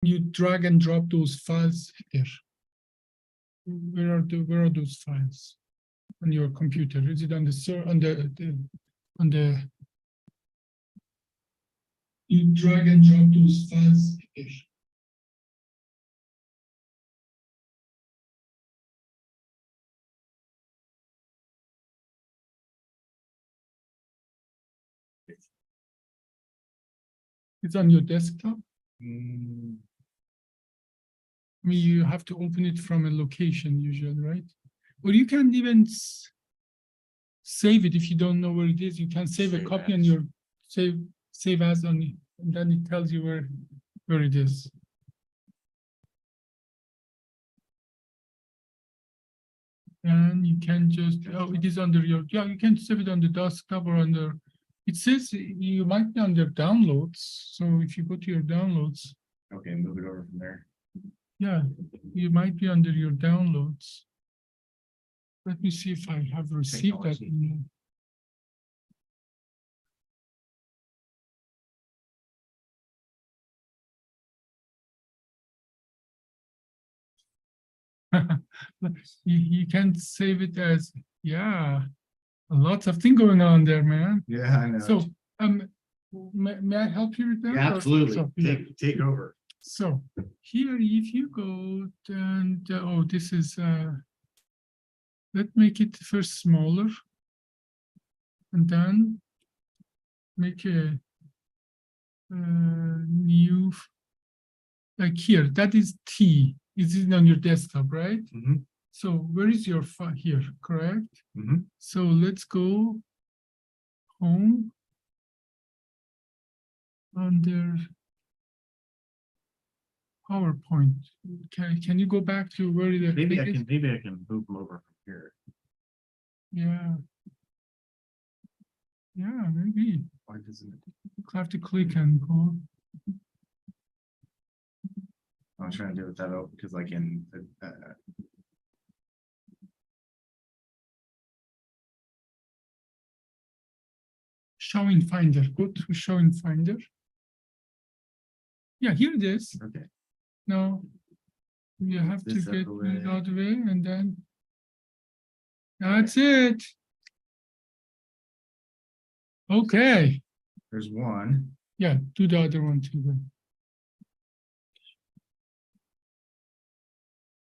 You drag and drop those files here. Where are those files on your computer? Is it on the you drag and drop those files here. It's on your desktop. I mean, you have to open it from a location usually, right? Or you can even save it if you don't know where it is. You can save a copy on your save as on it, and then it tells you where it is. And you can just it is under your you can save it on the desktop or under. It says you might be under downloads. So if you go to your downloads. Okay, move it over from there. Yeah, you might be under your downloads. Let me see if I have received that email. You can save it as, lots of things going on there, man. Yeah, I know. So, may I help you with that? Yeah, absolutely. So, Take over. So here, if you go and this is let's make it first smaller, and then make a new, like here. That is T. Is it on your desktop, right? Mm-hmm. So where is your file here? Correct. Mm-hmm. So let's go home under PowerPoint. Can you go back to where the maybe I can move them over from here. Yeah, maybe. Why doesn't it? You have to click and go. I'm trying to do it that out because I can. Show in Finder. Go to Show in Finder. Yeah, here it is. Okay. Now you have to This get out the way. it out of the way, and then that's it. Okay. There's one. Yeah, do the other one too then.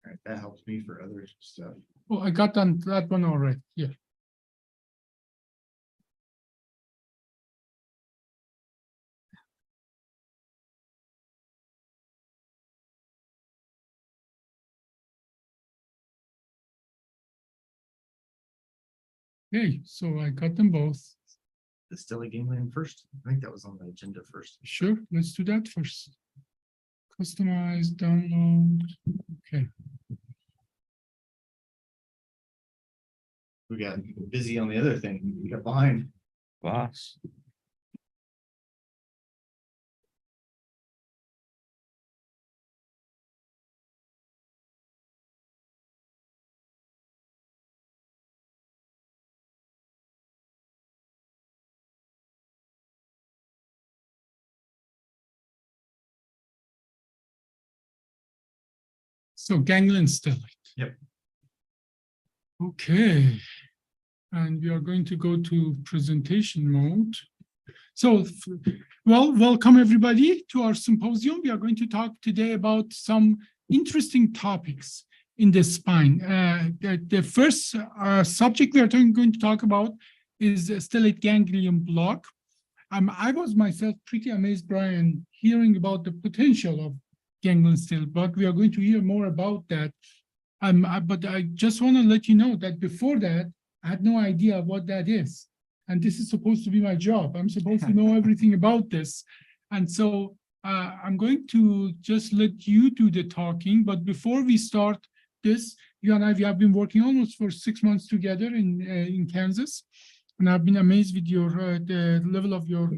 All right, that helps me for other stuff. Oh, I got on that one already. Yeah. Okay, so I got them both. The Stella Gangland first. I think that was on the agenda first. Sure, let's do that first. Customize, download. Okay. We got busy on the other thing. We got behind. Boss. So ganglion stellate. Yep. Okay. And we are going to go to presentation mode. So, well, welcome everybody to our symposium. We are going to talk today about some interesting topics in the spine. The first subject we are going to talk about is stellate ganglion block. I was myself pretty amazed, Brian, hearing about the potential of ganglion stellate block. We are going to hear more about that. But I just want to let you know that before that, I had no idea what that is. And this is supposed to be my job. I'm supposed to know everything about this. And so I'm going to just let you do the talking. But before we start this, you and I, we have been working almost for 6 months together in Kansas. And I've been amazed with your the level of your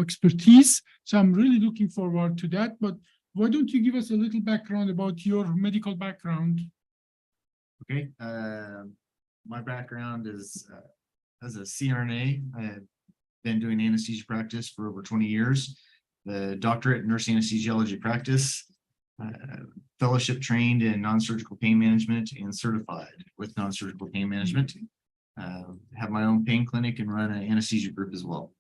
expertise. So I'm really looking forward to that. But why don't you give us a little background about your medical background? Okay. My background is as a CRNA. I've been doing anesthesia practice for over 20 years. The doctorate in nurse anesthesiology practice. fellowship trained in non-surgical pain management and certified with non-surgical pain management. Have my own pain clinic and run an anesthesia group as well.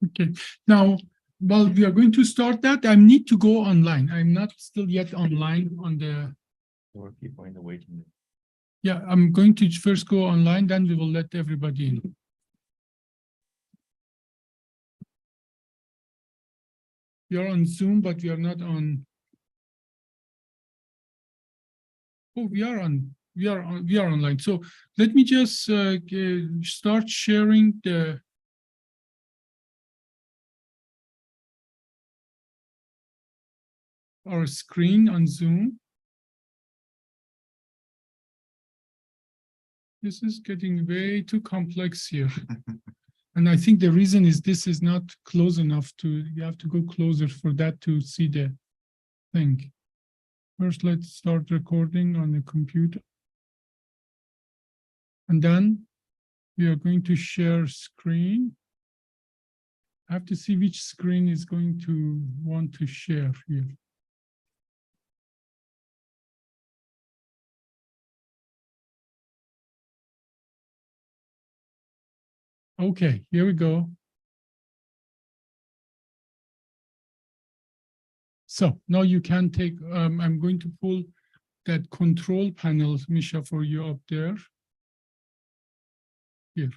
Okay. Now, well, we are going to start that. I need to go online. I'm not still yet online on the. Or people in the waiting room. Yeah, I'm going to first go online, then we will let everybody in. We are on Zoom, but we are not on. Oh, we are online. So let me just start sharing our screen on Zoom. This is getting way too complex here. And I think the reason is this is not close enough you have to go closer for that to see the thing. First, let's start recording on the computer. And then we are going to share screen. I have to see which screen is going to want to share here. Okay, here we go. So now you can take, I'm going to pull that control panel, Misha, for you up there. Here.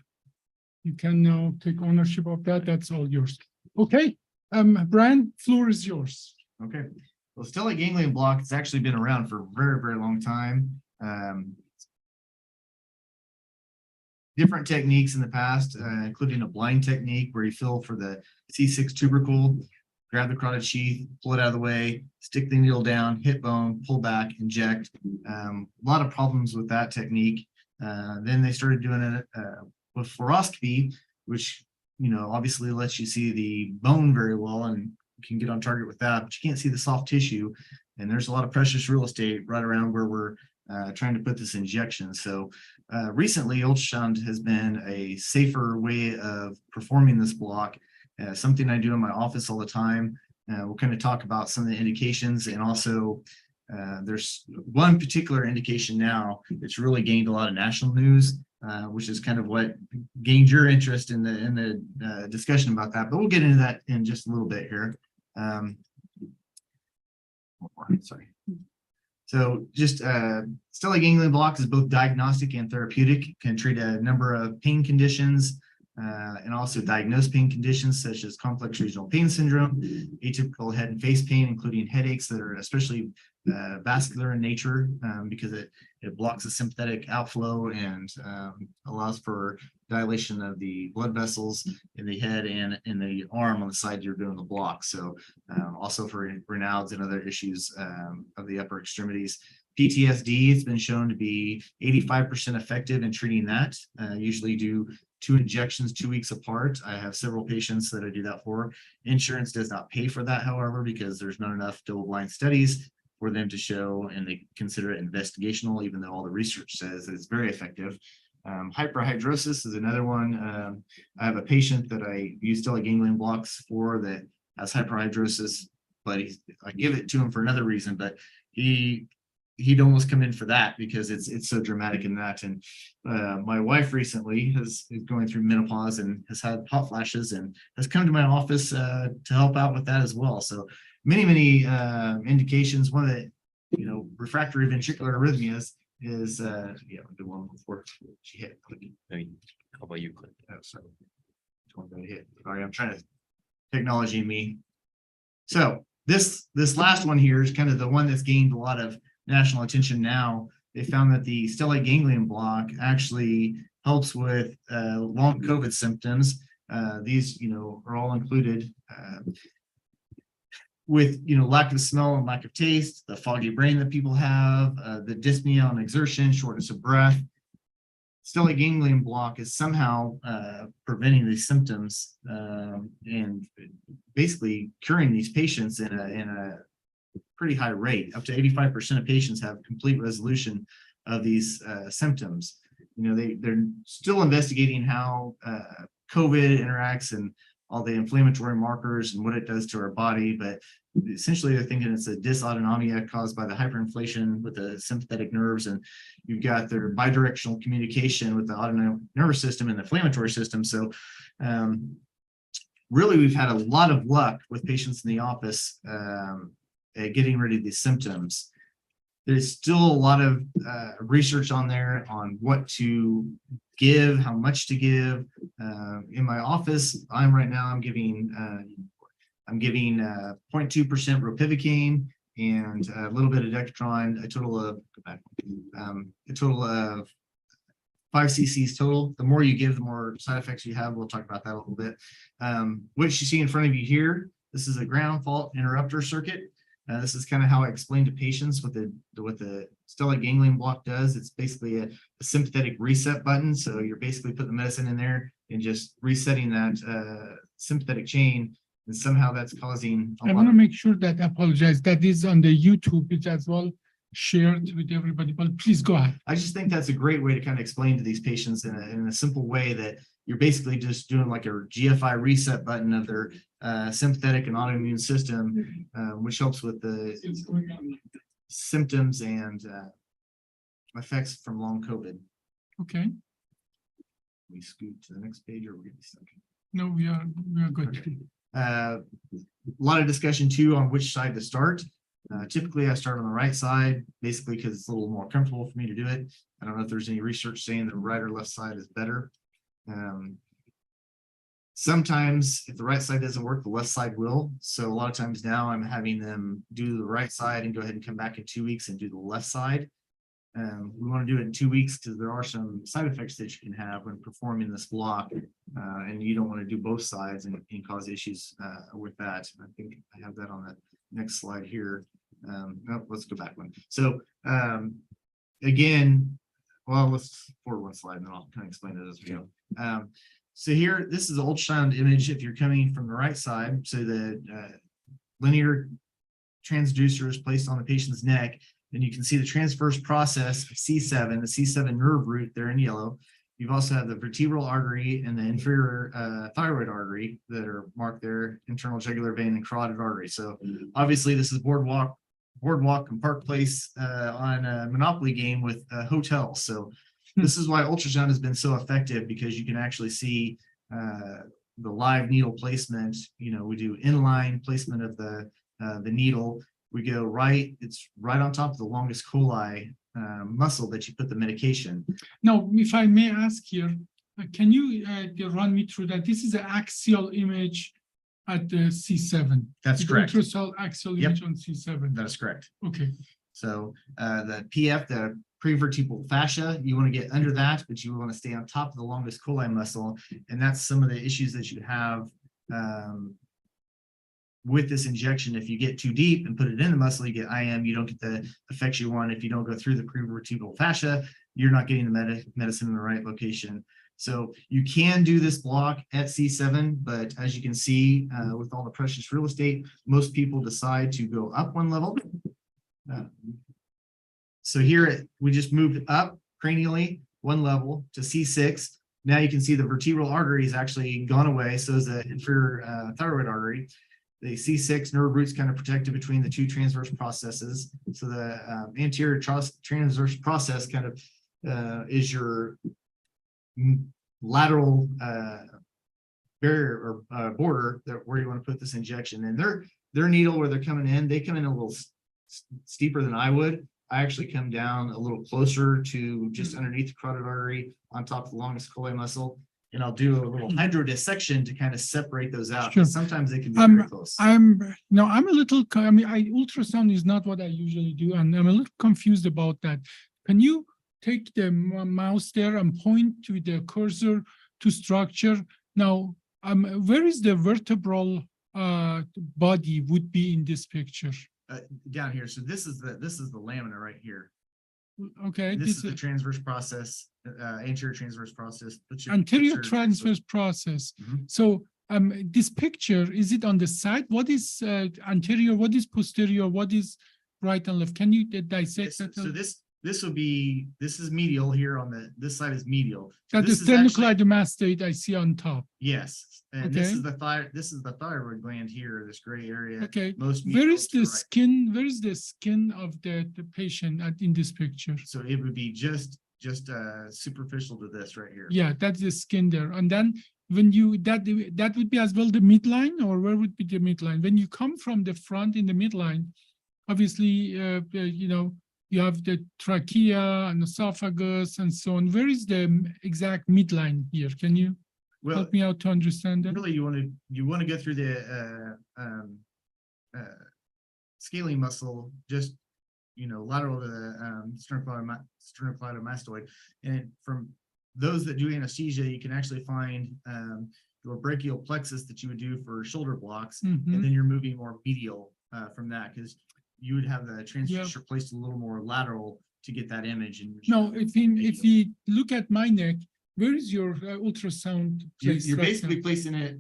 You can now take ownership of that. That's all yours. Okay, Brian, floor is yours. Okay. Well, stellate ganglion block has actually been around for a very, very long time. Different techniques in the past, including a blind technique where you feel for the C6 tubercle, grab the carotid sheath, pull it out of the way, stick the needle down, hit bone, pull back, inject. A lot of problems with that technique. Then they started doing it with fluoroscopy, which, you know, obviously lets you see the bone very well and you can get on target with that, but you can't see the soft tissue. And there's a lot of precious real estate right around where we're trying to put this injection. So recently, ultrasound has been a safer way of performing this block. Something I do in my office all the time. We'll kind of talk about some of the indications, and also there's one particular indication now that's really gained a lot of national news, which is kind of what gained your interest in the discussion about that. But we'll get into that in just a little bit here. Sorry. So just stellate ganglion block is both diagnostic and therapeutic, can treat a number of pain conditions and also diagnose pain conditions such as complex regional pain syndrome, atypical head and face pain, including headaches that are especially vascular in nature because it blocks the sympathetic outflow and allows for dilation of the blood vessels in the head and in the arm on the side you're doing the block. So also for Raynaud's and other issues of the upper extremities. PTSD has been shown to be 85% effective in treating that. Usually do 2 injections 2 weeks apart. I have several patients that I do that for. Insurance does not pay for that, however, because there's not enough double-blind studies for them to show, and they consider it investigational, even though all the research says it's very effective. Hyperhidrosis is another one. I have a patient that I use stellate ganglion blocks for that has hyperhidrosis, but I give it to him for another reason, but he'd almost come in for that because it's so dramatic in that. And my wife recently is going through menopause and has had hot flashes and has come to my office to help out with that as well. So many indications. One of the, refractory ventricular arrhythmias is the one before she hit. How about you, Clint? Oh, sorry. Sorry, I'm trying to technology me. So this last one here is kind of the one that's gained a lot of national attention now. They found that the stellate ganglion block actually helps with long COVID symptoms. These, are all included with, lack of smell and lack of taste, the foggy brain that people have, the dyspnea on exertion, shortness of breath. Stellate ganglion block is somehow preventing these symptoms and basically curing these patients in a pretty high rate. Up to 85% of patients have complete resolution of these symptoms. They're still investigating how COVID interacts and all the inflammatory markers and what it does to our body. But essentially, they're thinking it's a dysautonomia caused by the hyperinflation with the sympathetic nerves, and you've got their bidirectional communication with the autonomic nervous system and the inflammatory system. So really, we've had a lot of luck with patients in the office at getting rid of these symptoms. There's still a lot of research on there on what to give, how much to give. In my office, I'm giving 0.2% ropivacaine and a little bit of Dextron, a total of 5 cc's total. The more you give, the more side effects you have. We'll talk about that a little bit. What you see in front of you here, this is a ground fault interrupter circuit. This is kind of how I explain to patients what the stellate ganglion block does. It's basically a sympathetic reset button. So you're basically putting the medicine in there and just resetting that sympathetic chain, and somehow that's causing I want to make sure that apologize. That is on the YouTube. It's as well shared with everybody. But please go ahead. I just think that's a great way to kind of explain to these patients in a simple way that you're basically just doing like a GFI reset button of their sympathetic and autoimmune system, which helps with the symptoms and effects from long COVID. Okay. We scoot to the next page, or we're going to be stuck. No, we are good. Okay. A lot of discussion too on which side to start. Typically, I start on the right side, basically because it's a little more comfortable for me to do it. I don't know if there's any research saying the right or left side is better. Sometimes if the right side doesn't work, the left side will. So a lot of times now I'm having them do the right side and go ahead and come back in 2 weeks and do the left side. We want to do it in 2 weeks because there are some side effects that you can have when performing this block, and you don't want to do both sides and cause issues with that. I think I have that on the next slide here. No, let's go back one. So again, well, let's forward one slide and then I'll kind of explain it as we go. So here, this is an ultrasound image if you're coming from the right side. So the linear transducer is placed on the patient's neck, and you can see the transverse process of C7, the C7 nerve root there in yellow. You've also have the vertebral artery and the inferior thyroid artery that are marked there, internal jugular vein and carotid artery. So obviously this is boardwalk and Park Place on a Monopoly game with hotels. So this is why ultrasound has been so effective, because you can actually see the live needle placement. You know, we do inline placement of the needle. We go right, it's right on top of the longus coli muscle that you put the medication. Now, if I may ask here, can you run me through that? This is an axial image at the C7. That's correct. Ultrasound axial image on C7. That is correct. Okay. So the PF, the prevertebral fascia, you want to get under that, but you want to stay on top of the longus coli muscle. And that's some of the issues that you have with this injection. If you get too deep and put it in the muscle, you get IM, you don't get the effects you want. If you don't go through the prevertebral fascia, you're not getting the medicine in the right location. So you can do this block at C7, but as you can see, with all the precious real estate, most people decide to go up one level. So here we just moved up cranially one level to C6. Now you can see the vertebral artery is actually gone away. So is the inferior thyroid artery. The C6 nerve root's kind of protected between the two transverse processes. So the anterior transverse process kind of is your lateral barrier or border where you want to put this injection. And their needle where they're coming in, they come in a little steeper than I would. I actually come down a little closer to just underneath the carotid artery on top of the longus coli muscle. And I'll do a little hydrodissection to kind of separate those out. Sure. Sometimes they can be very close. I'm a little, ultrasound is not what I usually do, and I'm a little confused about that. Can you take the mouse there and point to the cursor to structure? Now, where is the vertebral body would be in this picture? Down here. So this is the lamina right here. Okay. This is the transverse process, anterior transverse process. Anterior transverse process. Mm-hmm. So this picture, is it on the side? What is anterior? What is posterior? What is right and left? Can you dissect that? So this this is medial here on this side is medial. That This is is actually- sternocleidomastoid I see on top. Yes, and this Okay. is the thyroid gland here, this gray area. Okay, Most where medial is to the right. skin? Where is the skin of the patient in this picture? So it would be just superficial to this right here. Yeah, that's the skin there. And then when you that would be as well the midline, or where would be the midline? When you come from the front in the midline, obviously, you have the trachea and esophagus and so on. Where is the exact midline here? Can you Well, help me out to understand that? really, you want to go through the scaling muscle, just lateral to the sternocleidomastoid, and from those that do anesthesia, you can actually find your brachial plexus that you would do for shoulder blocks, Mhm. and then you're moving more medial from that because you would have the transducer placed a little more lateral to get that image. And No, if we look at my neck, where is your ultrasound place? you're right basically now? placing it,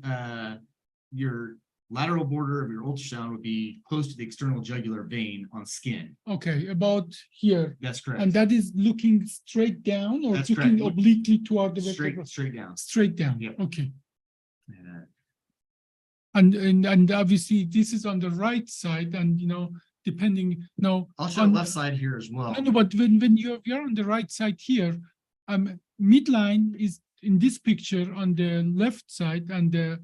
your lateral border of your ultrasound would be close to the external jugular vein on skin. Okay, about here. That's correct. And that is looking straight down or That's looking correct. obliquely toward the straight vertebra? down. Straight down. Yep. Okay. Uh, And obviously this is on the right side, and depending now. I'll show on- left side here as well. No, but when you're on the right side here, midline is in this picture on the left side, and the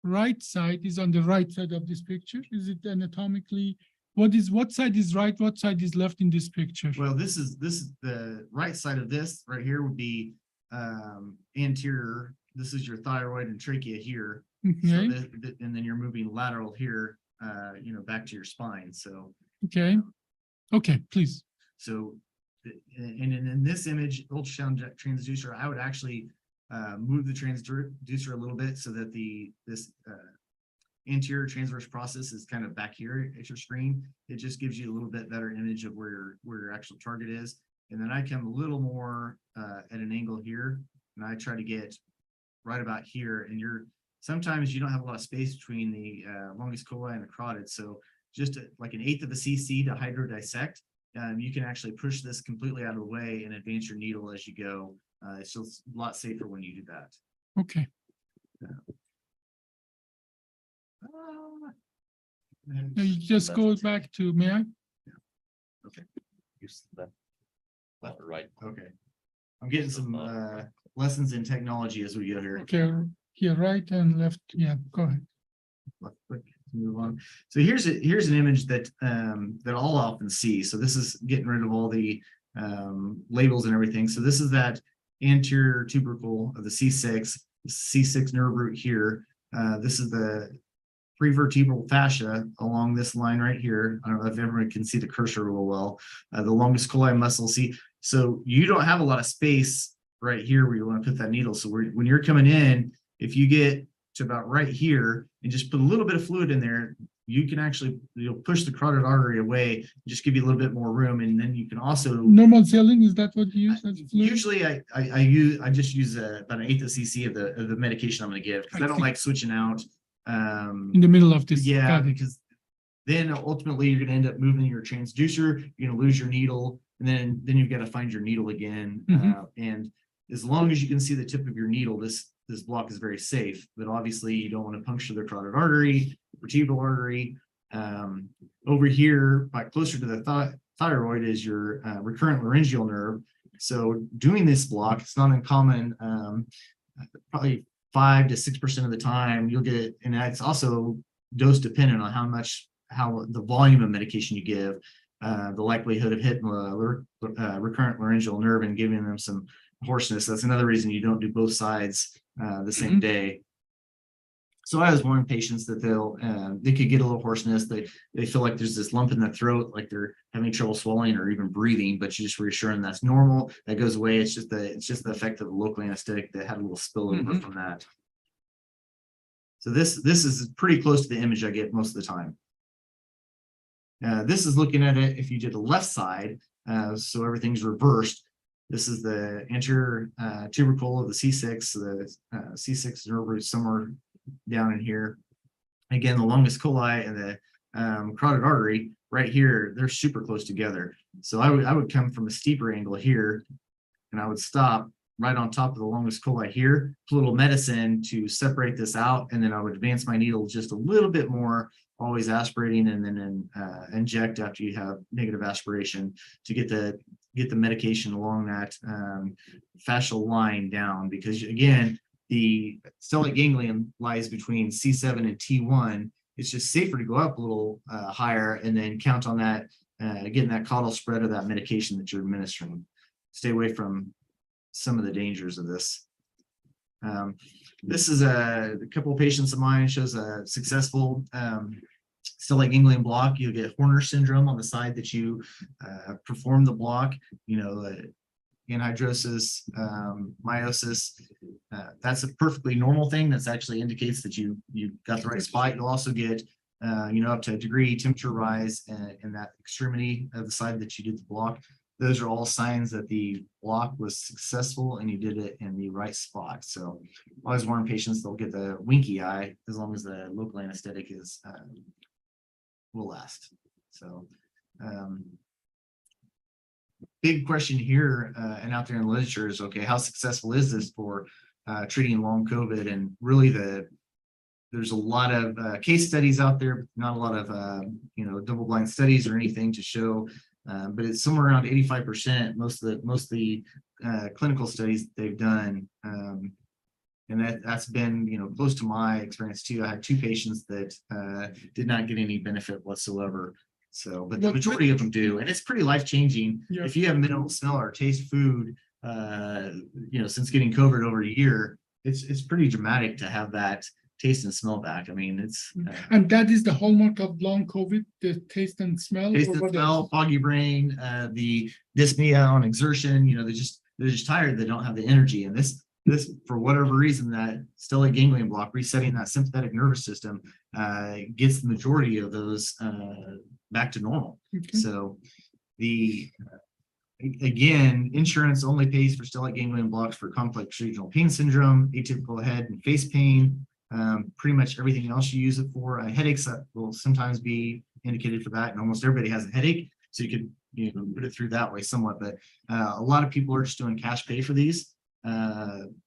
right side is on the right side of this picture. Is it anatomically? What side is right? What side is left in this picture? Well, this is the right side of this right here would be anterior. This is your thyroid and trachea here. Okay. So and then you're moving lateral here, back to your spine. So Okay. Okay, please. So, and in this image, ultrasound transducer, I would actually move the transducer a little bit so that this anterior transverse process is kind of back here at your screen. It just gives you a little bit better image of where your actual target is. And then I come a little more at an angle here, and I try to get right about here. And sometimes you don't have a lot of space between the longus colli and the carotid. So just like an 1/8 of a cc to hydrodissect, you can actually push this completely out of the way and advance your needle as you go. It's just a lot safer when you do that. Okay. And Now you just go back to, may I? Use left or right. okay, I'm getting some lessons in technology as we go here. Okay, here, right and left. Yeah, go ahead. Left click to move on. So here's an image that I'll often see. So this is getting rid of all the labels and everything. So this is that anterior tubercle of the C6 nerve root here. This is the prevertebral fascia along this line right here. I don't know if everyone can see the cursor real well. The longus colli muscle. See, so you don't have a lot of space right here where you want to put that needle. So when you're coming in, if you get to about right here and just put a little bit of fluid in there, you can actually push the carotid artery away, just give you a little bit more room, and then you can also Normal saline, is that what you use? as fluid? usually I just use about an 1/8 of cc of the medication I'm going to give because I don't see. like switching out. In the middle of this. Yeah, Got it. because then ultimately you're going to end up moving your transducer, you're going to lose your needle, and then you've got to find your needle again. And as long as you can see the tip of your needle, this block is very safe. But obviously you don't want to puncture the carotid artery, vertebral artery. Over here, closer to the thyroid is your recurrent laryngeal nerve. So doing this block, it's not uncommon. Probably 5 to 6% of the time you'll get, and it's also dose dependent on how the volume of medication you give, the likelihood of hitting the recurrent laryngeal nerve and giving them some hoarseness. That's another reason you don't do both sides the same day. So I was warning patients that they could get a little hoarseness. They feel like there's this lump in the throat, like they're having trouble swallowing or even breathing, but you just reassure them that's normal. That goes away. It's just the effect of the local anesthetic that had a little spillover from that. So this is pretty close to the image I get most of the time. This is looking at it if you did the left side, so everything's reversed. This is the anterior tubercle of the C6, the C6 nerve root somewhere down in here. Again, the longus colli and the carotid artery. right here, they're super close together. So I would come from a steeper angle here, and I would stop right on top of the longest coli here, put a little medicine to separate this out, and then I would advance my needle just a little bit more, always aspirating, and then inject after you have negative aspiration to get the medication along that fascial line down. Because again, the stellate ganglion lies between C7 and T1. It's just safer to go up a little higher and then count on that, getting that caudal spread of that medication that you're administering. Stay away from some of the dangers of this. This is a couple of patients of mine, shows a successful stellate ganglion block. You'll get Horner syndrome on the side that you perform the block, anhidrosis, meiosis. That's a perfectly normal thing. That's actually indicates that you got the right spot. You'll also get up to a degree temperature rise in that extremity of the side that you did the block. Those are all signs that the block was successful and you did it in the right spot. So I always warn patients they'll get the winky eye as long as the local anesthetic is will last. So big question here and out there in the literature is, okay, how successful is this for treating long COVID? And really there's a lot of case studies out there, not a lot of double-blind studies or anything to show. But it's somewhere around 85%. Most of the clinical studies they've done, and that's been close to my experience too. I had 2 patients that did not get any benefit whatsoever. So, but the majority of them do, and it's pretty life-changing. Yeah. If you have minimal smell or taste food, since getting COVID over a year, it's pretty dramatic to have that taste and smell back. I mean, it's and that is the hallmark of long COVID, the taste and smell. taste and smell, foggy brain, the dyspnea on exertion. They're just tired. They don't have the energy. And this for whatever reason, that stellate ganglion block resetting that sympathetic nervous system gets the majority of those back to normal. Okay. So again, insurance only pays for stellate ganglion blocks for complex regional pain syndrome, atypical head and face pain. Pretty much everything else you use it for. Headaches will sometimes be indicated for that, and almost everybody has a headache, so you could put it through that way somewhat. But a lot of people are just doing cash pay for these.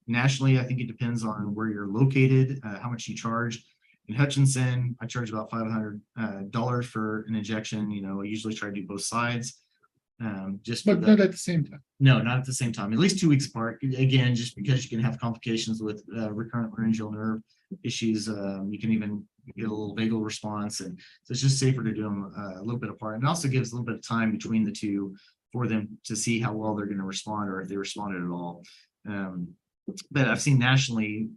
Nationally, I think it depends on where you're located, how much you charge. In Hutchinson, I charge about $500 for an injection. I usually try to do both sides. But not at the same time. No, not at the same time. At least 2 weeks apart. Again, just because you can have complications with recurrent laryngeal nerve issues. You can even get a little vagal response, and so it's just safer to do them a little bit apart. And it also gives a little bit of time between the two for them to see how well they're going to respond, or if they responded at all. But I've seen nationally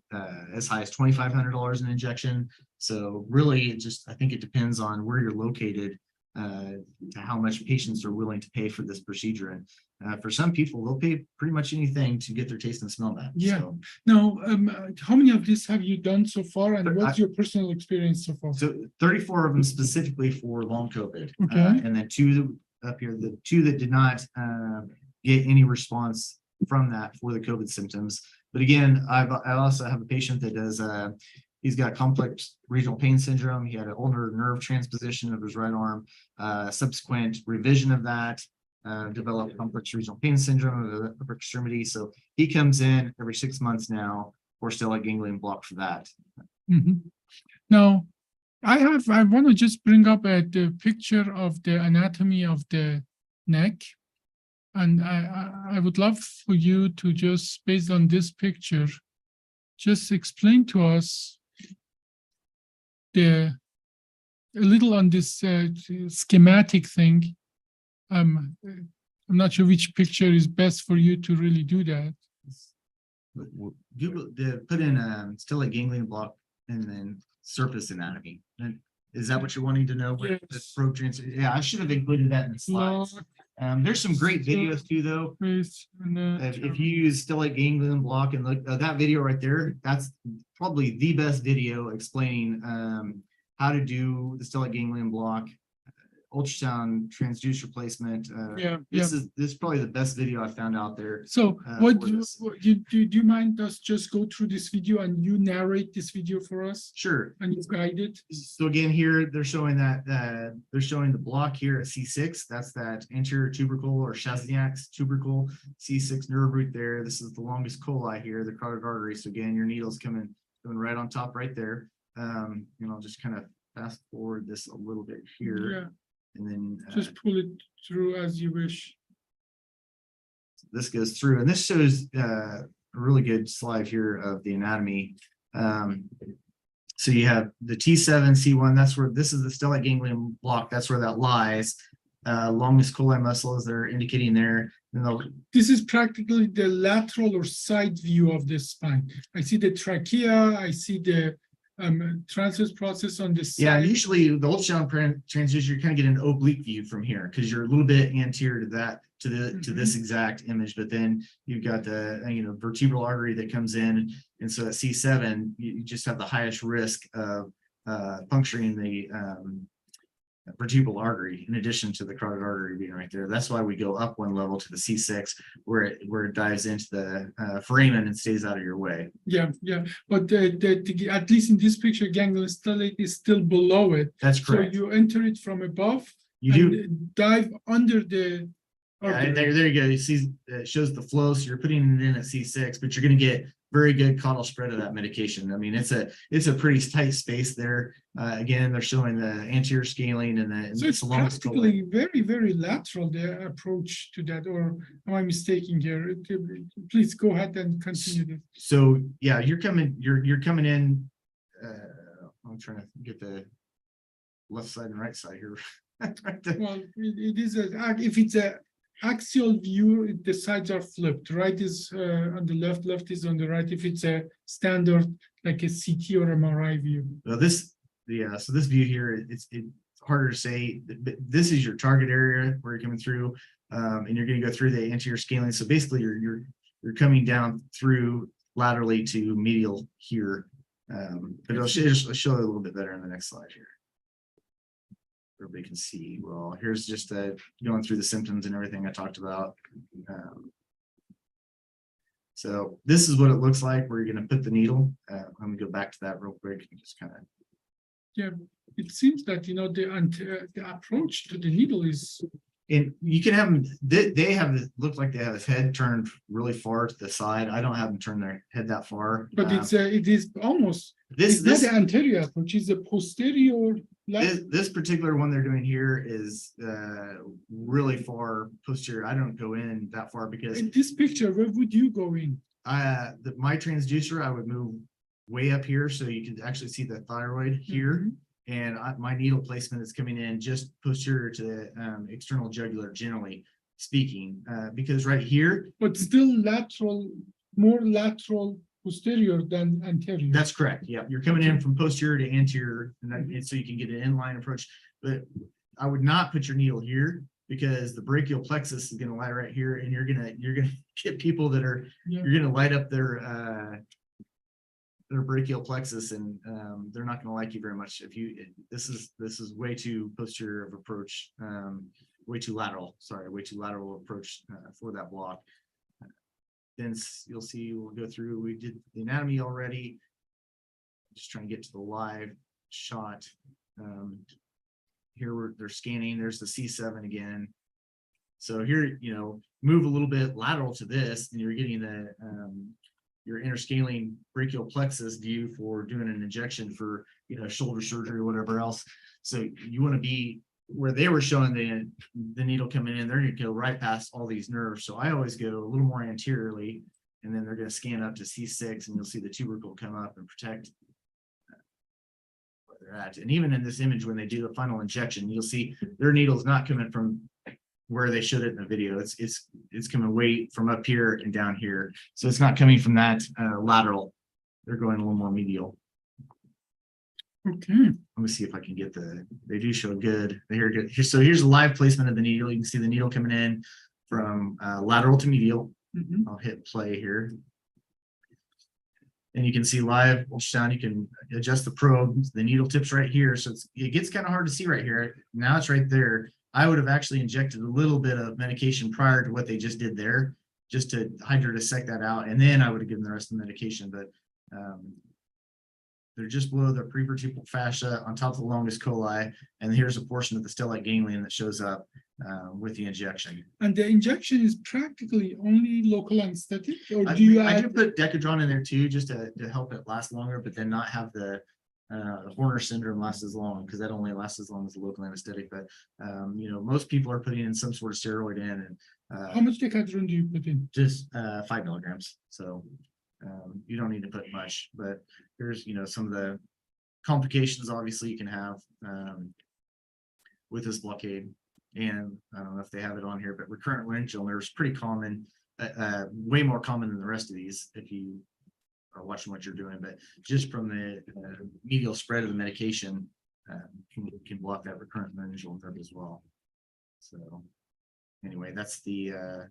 as high as $2,500 an injection. So really, I think it depends on where you're located to how much patients are willing to pay for this procedure. And for some people, they'll pay pretty much anything to get their taste and smell back. Yeah. So, Now, how many of these have you done so far, and what's your personal experience so far? so 34 of them specifically for long COVID. Okay. And then 2 up here, the 2 that did not get any response from that for the COVID symptoms. But again, I also have a patient that does he's got complex regional pain syndrome. He had an ulnar nerve transposition of his right arm. Subsequent revision of that developed complex regional pain syndrome of the upper extremity. So he comes in every 6 months now for stellate ganglion block for that. Mm-hmm. Now, I want to just bring up the picture of the anatomy of the neck. And I would love for you to just, based on this picture, just explain to us a little on this schematic thing. I'm not sure which picture is best for you to really do that. Google, put in stellate ganglion block and then surface anatomy. And is that what you're wanting to know? Yes. The probe transfer? Yeah, I should have included that in the slides. There's some great videos too, though. If you use stellate ganglion block and look that video right there, that's probably the best video explaining how to do the stellate ganglion block ultrasound transducer placement. Yeah, This is probably the best video I found out there. So for this. do you mind us just go through this video and you narrate this video for us Sure. and you guide it? So again, here they're showing that they're showing the block here at C6. That's that anterior tubercle or Chasniak's tubercle C6 nerve root there. This is the longest coli here, the carotid artery. So again, your needle's coming right on top right there. And I'll just kind of fast forward this a little bit here. Yeah, And then just pull it through as you wish. this goes through, and this shows a really good slide here of the anatomy. So you have the T7, C1, that's where this is the stellate ganglion block, that's where that lies. Longest coli muscle is they're indicating there. This is practically the lateral or side view of the spine. I see the trachea, I see the transverse process on the side. Yeah, usually the ultrasound transducer, you kind of get an oblique view from here because you're a little bit anterior to that, to this exact image, but then you've got the vertebral artery that comes in, and so at C7 you just have the highest risk of puncturing the vertebral artery in addition to the carotid artery being right there. That's why we go up one level to the C6 where it dives into the foramen and stays out of your way. Yeah, but at least in this picture, ganglion stellate is still below it. That's correct. So you enter it from above. You do dive under the. Yeah, there you go. You see, it shows the flow. So you're putting it in at C6, but you're going to get very good caudal spread of that medication. I mean, it's a pretty tight space there. Again, they're showing the anterior scaling and the. So it's practically very, very lateral, the approach to that, or am I mistaken here? Please go ahead and continue this. So yeah, you're coming in. I'm trying to get the left side and right side here. Well, it is if it's a axial view, the sides are flipped. Right is on the left, left is on the right. If it's a standard like a CT or MRI view. Well, so this view here, it's harder to say, but this is your target area where you're coming through, and you're going to go through the anterior scaling. So basically, you're coming down through laterally to medial here, but it'll show it a little bit better in the next slide here. Everybody can see. Well, here's just going through the symptoms and everything I talked about. So this is what it looks like where you're going to put the needle. I'm going to go back to that real quick and just kind of. Yeah, it seems that the approach to the needle is. And you can have them. They have look like they have his head turned really far to the side. I don't have them turn their head that far. But it is almost. This not the anterior approach, is the posterior. This particular one they're doing here is really far posterior. I don't go in that far because in this picture, where would you go in? My transducer, I would move way up here so you can actually see the thyroid here. And my needle placement is coming in just posterior to the external jugular, generally speaking, because right here. But still lateral, more lateral posterior than anterior. That's correct. Yeah, you're coming in from posterior to anterior, and so you can get an inline approach. But I would not put your needle here because the brachial plexus is going to lie right here, and you're gonna get people that are you're going to light up their brachial plexus, and they're not going to like you very much if you. This is way too posterior of approach, way too lateral approach for that block. Then you'll see we'll go through. We did the anatomy already. Just trying to get to the live shot. Here they're scanning. There's the C7 again. So here, move a little bit lateral to this, and you're getting the your interscaling brachial plexus view for doing an injection for shoulder surgery or whatever else. So you want to be where they were showing the needle coming in. They're going to go right past all these nerves. So I always go a little more anteriorly, and then they're going to scan up to C6, and you'll see the tubercle come up and protect where they're at. And even in this image, when they do the final injection, you'll see their needle is not coming from where they showed it in the video. It's coming way from up here and down here. So it's not coming from that lateral. They're going a little more medial. Okay. Let me see if I can get they do show good. They're good. So here's the live placement of the needle. You can see the needle coming in from lateral to medial. I'll hit play here. and you can see live ultrasound. You can adjust the probe. The needle tip's right here. So it gets kind of hard to see right here. Now it's right there. I would have actually injected a little bit of medication prior to what they just did there, just to hydrodissect that out. And then I would have given the rest of the medication. But they're just below the prevertebral fascia on top of the longus coli. And here's a portion of the stellate ganglion that shows up with the injection. And the injection is practically only local anesthetic, or I do you do add? put Decadron in there too, just to help it last longer, but then not have the Horner syndrome last as long, because that only lasts as long as the local anesthetic. But you know, most people are putting in some sort of steroid in, and How much Decadron do you put in? just 5 milligrams. So you don't need to put much, but here's, you know, some of the complications obviously you can have with this blockade. And I don't know if they have it on here, but recurrent laryngeal nerve is pretty common, way more common than the rest of these if you are watching what you're doing. But just from the medial spread of the medication can block that recurrent laryngeal nerve as well. So anyway, that's the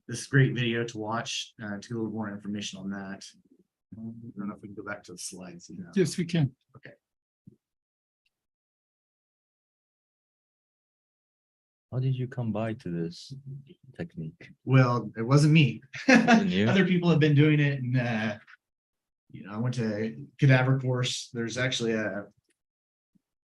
this great video to watch to get a little more information on that. I don't know if we can go back to the slides. You know. Yes, we can. Okay. How did you come by to this technique? Well, it wasn't me. Wasn't you? Other people have been doing it, and you know, I went to cadaver course. There's actually a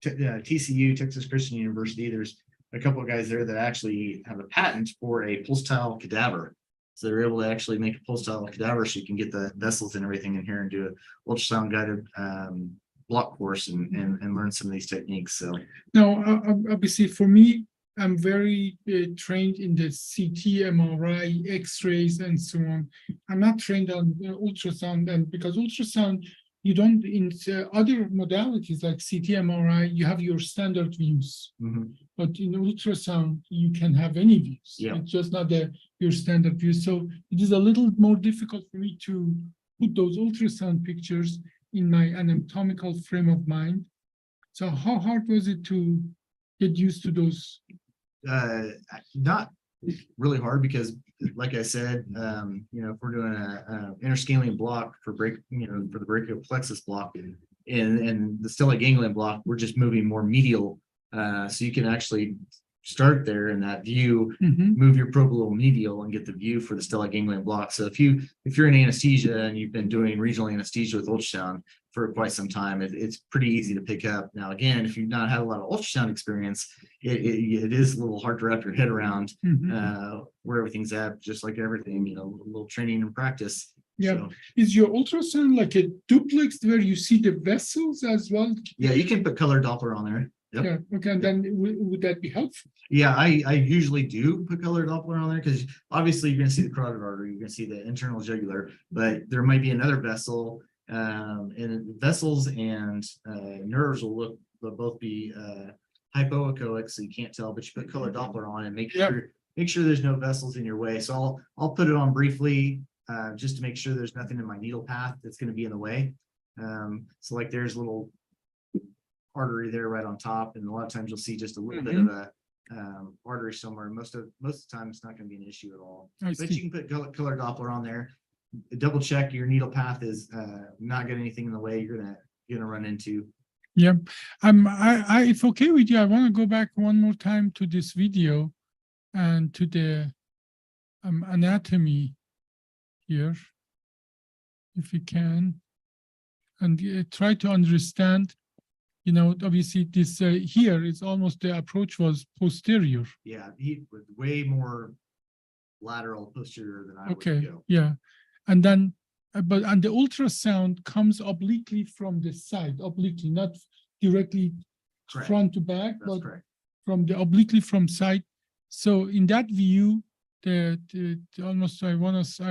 TCU, Texas Christian University. There's a couple of guys there that actually have a patent for a pulsatile cadaver. So they're able to actually make a pulsatile cadaver, so you can get the vessels and everything in here and do an ultrasound guided block course and learn some of these techniques. So Now, obviously, for me, I'm very trained in the CT, MRI, X-rays, and so on. I'm not trained on ultrasound, and because ultrasound, you don't in other modalities like CT, MRI, you have your standard views. But in ultrasound, you can have any views. Yeah. It's just not your standard views. So it is a little more difficult for me to put those ultrasound pictures in my anatomical frame of mind. So how hard was it to get used to those? not really hard, because like I said, you know, if we're doing a interscalene block for the brachial plexus block and the stellate ganglion block, we're just moving more medial, so you can actually start there in that view, move your probe a little medial and get the view for the stellate ganglion block. So if you're in anesthesia and you've been doing regional anesthesia with ultrasound for quite some time, it's pretty easy to pick up. Now, again, if you've not had a lot of ultrasound experience, it is a little hard to wrap your head around where everything's at, just like everything, you know, a little training and practice. Yeah. So, Is your ultrasound like a duplex where you see the vessels as well? yeah, you can put color Doppler on there. Yep. Yeah, okay, and then would that be helpful? Yeah, I usually do put color Doppler on there, because obviously you're going to see the carotid artery, you're going to see the internal jugular, but there might be another vessel, and vessels and nerves will both be hypoechoic, so you can't tell, but you put color Doppler on and make sure there's no vessels in your way. So I'll put it on briefly just to make sure there's nothing in my needle path that's going to be in the way. So like there's a little artery there right on top, and a lot of times you'll see just a little bit of a artery somewhere. Most of the time it's not going to be an issue at all. But you can put color Doppler on there, double check your needle path is not got anything in the way you're gonna run into. Yeah, if okay with you, I want to go back one more time to this video and to the anatomy here, if you can, and try to understand. You know, obviously this here is almost the approach was posterior. Yeah, he was way more lateral posterior than I would go. Yeah, and then and the ultrasound comes obliquely from the side, obliquely, not directly Correct. front to back, That's but correct. from the obliquely from side. So in that view, I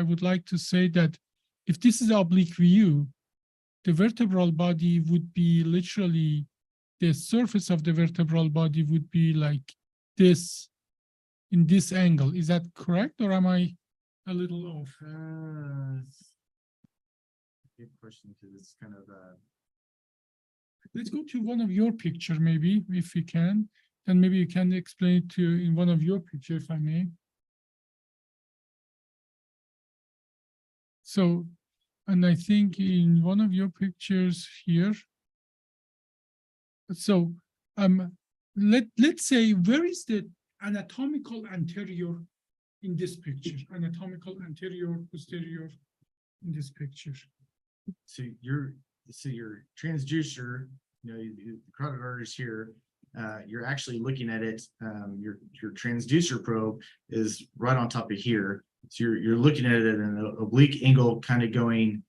would like to say that if this is oblique view, the vertebral body would be literally, the surface of the vertebral body would be like this, in this angle. Is that correct, or am I a little off? Good question, because it's kind of Let's go to one of your picture, maybe, if you can. Then maybe you can explain it to in one of your picture, if I may. So And I think in one of your pictures here. So let's say, where is the anatomical anterior in this picture? Anatomical anterior, posterior in this picture. So your transducer, the carotid arteries here, you're actually looking at it. Your transducer probe is right on top of here. So you're looking at it at an oblique angle, kind of going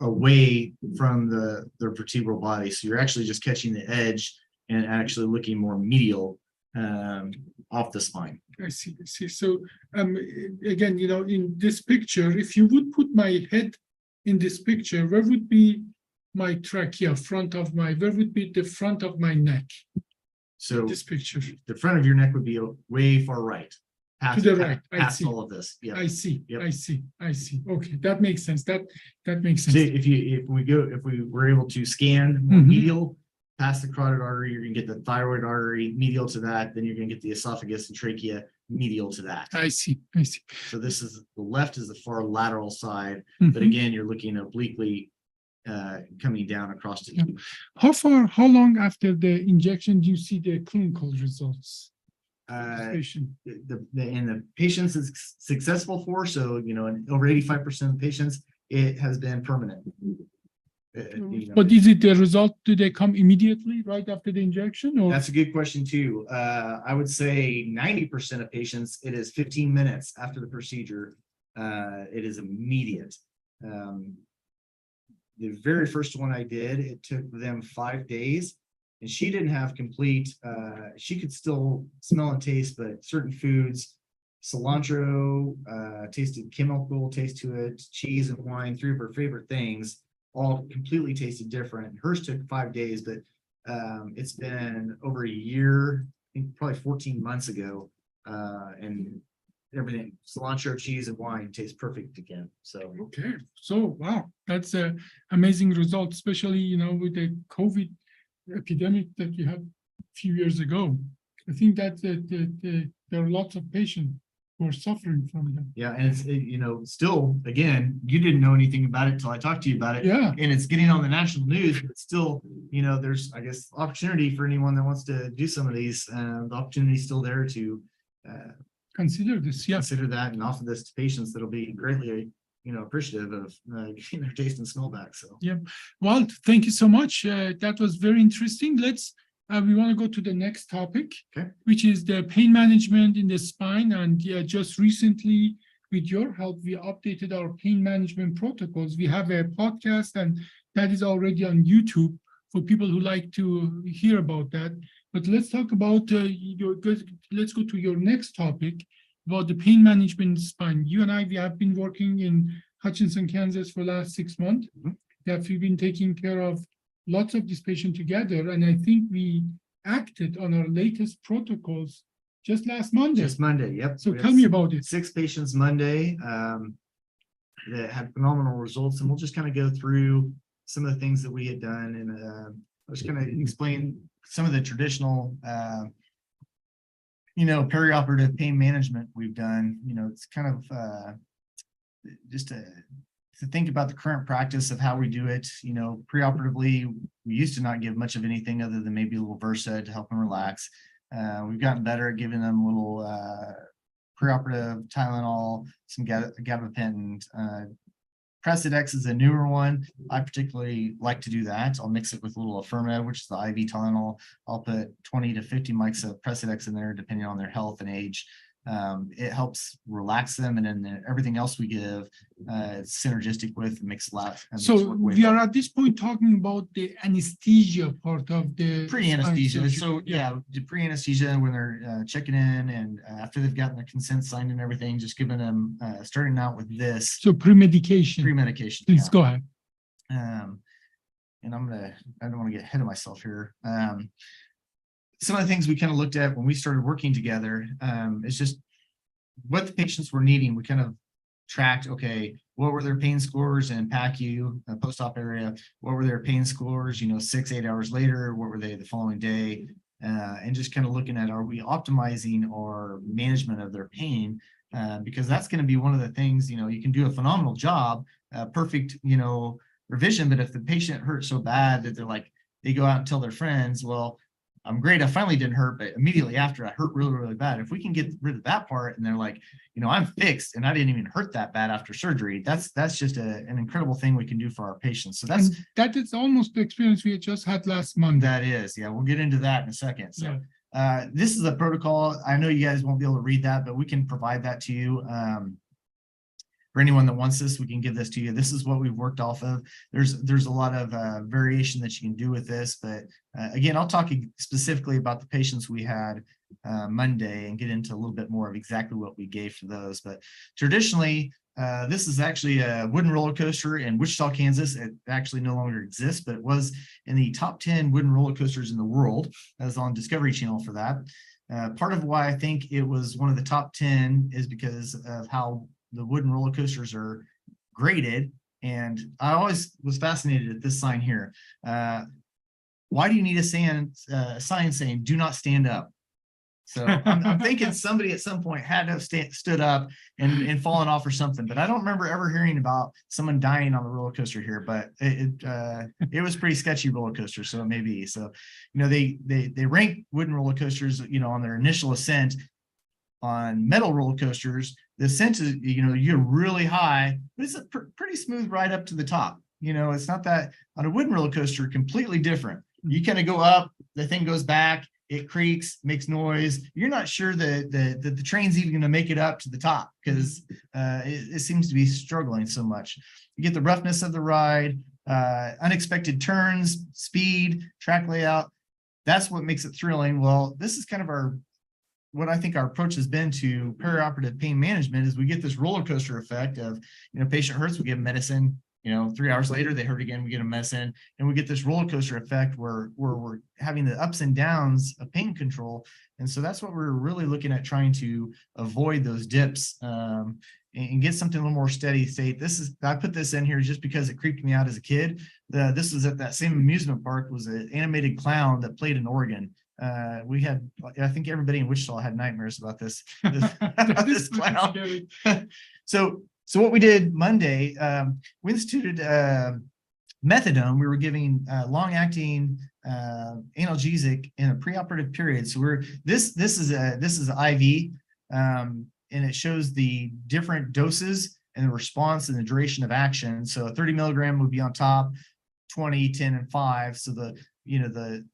away from the vertebral body. So you're actually just catching the edge and actually looking more medial off the spine. I see. So again, in this picture, if you would put my head in this picture, where would be my trachea, where would be the front of my neck? So This picture. the front of your neck would be way far right. To the right. I Past see. all of this. Yeah. I see. Yep. I see. Okay, that makes sense. That makes sense. So if we were able to scan more Mhm. medial past the carotid artery, you're gonna get the thyroid artery medial to that, then you're gonna get the esophagus and trachea medial to that. I see. So this is the left is the far lateral side, but Mhm. again, you're looking obliquely coming down across the Yeah. How long after the injection do you see the clinical results? Patient. in the patients is successful for, so in over 85% of patients, it has been permanent. But is it the result? Do they come immediately right after the injection, or? That's a good question too. I would say 90% of patients, it is 15 minutes after the procedure. It is immediate. The very first one I did, it took them 5 days, and she didn't have complete, she could still smell and taste, but certain foods, cilantro, tasted chemical taste to it, cheese and wine, 3 of her favorite things, all completely tasted different. Hers took 5 days, but it's been over a year, I think probably 14 months ago, and everything, cilantro, cheese, and wine tastes perfect again. So Okay, so wow, that's a amazing result, especially with the COVID epidemic that we had a few years ago. I think that there are lots of patients who are suffering from them. yeah, and it's still, again, you didn't know anything about it till I talked to you about it. Yeah. And it's getting on the national news, but still, there's, I guess, opportunity for anyone that wants to do some of these. The opportunity is still there to Consider this, yeah. consider that and offer this to patients that'll be greatly, appreciative of getting their taste and smell back. So Well, thank you so much. That was very interesting. We want to go to the next topic, Okay. which is the pain management in the spine. And just recently, with your help, we updated our pain management protocols. We have a podcast, and that is already on YouTube for people who like to hear about that. But let's talk about let's go to your next topic about the pain management in the spine. You and I, we have been working in Hutchinson, Kansas for the last 6 months. Mhm. That we've been taking care of lots of these patients together. And I think we acted on our latest protocols just last Monday. just Monday, yep. So We tell have me about it. 6 patients Monday that had phenomenal results, and we'll just kind of go through some of the things that we had done, and I'll just kind of explain some of the traditional perioperative pain management we've done. It's kind of just to think about the current practice of how we do it. Preoperatively, we used to not give much of anything other than maybe a little Versa to help them relax. We've gotten better at giving them a little preoperative Tylenol, some gabapentin. Precedex is a newer one. I particularly like to do that. I'll mix it with a little Affirma, which is the IV Tylenol. I'll put 20 to 50 mics of Precedex in there, depending on their health and age. It helps relax them, and then everything else we give, it's synergistic with, makes a lot. So we are at this point talking about the anesthesia part of the pre-anesthesia. So yeah. the pre-anesthesia, when they're checking in, and after they've gotten their consent signed and everything, just giving them starting out with this So pre-medication. pre-medication. Please go ahead. And I don't want to get ahead of myself here. Some of the things we kind of looked at when we started working together, is just what the patients were needing. We kind of tracked, okay, what were their pain scores in PACU, post-op area? What were their pain scores, 6-8 hours later? What were they the following day? And just kind of looking at, are we optimizing our management of their pain because that's going to be one of the things, you can do a phenomenal job, perfect, revision, but if the patient hurts so bad that they go out and tell their friends, well, I'm great, I finally didn't hurt, but immediately after I hurt really, really bad. If we can get rid of that part and they're like, I'm fixed and I didn't even hurt that bad after surgery, that's just an incredible thing we can do for our patients. So that is almost the experience we just had last Monday. that is, yeah, we'll get into that in a second. So Yeah. this is a protocol. I know you guys won't be able to read that, but we can provide that to you. For anyone that wants this, we can give this to you. This is what we've worked off of. There's a lot of variation that you can do with this, but again, I'll talk specifically about the patients we had Monday and get into a little bit more of exactly what we gave for those. But traditionally, this is actually a wooden roller coaster in Wichita, Kansas. It actually no longer exists, but it was in the top 10 wooden roller coasters in the world. I was on Discovery Channel for that. Part of why I think it was one of the top 10 is because of how the wooden roller coasters are graded. And I always was fascinated at this sign here. Why do you need a sign saying do not stand up? So I'm thinking somebody at some point had to have stood up and fallen off or something, but I don't remember ever hearing about someone dying on the roller coaster here, but it was pretty sketchy roller coaster. So it may be. So, they rank wooden roller coasters, on their initial ascent. On metal roller coasters, the ascent is, you're really high, but it's a pretty smooth ride up to the top. It's not that. On a wooden roller coaster, completely different. You kind of go up, the thing goes back, it creaks, makes noise. You're not sure that the train's even going to make it up to the top because it seems to be struggling so much. You get the roughness of the ride, unexpected turns, speed, track layout. That's what makes it thrilling. Well, this is kind of what I think our approach has been to perioperative pain management is we get this roller coaster effect of, patient hurts, we give them medicine, 3 hours later, they hurt again, we get them medicine, and we get this roller coaster effect where we're having the ups and downs of pain control. And so that's what we're really looking at, trying to avoid those dips and get something a little more steady state. I put this in here just because it creeped me out as a kid. This was at that same amusement park, was an animated clown that played an organ. I think everybody in Wichita had nightmares about this clown. So what we did Monday, we instituted methadone. We were giving long-acting analgesic in a preoperative period. So this is IV, and it shows the different doses and the response and the duration of action. So 30 milligram would be on top, 20, 10, and 5. So the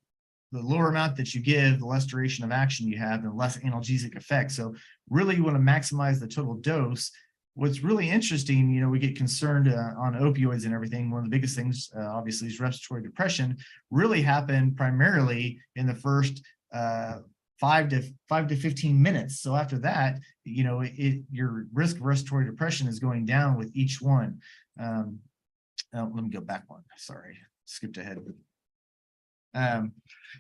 lower amount that you give, the less duration of action you have, and less analgesic effect. So really you want to maximize the total dose. What's really interesting, we get concerned on opioids and everything. One of the biggest things, obviously, is respiratory depression. Really happened primarily in the first 5 to 15 minutes. So after that, your risk of respiratory depression is going down with each one. Let me go back one. Sorry, skipped ahead.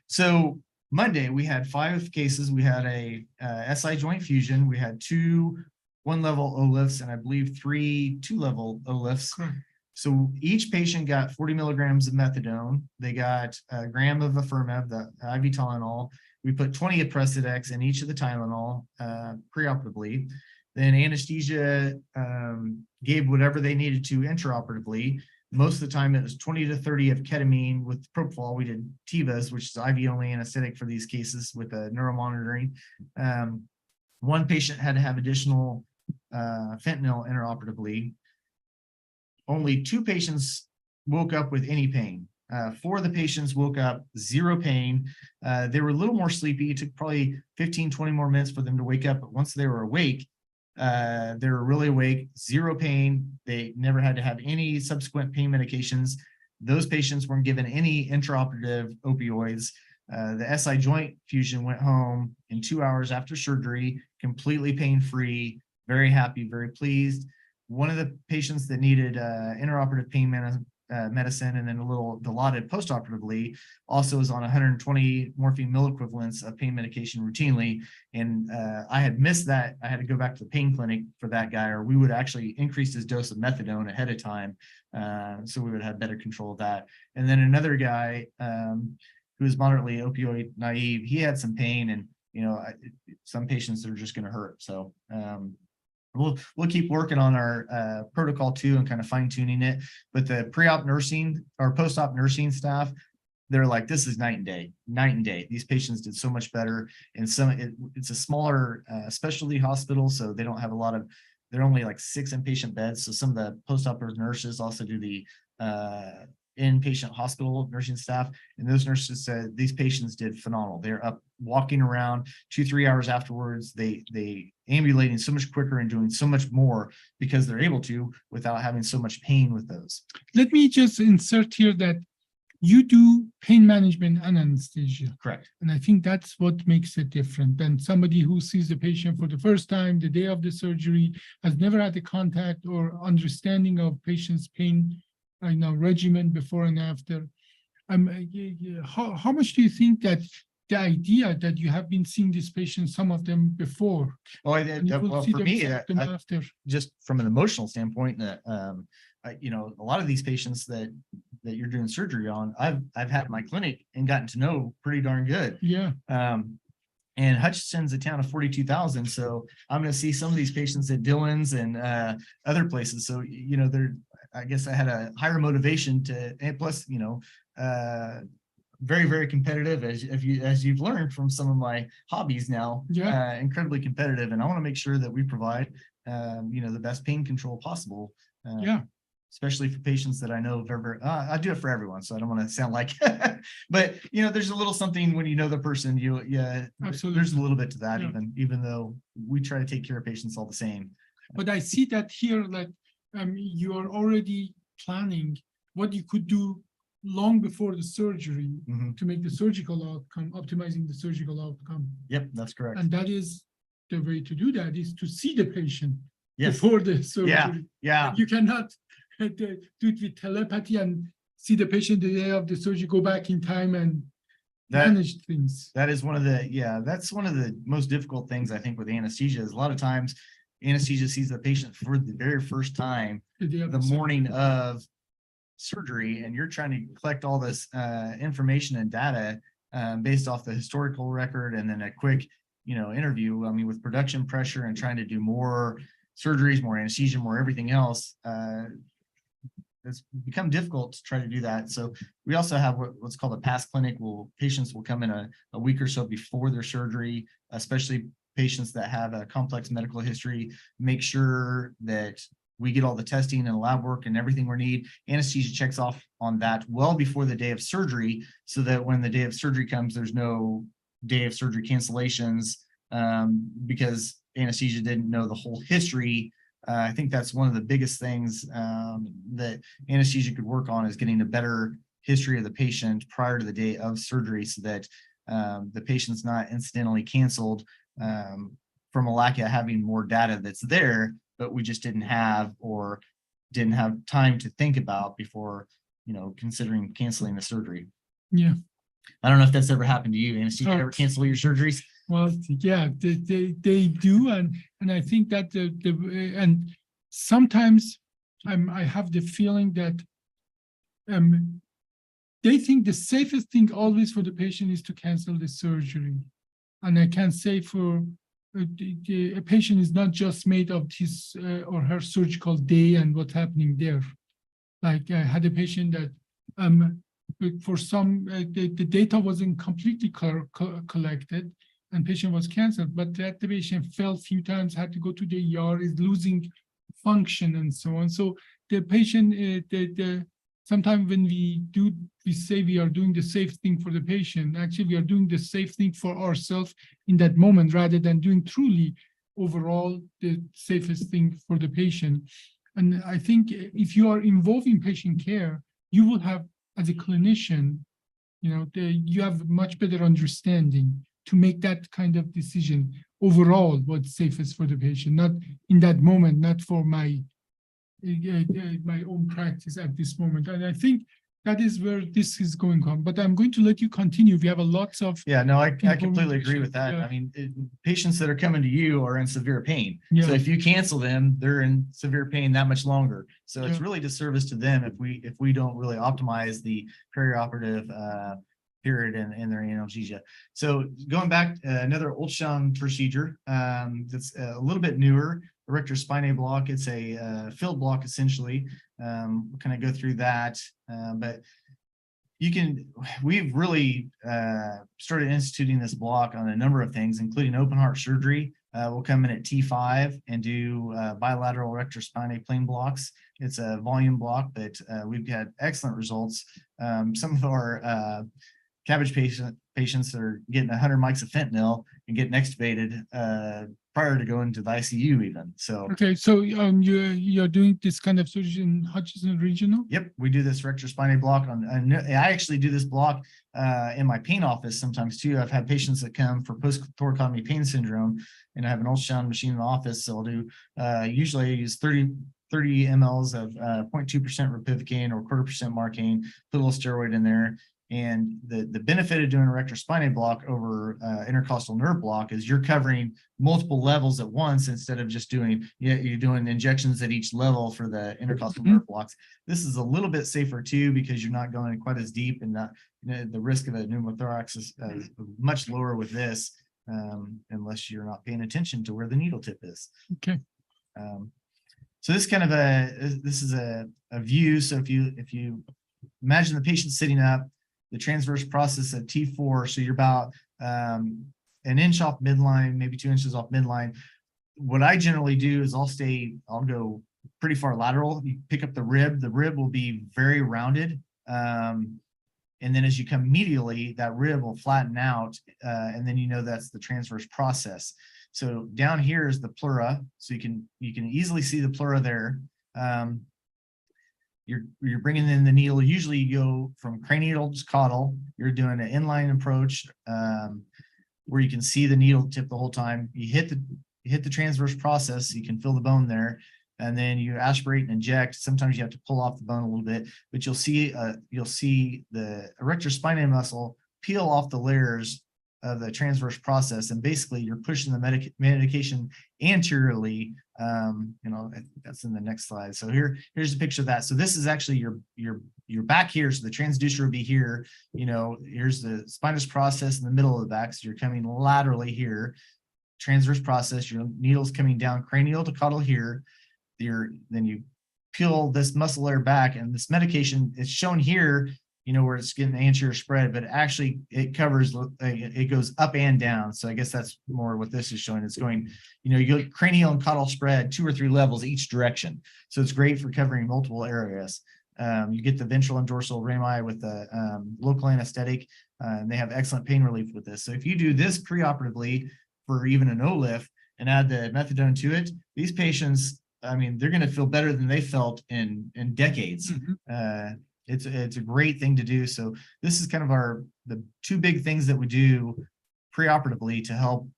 So Monday we had 5 cases. We had a SI joint fusion. We had 2 1-level OLIFs and I believe 3 2-level OLIFs. So each patient got 40 milligrams of methadone. They got a gram of Affirmav, the IV Tylenol. We put 20 of Precedex in each of the Tylenol preoperatively. Then anesthesia gave whatever they needed to intraoperatively. Most of the time it was 20 to 30 of ketamine with propofol. We did Tevas, which is IV only anesthetic for these cases with neuromonitoring. One patient had to have additional fentanyl intraoperatively. Only 2 patients woke up with any pain. 4 of the patients woke up 0 pain. They were a little more sleepy. It took probably 15, 20 more minutes for them to wake up. But once they were awake, they were really awake, 0 pain. They never had to have any subsequent pain medications. Those patients weren't given any intraoperative opioids. The SI joint fusion went home in 2 hours after surgery, completely pain-free, very happy, very pleased. One of the patients that needed intraoperative pain medicine and then a little Dilaudid postoperatively also was on 120 morphine milliequivalents of pain medication routinely. And I had missed that. I had to go back to the pain clinic for that guy, or we would actually increase his dose of methadone ahead of time. So we would have better control of that. And then another guy who was moderately opioid naive, he had some pain, and some patients are just going to hurt. So we'll keep working on our protocol too and kind of fine tuning it. But the pre-op nursing or post-op nursing staff, they're like, this is night and day, night and day. These patients did so much better. And it's a smaller specialty hospital, so they don't have a lot of, they're only like 6 inpatient beds. So some of the post-operative nurses also do the inpatient hospital nursing staff. And those nurses said these patients did phenomenal. They're up walking around 2-3 hours afterwards. They ambulating so much quicker and doing so much more because they're able to without having so much pain with those. Let me just insert here that you do pain management and anesthesia. Correct. And I think that's what makes it different than somebody who sees the patient for the first time, the day of the surgery, has never had a contact or understanding of patient's pain, regimen before and after. How much do you think that the idea that you have been seeing these patients, some of them before, Well, and you will well see for them me, symptom after? just from an emotional standpoint, that a lot of these patients that you're doing surgery on, I've had in my clinic and gotten to know pretty darn good. Yeah. And Hutchinson's a town of 42,000, so I'm going to see some of these patients at Dillon's and other places. So I guess I had a higher motivation to, and plus very, very competitive, as you've learned from some of my hobbies now. Yeah. Incredibly competitive, and I want to make sure that we provide the best pain control possible. Yeah. Especially for patients that I know I do it for everyone, so I don't want to sound like, but there's a little something when you know the person, Absolutely. There's a little bit to that, Yeah. even though we try to take care of patients all the same. But I see that here, like, you are already planning what you could do long before the surgery Mhm. to make the surgical outcome, optimizing the surgical outcome. Yep, that's correct. And that is the way to do that, is to see the patient Yes. before the surgery. Yeah. You cannot do it with telepathy and see the patient the day of the surgery, go back in time and manage things. That's one of the most difficult things I think with anesthesia is a lot of times anesthesia sees the patient for the very first time The day of the surgery. morning of surgery, and you're trying to collect all this information and data based off the historical record and then a quick interview. I mean, with production pressure and trying to do more surgeries, more anesthesia, more everything else, it's become difficult to try to do that. So we also have what's called a pass clinic. Patients will come in a week or so before their surgery, especially patients that have a complex medical history, make sure that we get all the testing and lab work and everything we need. Anesthesia checks off on that well before the day of surgery, so that when the day of surgery comes, there's no day of surgery cancellations because anesthesia didn't know the whole history. I think that's one of the biggest things that anesthesia could work on, is getting a better history of the patient prior to the day of surgery, so that the patient's not incidentally canceled from a lack of having more data that's there, but we just didn't have time to think about before, considering canceling the surgery. Yeah. I don't know if that's ever happened to you. Anesthesia ever cancel your surgeries? Well, yeah, they do, and I think that and sometimes I have the feeling that they think the safest thing always for the patient is to cancel the surgery, and I can say for a patient is not just made of his or her surgical day and what's happening there. Like I had a patient that for some the data wasn't completely collected, and patient was canceled, but that the patient fell a few times, had to go to the ER, is losing function and so on. So the patient, sometimes when we say we are doing the safe thing for the patient, actually we are doing the safe thing for ourselves in that moment, rather than doing truly overall the safest thing for the patient. And I think if you are involved in patient care, you will have, as a clinician, you have much better understanding to make that kind of decision overall, what's safest for the patient, not in that moment, not for my own practice at this moment. And I think that is where this is going on. But I'm going to let you continue. We have a lots of I completely agree with that. Yeah. I mean, patients that are coming to you are in severe pain. Yeah. So if you cancel them, they're in severe pain that much longer. So it's Yeah. really disservice to them if we don't really optimize the perioperative period in their analgesia. So going back, another ultrasound procedure that's a little bit newer. erector spinae block. It's a field block essentially. We'll kind of go through that, but we've really started instituting this block on a number of things, including open heart surgery. We'll come in at T5 and do bilateral erector spinae plane blocks. It's a volume block, but we've had excellent results. Some of our CABG patients are getting 100 mics of fentanyl and getting extubated prior to going to the ICU even. So Okay, so you're doing this kind of surgery in Hutchinson Regional? yep, we do this erector spinae block I actually do this block in my pain office sometimes too. I've had patients that come for post-thoracotomy pain syndrome, and I have an ultrasound machine in the office. So I'll do usually I use 30 mLs of 0.2% ropivacaine or 1/4% marcaine, put a little steroid in there. And the benefit of doing a erector spinae block over intercostal nerve block is you're covering multiple levels at once instead of just doing, you're doing injections at each level for the intercostal nerve blocks. This is a little bit safer too, because you're not going quite as deep, and not, the risk of a pneumothorax is much lower with this, unless you're not paying attention to where the needle tip is. Okay. So this kind of this is a view. So if you imagine the patient sitting up, the transverse process at T4, so you're about an inch off midline, maybe 2 inches off midline. What I generally do is I'll go pretty far lateral. You pick up the rib will be very rounded. And then as you come medially, that rib will flatten out, and then that's the transverse process. So down here is the pleura, so you can easily see the pleura there. You're bringing in the needle. Usually you go from cranial to caudal. You're doing an inline approach where you can see the needle tip the whole time. You hit the transverse process, so you can feel the bone there, and then you aspirate and inject. Sometimes you have to pull off the bone a little bit, but you'll see the erector spinae muscle peel off the layers of the transverse process, and basically you're pushing the medication anteriorly. That's in the next slide. So here's a picture of that. So this is actually your back here. So the transducer will be here. Here's the spinous process in the middle of the back. So you're coming laterally here, transverse process. Your needle's coming down cranial to caudal here. Then you peel this muscle layer back, and this medication is shown here, where it's getting the anterior spread, but actually it covers, it goes up and down. So I guess that's more what this is showing. It's going, you go cranial and caudal spread 2 or 3 levels each direction. So it's great for covering multiple areas. You get the ventral and dorsal rami with the local anesthetic, and they have excellent pain relief with this. So if you do this preoperatively for even an OLIF and add the methadone to it, these patients, they're going to feel better than they felt in decades. It's a great thing to do. So this is kind of the 2 big things that we do preoperatively to help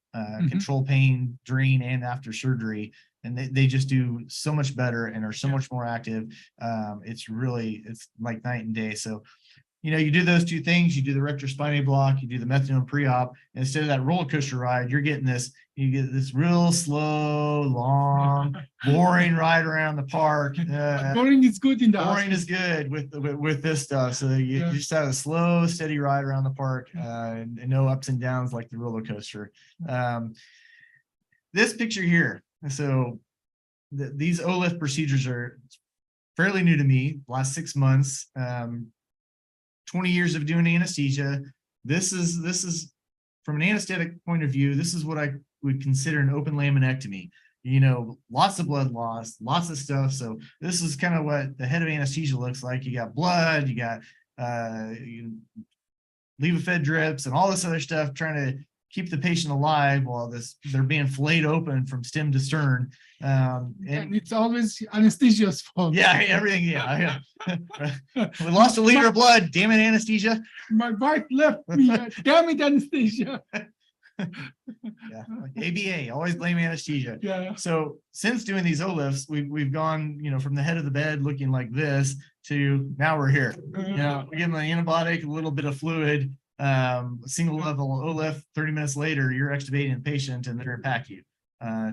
control pain during and after surgery. And they just do so much better and are so much more active. It's like night and day. So, you do those 2 things. You do the erector spinae block, you do the methadone pre-op. Instead of that roller coaster ride, you get this real slow, long, boring ride around the park. Boring is good in the Boring is good with this stuff. So you just have a slow, steady ride around the park, and no ups and downs like the roller coaster. This picture here. So these OLIF procedures are fairly new to me. Last 6 months. 20 years of doing anesthesia. This is from an anesthetic point of view, this is what I would consider an open laminectomy. Lots of blood loss, lots of stuff. So this is kind of what the head of anesthesia looks like. You got blood, you got levofed drips and all this other stuff, trying to keep the patient alive while they're being filleted open from stem to stern. And it's always anesthesia's fault. Yeah, everything. Yeah. We lost a liter of blood. Damn it, anesthesia. My wife left me. Damn it, anesthesia. Yeah, like ABA, always blame anesthesia. Yeah. So since doing these OLIFs, we've gone, from the head of the bed looking like this to now we're here. We give them an antibiotic, a little bit of fluid, single level OLIF. 30 minutes later, you're extubating the patient and they're going to pack you.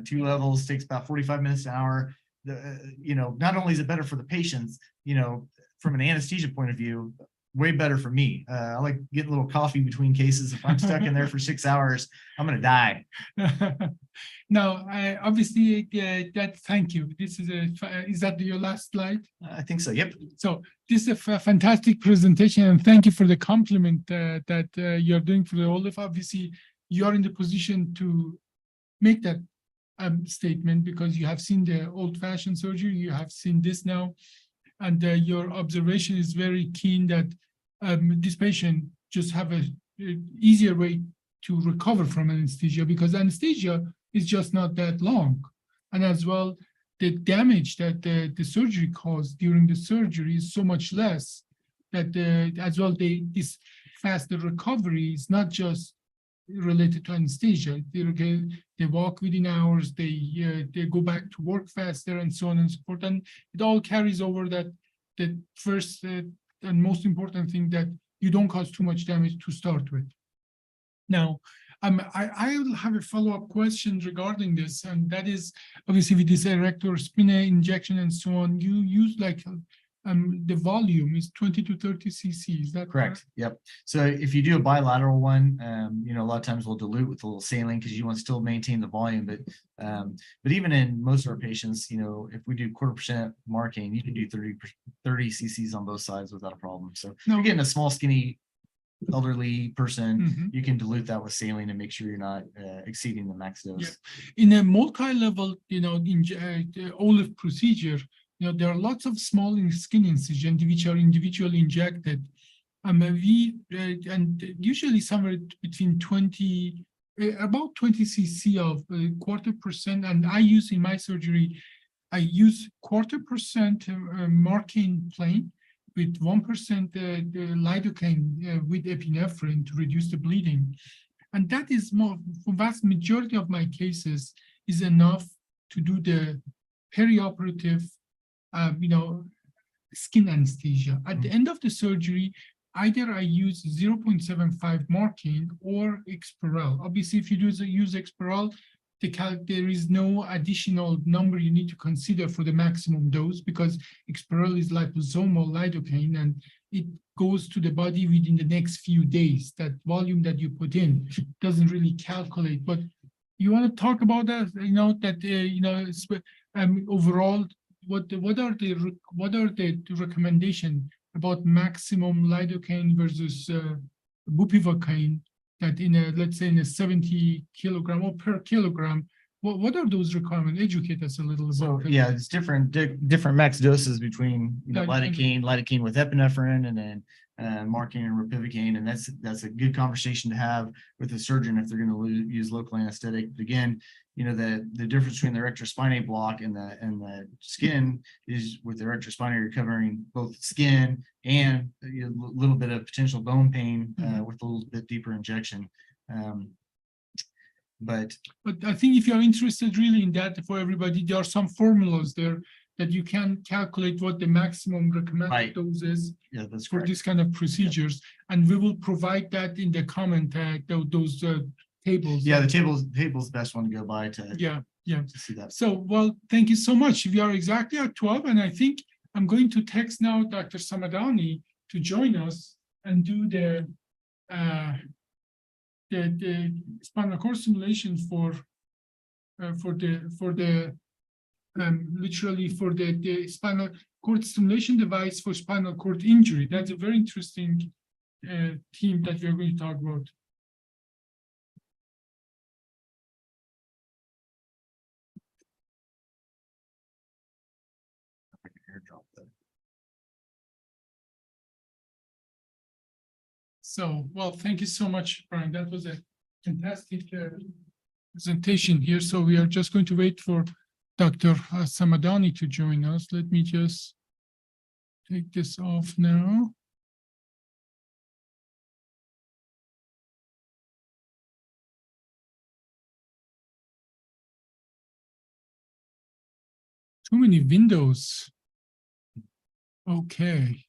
2 levels takes about 45 minutes an hour. Not only is it better for the patients, from an anesthesia point of view, way better for me. I like getting a little coffee between cases. If I'm stuck in there for 6 hours, I'm gonna die. Now, obviously, thank you. This is is that your last slide? I think so. Yep. So this is a fantastic presentation, and thank you for the compliment that you're doing for the Olaf. Obviously, you're in the position to make that statement because you have seen the old-fashioned surgery, you have seen this now, and your observation is very keen that this patient just have a easier way to recover from anesthesia because anesthesia is just not that long, and as well, the damage that the surgery caused during the surgery is so much less that as well this faster recovery is not just related to anesthesia. They walk within hours, they go back to work faster, and so on and so forth. And it all carries over that the first and most important thing that you don't cause too much damage to start with. Now, I will have a follow-up question regarding this, and that is obviously with this erector spinae injection and so on, you use like the volume is 20 to 30 cc. Is that Correct? Yep. So if you do a bilateral one, you know, a lot of times we'll dilute with a little saline because you want to still maintain the volume. But even in most of our patients, you know, if we do 1/4% marking, you can do 30 cc's on both sides without a problem. So if you're getting a small, skinny elderly person, you can dilute that with saline and make sure you're not exceeding the max dose. Yeah. In a multi-level, you know, Olaf procedure, you know, there are lots of small skin incisions which are individually injected. And usually somewhere between 20, about 20 cc of 1/4%. And I use in my surgery, I use 1/4% marking plane with 1% lidocaine with epinephrine to reduce the bleeding. And that is more, for vast majority of my cases, is enough to do the perioperative, you know, skin anesthesia. At the end of the surgery, either I use 0.75 marking or Exparel. Obviously, if you use Exparel, there is no additional number you need to consider for the maximum dose because Exparel is liposomal lidocaine and it goes to the body within the next few days. That volume that you put in doesn't really calculate. But you want to talk about that? You know that you know overall, what are the recommendation about maximum lidocaine versus bupivacaine? That in a, let's say in a 70 kilogram or per kilogram, what are those requirements? Educate us a little about it. Yeah, it's different max doses between, you know, lidocaine with epinephrine, and then marking and ropivacaine, and that's a good conversation to have with the surgeon if they're going to use local anesthetic. But again, you know, the difference between the erector spinae block and the skin is with the erector spinae, you're covering both skin and a little bit of potential bone pain with a little bit deeper injection. But I think if you're interested really in that for everybody, there are some formulas there that you can calculate what the maximum recommended dose is for this kind of procedures. And we will provide that in the comment, those tables. Yeah, the table's the best one to go by to see that. So, well, thank you so much. We are exactly at 12, and I think I'm going to text now Dr. Samadani to join us and do the spinal cord stimulation for the spinal cord stimulation device for spinal cord injury. That's a very interesting theme that we're going to talk about. I can airdrop that. So, well, thank you so much, Brian. That was a fantastic presentation here. So we are just going to wait for Dr. Samadani to join us. Let me just take this off now. Too many windows. Okay.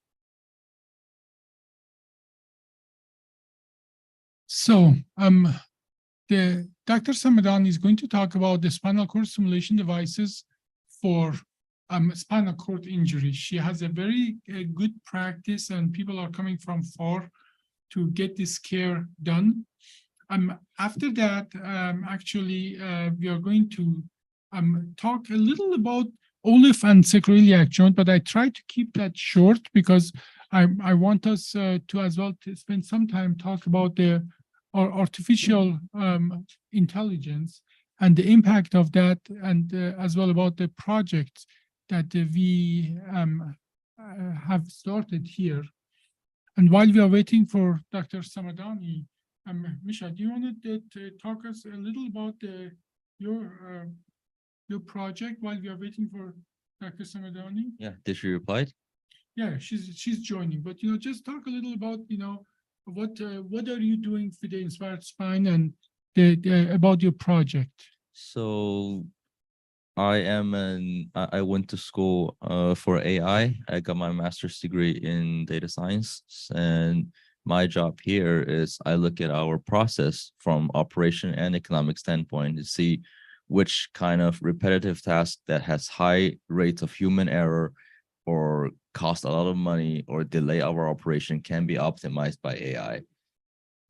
So, Dr. Samadani is going to talk about the spinal cord stimulation devices for spinal cord injury. She has a very good practice, and people are coming from far to get this care done. After that, actually, we are going to talk a little about olive and sacroiliac joint, but I try to keep that short because I want us to as well to spend some time talk about the artificial intelligence and the impact of that, and as well about the project that we have started here. And while we are waiting for Dr. Samadani, Misha, do you want to talk us a little about your project while we are waiting for Dr. Samadani? Yeah, did she reply? Yeah, she's joining, but just talk a little about what are you doing for the Inspired Spine and about your project. So I went to school for AI. I got my master's degree in data science, and my job here is I look at our process from operation and economic standpoint to see which kind of repetitive task that has high rates of human error or cost a lot of money or delay our operation can be optimized by AI.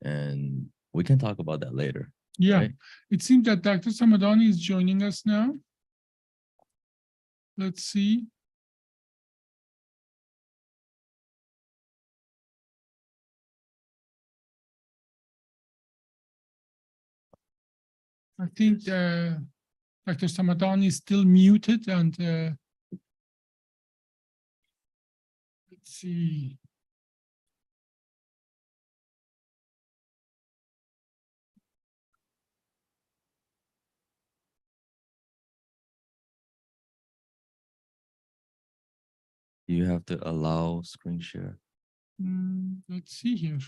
And we can talk about that later. Yeah, right? It seems that Dr. Samadani is joining us now. Let's see. I think Dr. Samadani is still muted, and let's see. You have to allow screen share. Let's see here.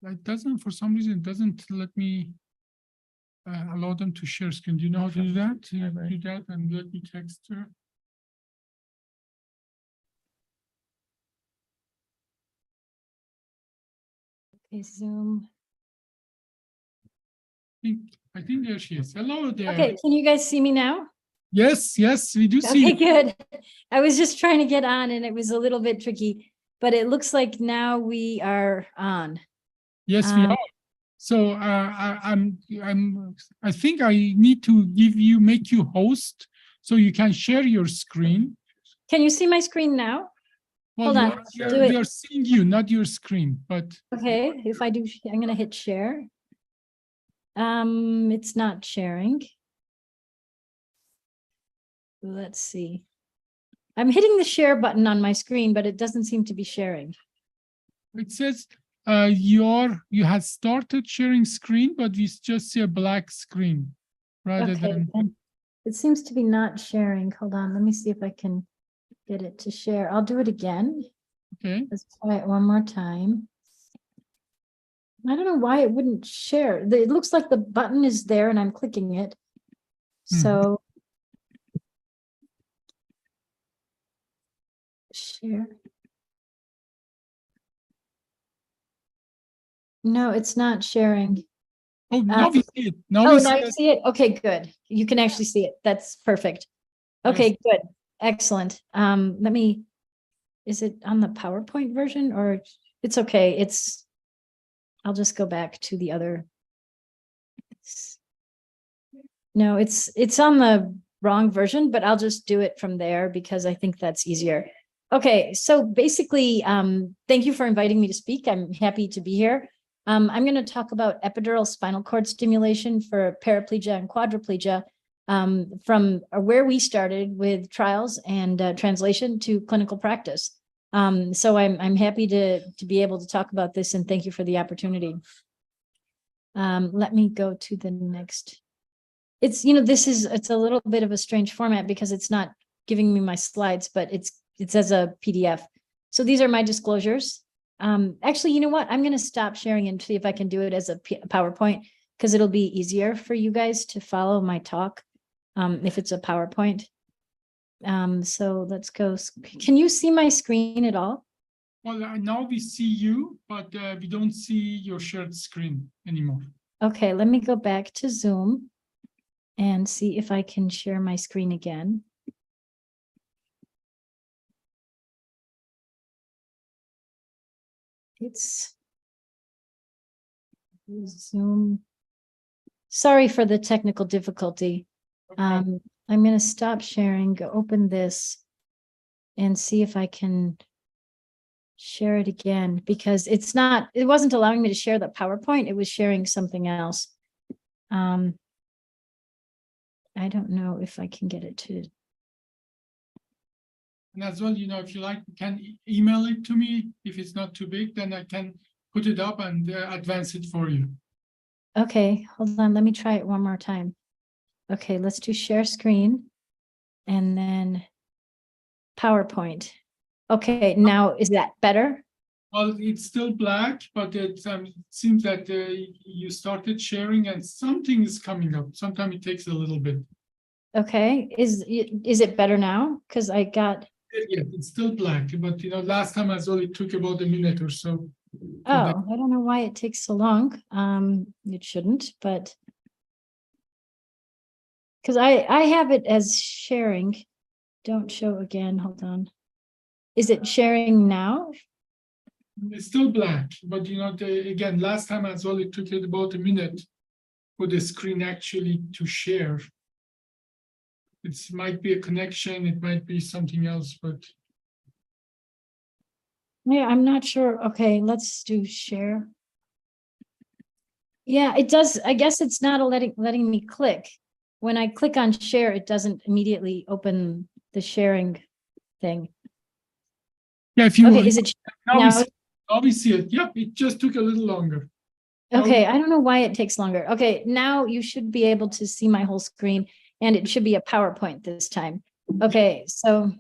It doesn't, for some reason, it doesn't let me allow them to share screen. Do you know how to do that? Do that and let me text her. Okay, Zoom. I think there she is. Hello there. Okay, can you guys see me now? Yes, we do see Okay, you. good. I was just trying to get on and it was a little bit tricky, but it looks like now we are on. Yes, we are. So I think I need to make you host so you can share your screen. Can you see my screen now? Well, Hold on, do we it. are seeing you, not your screen, but Okay, if I do, I'm gonna hit share. It's not sharing. Let's see. I'm hitting the share button on my screen, but it doesn't seem to be sharing. it says you had started sharing screen, but we just see a black screen rather Okay. than. It seems to be not sharing. Hold on, let me see if I can get it to share. I'll do it again. Okay. Let's try it one more time. I don't know why it wouldn't share. It looks like the button is there and I'm clicking it. So share. No, it's not sharing. Oh, now we see it. Now Oh, we now see you it. see it? Okay, good. You can actually see it. That's perfect. Okay, good. Excellent. Let me, is it on the PowerPoint version or it's okay. I'll just go back to the other. No, it's on the wrong version, but I'll just do it from there because I think that's easier. Okay, so basically, thank you for inviting me to speak. I'm happy to be here. I'm going to talk about epidural spinal cord stimulation for paraplegia and quadriplegia from where we started with trials and translation to clinical practice. So I'm happy to be able to talk about this, and thank you for the opportunity. Let me go to the next. It's a little bit of a strange format because it's not giving me my slides, but it's as a PDF. So these are my disclosures. Actually, you know what? I'm going to stop sharing and see if I can do it as a PowerPoint because it'll be easier for you guys to follow my talk if it's a PowerPoint. So let's go. Can you see my screen at all? Well, now we see you, but we don't see your shared screen anymore. Okay, let me go back to Zoom and see if I can share my screen again. It's Zoom. Sorry for the technical difficulty. I'm going to stop sharing, go open this and see if I can share it again, because it wasn't allowing me to share the PowerPoint. It was sharing something else. I don't know if I can get it to. And as well, if you like, you can email it to me. If it's not too big, then I can put it up and advance it for you. Okay, hold on. Let me try it one more time. Okay, let's do share screen and then PowerPoint. Okay, now is that better? Well, it's still black, but it seems that you started sharing and something is coming up. Sometimes it takes a little bit. Okay, is it better now? Because I got. Yeah, it's still black, but last time as well, it took about a minute or so. Oh, I don't know why it takes so long. It shouldn't, but because I have it as sharing. Don't show again. Hold on. Is it sharing now? It's still black, but again, last time as well, it took it about a minute for the screen actually to share. It might be a connection, it might be something else, but Yeah, I'm not sure. Okay, let's do share. Yeah, it does. I guess it's not letting me click. When I click on share, it doesn't immediately open the sharing thing. yeah, if you Okay, is it now? now we see it. Yep, it just took a little longer. Okay, I don't know why it takes longer. Okay, now you should be able to see my whole screen, and it should be a PowerPoint this time. Okay, so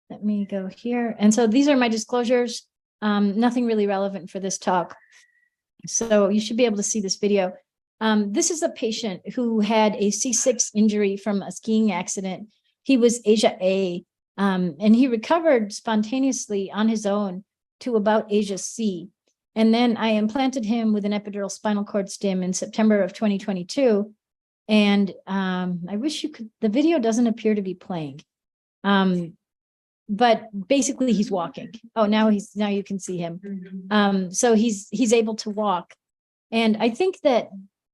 let me go here. And so these are my disclosures. Nothing really relevant for this talk. So you should be able to see this video. This is a patient who had a C6 injury from a skiing accident. He was Asia A, and he recovered spontaneously on his own to about Asia C. And then I implanted him with an epidural spinal cord stim in September of 2022. And I wish you could, the video doesn't appear to be playing. But basically he's walking. Oh, now you can see him. So he's able to walk. And I think that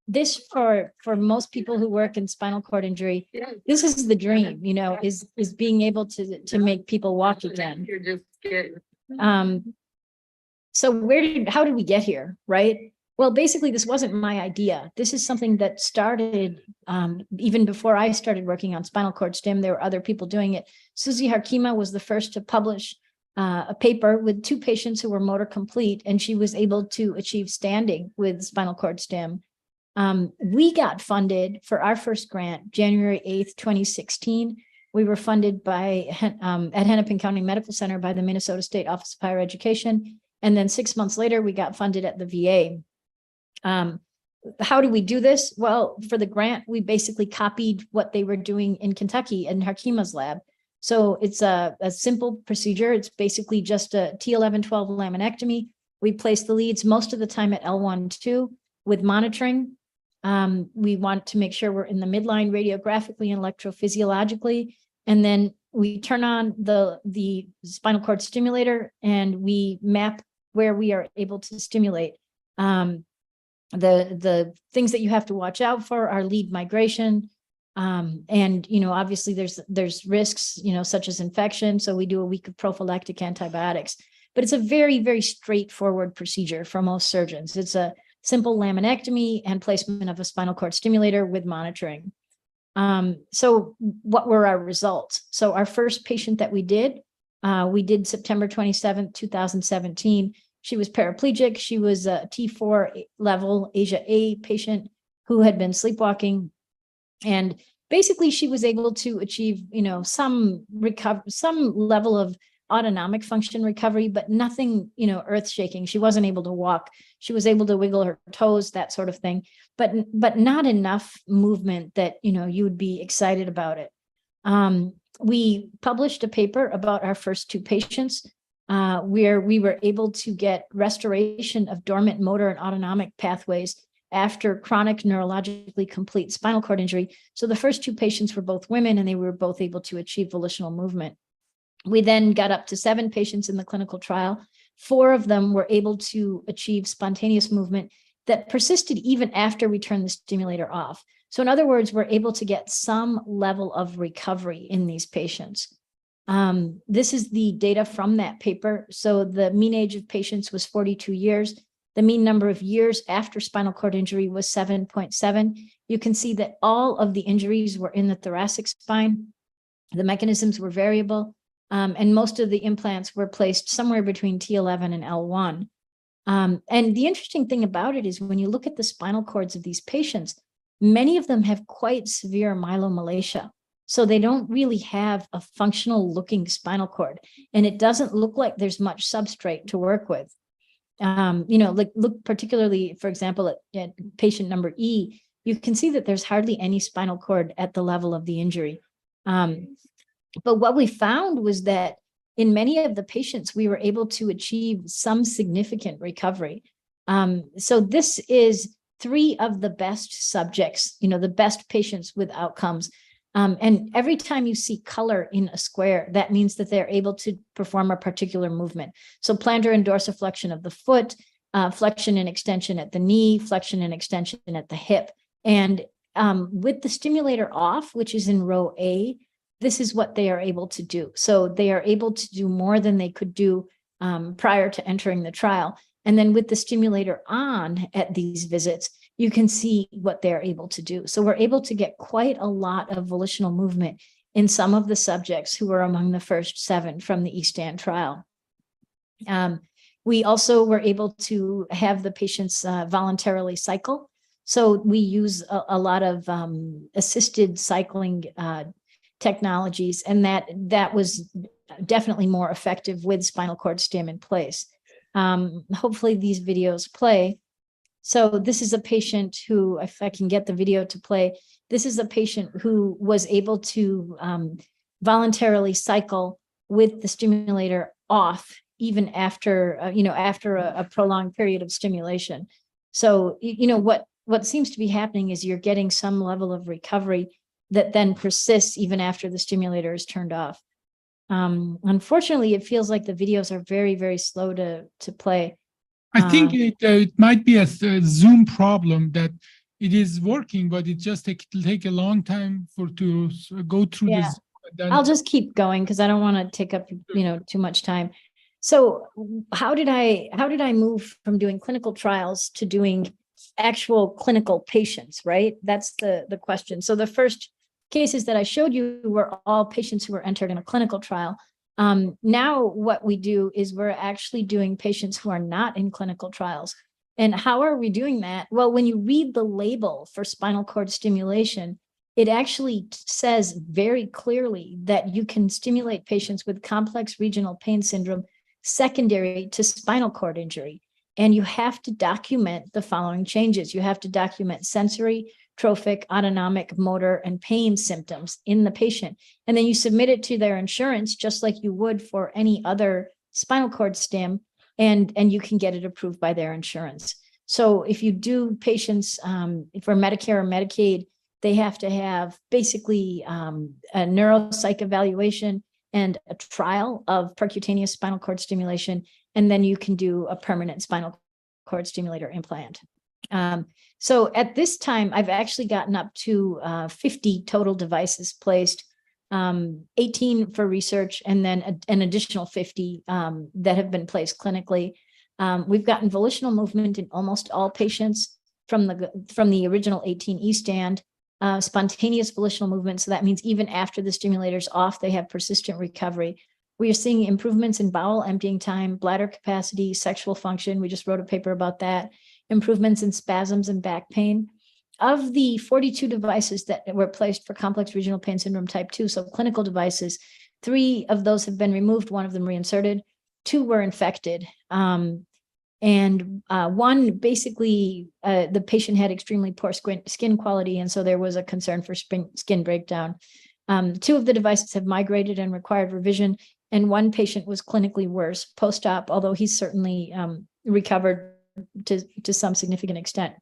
this for most people who work in spinal cord injury, this is the dream, is being able to make people walk again. So how did we get here, right? Well, basically, this wasn't my idea. This is something that started even before I started working on spinal cord stim. There were other people doing it. Susie Harkema was the first to publish a paper with 2 patients who were motor complete, and she was able to achieve standing with spinal cord stim. We got funded for our first grant, January 8th, 2016. We were funded by at Hennepin County Medical Center by the Minnesota State Office of Higher Education. And then 6 months later, we got funded at the VA. How do we do this? Well, for the grant, we basically copied what they were doing in Kentucky in Harkema's lab. So it's a simple procedure. It's basically just a T11-12 laminectomy. We place the leads most of the time at L1-2 with monitoring. We want to make sure we're in the midline radiographically and electrophysiologically. And then we turn on the spinal cord stimulator and we map where we are able to stimulate. The things that you have to watch out for are lead migration. And, obviously there's risks, such as infection. So we do a week of prophylactic antibiotics, but it's a very, very straightforward procedure for most surgeons. It's a simple laminectomy and placement of a spinal cord stimulator with monitoring. So what were our results? So our first patient that we did September 27th, 2017. She was paraplegic. She was a T4 level Asia A patient who had been sleepwalking. And basically she was able to achieve, some level of autonomic function recovery, but nothing, earth shaking. She wasn't able to walk. She was able to wiggle her toes, that sort of thing, but not enough movement that, you would be excited about it. We published a paper about our first 2 patients. where we were able to get restoration of dormant motor and autonomic pathways after chronic neurologically complete spinal cord injury. So the first two patients were both women, and they were both able to achieve volitional movement. We then got up to 7 patients in the clinical trial. 4 of them were able to achieve spontaneous movement that persisted even after we turned the stimulator off. So in other words, we're able to get some level of recovery in these patients. This is the data from that paper. So the mean age of patients was 42 years. The mean number of years after spinal cord injury was 7.7. You can see that all of the injuries were in the thoracic spine. The mechanisms were variable, and most of the implants were placed somewhere between T11 and L1. And the interesting thing about it is when you look at the spinal cords of these patients, many of them have quite severe myelomalacia. So they don't really have a functional looking spinal cord, and it doesn't look like there's much substrate to work with. Like look particularly, for example, at patient number E, you can see that there's hardly any spinal cord at the level of the injury. But what we found was that in many of the patients, we were able to achieve some significant recovery. So this is 3 of the best subjects, the best patients with outcomes. And every time you see color in a square, that means that they're able to perform a particular movement. So plantar and dorsiflexion of the foot, flexion and extension at the knee, flexion and extension at the hip. And with the stimulator off, which is in row A, this is what they are able to do. So they are able to do more than they could do prior to entering the trial. And then with the stimulator on at these visits, you can see what they're able to do. So we're able to get quite a lot of volitional movement in some of the subjects who were among the first 7 from the eSTAND trial. We also were able to have the patients voluntarily cycle. So we use a lot of assisted cycling technologies, and that was definitely more effective with spinal cord stim in place. Hopefully these videos play. So this is a patient who, if I can get the video to play, this is a patient who was able to voluntarily cycle with the stimulator off, even after, after a prolonged period of stimulation. So, what seems to be happening is you're getting some level of recovery that then persists even after the stimulator is turned off. Unfortunately, it feels like the videos are very, very slow to play. I think it might be a Zoom problem that it is working, but it just take a long time to go through this. I'll just keep going because I don't want to take up too much time. So how did I move from doing clinical trials to doing actual clinical patients, right? That's the question. So the first cases that I showed you were all patients who were entered in a clinical trial. Now what we do is we're actually doing patients who are not in clinical trials. And how are we doing that? Well, when you read the label for spinal cord stimulation, it actually says very clearly that you can stimulate patients with complex regional pain syndrome secondary to spinal cord injury. And you have to document the following changes. You have to document sensory, trophic, autonomic, motor, and pain symptoms in the patient. And then you submit it to their insurance, just like you would for any other spinal cord stim, and you can get it approved by their insurance. So if you do patients for Medicare or Medicaid, they have to have basically a neuropsych evaluation and a trial of percutaneous spinal cord stimulation, and then you can do a permanent spinal cord stimulator implant. So at this time, I've actually gotten up to 50 total devices placed, 18 for research, and then an additional 50 that have been placed clinically. We've gotten volitional movement in almost all patients from the original 18 eSTAND, spontaneous volitional movement. So that means even after the stimulator's off, they have persistent recovery. We are seeing improvements in bowel emptying time, bladder capacity, sexual function. We just wrote a paper about that. Improvements in spasms and back pain. Of the 42 devices that were placed for complex regional pain syndrome type 2, so clinical devices, 3 of those have been removed, 1 of them reinserted, 2 were infected. And 1, basically, the patient had extremely poor skin quality, and so there was a concern for skin breakdown. 2 of the devices have migrated and required revision. and one patient was clinically worse post-op, although he's certainly recovered to some significant extent.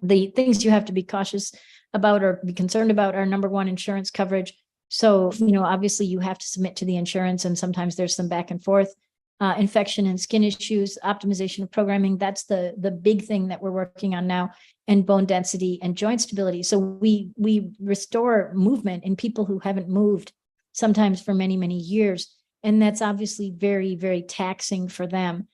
The things you have to be cautious about or be concerned about are, number one, insurance coverage. So, obviously you have to submit to the insurance, and sometimes there's some back and forth. Infection and skin issues, optimization of programming, that's the big thing that we're working on now, and bone density and joint stability. So we restore movement in people who haven't moved sometimes for many, many years. And that's obviously very, very taxing for them.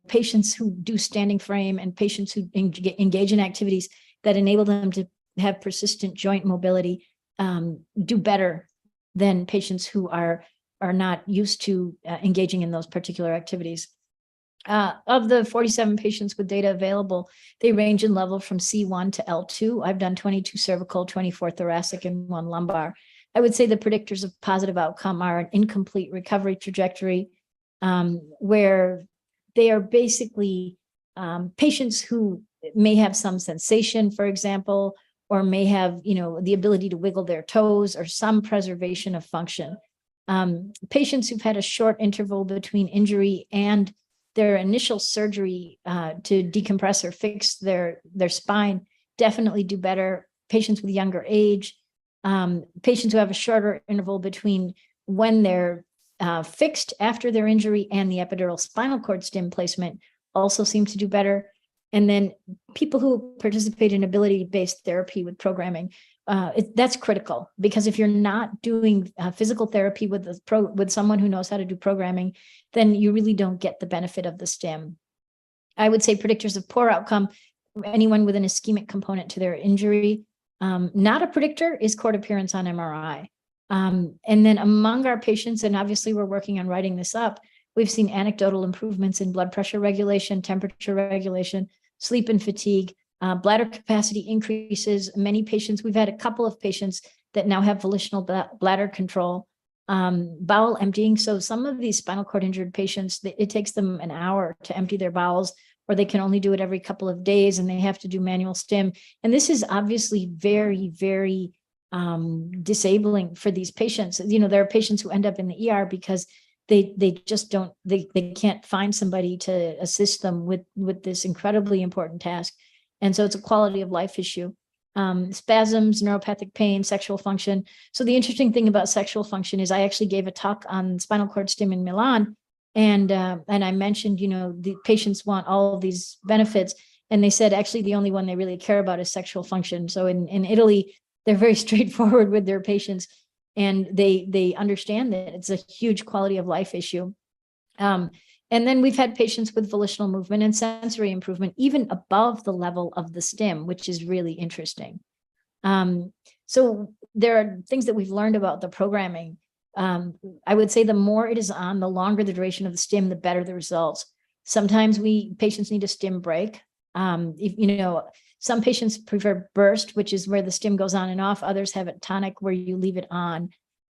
Patients who do standing frame and patients who engage in activities that enable them to have persistent joint mobility do better than patients who are not used to engaging in those particular activities. Of the 47 patients with data available, they range in level from C1 to L2. I've done 22 cervical, 24 thoracic, and 1 lumbar. I would say the predictors of positive outcome are an incomplete recovery trajectory, where they are basically patients who may have some sensation, for example, or may have, the ability to wiggle their toes or some preservation of function. Patients who've had a short interval between injury and their initial surgery to decompress or fix their spine definitely do better. Patients with younger age, patients who have a shorter interval between when they're fixed after their injury and the epidural spinal cord stim placement also seem to do better. And then people who participate in ability-based therapy with programming, that's critical, because if you're not doing physical therapy with someone who knows how to do programming, then you really don't get the benefit of the stim. I would say predictors of poor outcome, anyone with an ischemic component to their injury. Not a predictor is cord appearance on MRI. And then among our patients, and obviously we're working on writing this up, we've seen anecdotal improvements in blood pressure regulation, temperature regulation, sleep and fatigue, bladder capacity increases. Many patients, we've had a couple of patients that now have volitional bladder control, bowel emptying. So some of these spinal cord injured patients, it takes them an hour to empty their bowels, or they can only do it every couple of days and they have to do manual stim. And this is obviously very, very disabling for these patients. There are patients who end up in the ER because they just don't, they can't find somebody to assist them with this incredibly important task. And so it's a quality of life issue. Spasms, neuropathic pain, sexual function. So the interesting thing about sexual function is I actually gave a talk on spinal cord stim in Milan. And I mentioned, the patients want all of these benefits. And they said, actually, the only one they really care about is sexual function. So in Italy, they're very straightforward with their patients. And they understand that it's a huge quality of life issue. And then we've had patients with volitional movement and sensory improvement, even above the level of the stim, which is really interesting. So there are things that we've learned about the programming. I would say the more it is on, the longer the duration of the stim, the better the results. Sometimes patients need a stim break. Some patients prefer burst, which is where the stim goes on and off. Others have it tonic, where you leave it on.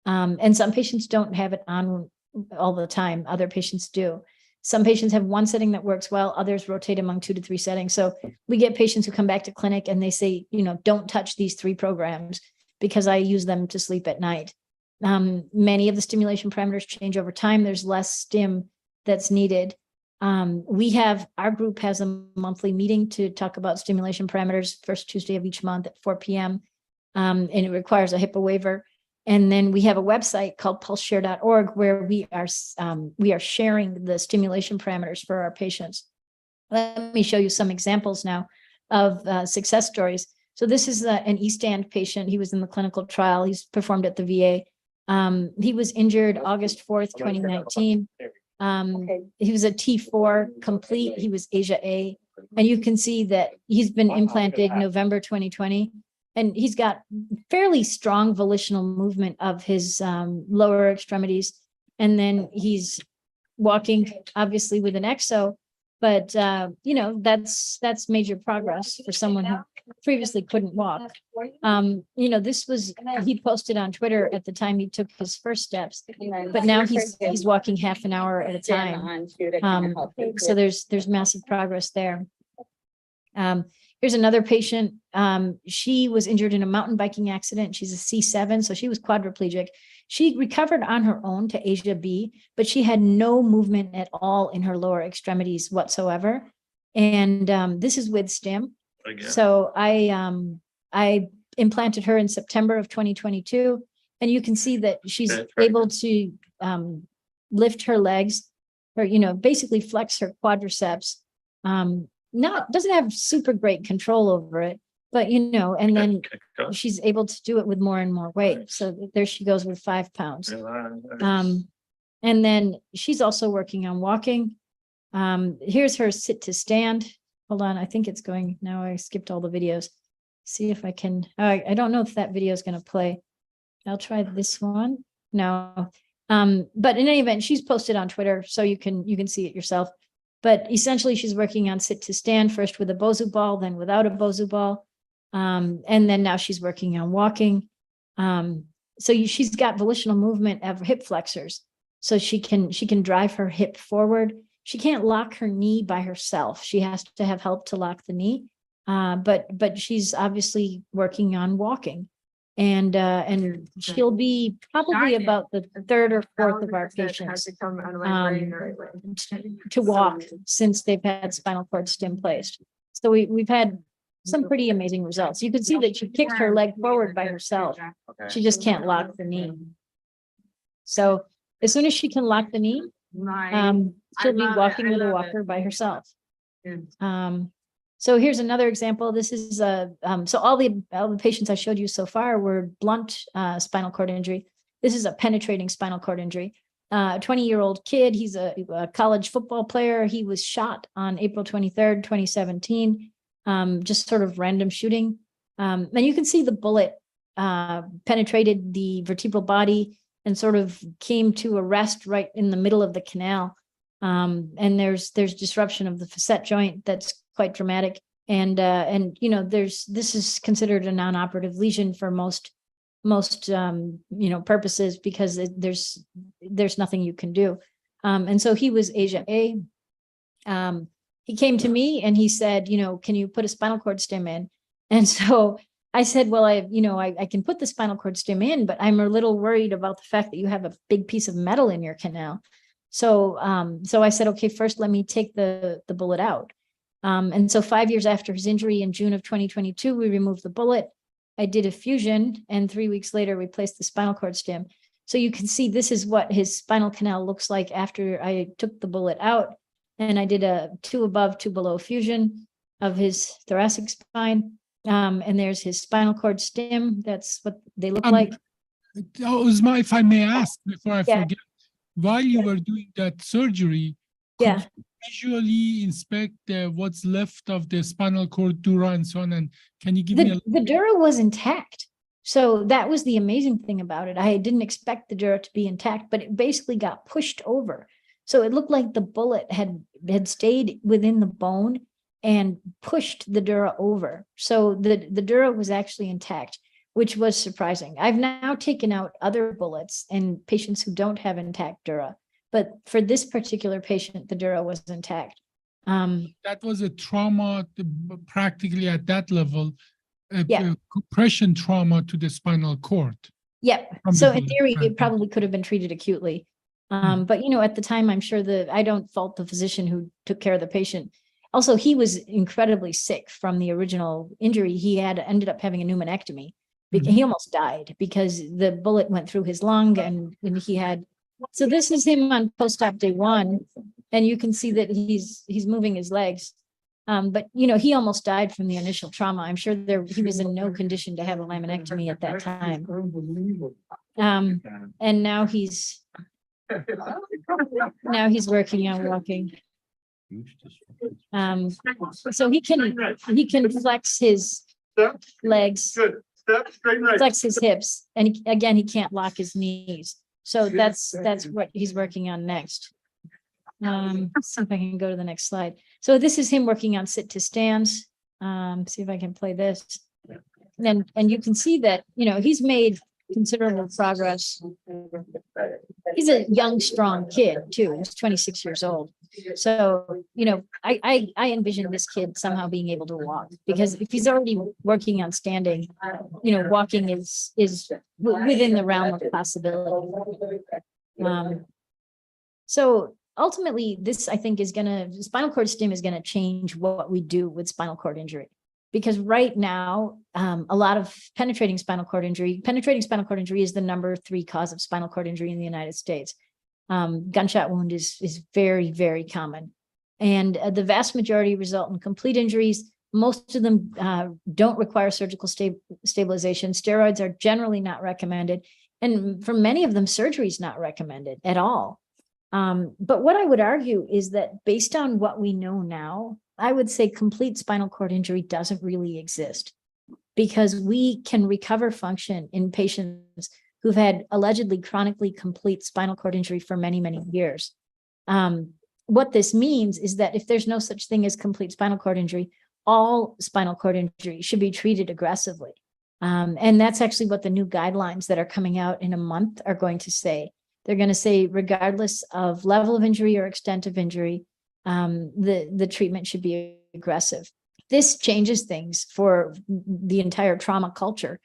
And some patients don't have it on all the time. Other patients do. Some patients have one setting that works well. Others rotate among 2 to 3 settings. So we get patients who come back to clinic and they say, don't touch these 3 programs because I use them to sleep at night. Many of the stimulation parameters change over time. There's less stim that's needed. Our group has a monthly meeting to talk about stimulation parameters, first Tuesday of each month at 4 p.m. And it requires a HIPAA waiver. And then we have a website called pulseshare.org where we are sharing the stimulation parameters for our patients. Let me show you some examples now of success stories. So this is an East End patient. He was in the clinical trial. He's performed at the VA. He was injured August 4th, 2019. He was a T4 complete. He was Asia A. And you can see that he's been implanted November 2020. And he's got fairly strong volitional movement of his lower extremities. And then he's walking, obviously, with an exo. But, that's major progress for someone who previously couldn't walk. He posted on Twitter at the time he took his first steps, but now he's walking half an hour at a time. So there's massive progress there. Here's another patient. She was injured in a mountain biking accident. She's a C7, so she was quadriplegic. She recovered on her own to Asia B, but she had no movement at all in her lower extremities whatsoever. And this is with stim. So I implanted her in September of 2022, and you can see that she's able to lift her legs, or basically flex her quadriceps. Doesn't have super great control over it, but and then she's able to do it with more and more weight. So there she goes with 5 pounds. And then she's also working on walking. Here's her sit to stand. Hold on, I think it's going now. I skipped all the videos. See if I can. I don't know if that video is going to play. I'll try this one. No. But in any event, she's posted on Twitter, so you can see it yourself. But essentially, she's working on sit to stand, first with a Bosu ball, then without a Bosu ball. And then now she's working on walking. She's got volitional movement of hip flexors. So she can drive her hip forward. She can't lock her knee by herself. She has to have help to lock the knee. But she's obviously working on walking. And she'll be probably about the third or fourth of our patients to walk since they've had spinal cord stim placed. So we've had some pretty amazing results. You can see that she kicked her leg forward by herself. She just can't lock the knee. So as soon as she can lock the knee, she'll be walking with a walker by herself. So here's another example. This is so all the patients I showed you so far were blunt spinal cord injury. This is a penetrating spinal cord injury. 20-year-old kid. He's a college football player. He was shot on April 23rd, 2017. Just sort of random shooting. And you can see the bullet penetrated the vertebral body and sort of came to a rest right in the middle of the canal. And there's disruption of the facet joint that's quite dramatic. And this is considered a non-operative lesion for most purposes, because there's nothing you can do. And so he was Asia A. He came to me and he said, can you put a spinal cord stim in? And so I said, well, I can put the spinal cord stim in, but I'm a little worried about the fact that you have a big piece of metal in your canal. So I said, okay, first let me take the bullet out. And so 5 years after his injury in June of 2022, we removed the bullet. I did a fusion, and 3 weeks later, we placed the spinal cord stim. So you can see this is what his spinal canal looks like after I took the bullet out. And I did a 2 above, 2 below fusion of his thoracic spine. And there's his spinal cord stim. That's what they look like. Uzma, if I may ask before I forget, while you were doing that surgery, could you visually inspect what's left of the spinal cord dura and so on? And can you give me the dura was intact. So that was the amazing thing about it. I didn't expect the dura to be intact, but it basically got pushed over. So it looked like the bullet had stayed within the bone and pushed the dura over. So the dura was actually intact, which was surprising. I've now taken out other bullets in patients who don't have intact dura, but for this particular patient, the dura was intact. That was a trauma, practically at that level, a compression trauma to the spinal cord. Yep. So in theory, it probably could have been treated acutely. But, at the time, I'm sure I don't fault the physician who took care of the patient. Also, he was incredibly sick from the original injury. He ended up having a pneumonectomy. He almost died because the bullet went through his lung, and he had. So this is him on post-op day 1, and you can see that he's moving his legs. But he almost died from the initial trauma. I'm sure he was in no condition to have a laminectomy at that time. And now he's working on walking. So he can flex his legs, flex his hips, and he can't lock his knees. So that's what he's working on next. See if I can go to the next slide. So this is him working on sit to stands. See if I can play this. And you can see that, he's made considerable progress. He's a young, strong kid too. He's 26 years old. So, I envision this kid somehow being able to walk, because if he's already working on standing, walking is within the realm of possibility. So ultimately, this, I think, spinal cord stim is gonna change what we do with spinal cord injury. Because right now, a lot of penetrating spinal cord injury is the number 3 cause of spinal cord injury in the United States. Gunshot wound is very, very common. And the vast majority result in complete injuries. Most of them don't require surgical stabilization. Steroids are generally not recommended. And for many of them, surgery is not recommended at all. But what I would argue is that based on what we know now, I would say complete spinal cord injury doesn't really exist, because we can recover function in patients who've had allegedly chronically complete spinal cord injury for many, many years. What this means is that if there's no such thing as complete spinal cord injury, all spinal cord injury should be treated aggressively. And that's actually what the new guidelines that are coming out in a month are going to say. They're going to say, regardless of level of injury or extent of injury, the treatment should be aggressive. This changes things for the entire trauma culture,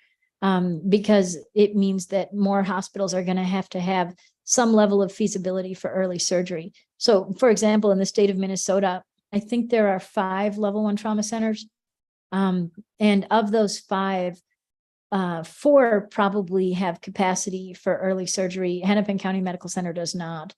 because it means that more hospitals are going to have some level of feasibility for early surgery. So, for example, in the state of Minnesota, I think there are 5 level 1 trauma centers. And of those 5, 4 probably have capacity for early surgery. Hennepin County Medical Center does not.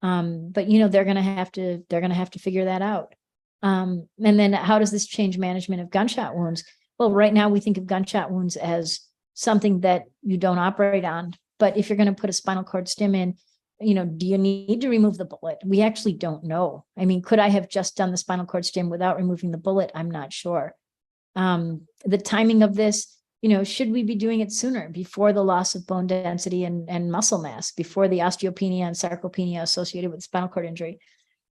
But they're going to have to figure that out. And then how does this change management of gunshot wounds? Well, right now we think of gunshot wounds as something that you don't operate on. But if you're going to put a spinal cord stim in, do you need to remove the bullet? We actually don't know. I mean, could I have just done the spinal cord stim without removing the bullet? I'm not sure. The timing of this, should we be doing it sooner, before the loss of bone density and muscle mass, before the osteopenia and sarcopenia associated with spinal cord injury?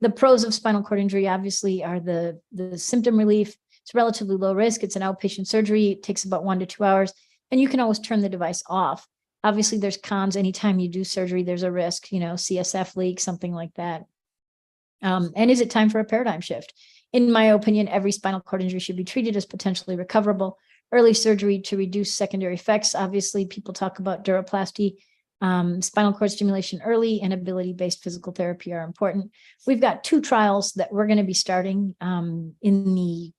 The pros of spinal cord injury obviously are the symptom relief. It's relatively low risk. It's an outpatient surgery. It takes about 1 to 2 hours, and you can always turn the device off. Obviously, there's cons. Anytime you do surgery, there's a risk, CSF leak, something like that. And is it time for a paradigm shift? In my opinion, every spinal cord injury should be treated as potentially recoverable. Early surgery to reduce secondary effects. Obviously, people talk about neuroplasty. Spinal cord stimulation early and ability-based physical therapy are important. We've got 2 trials that we're going to be starting in the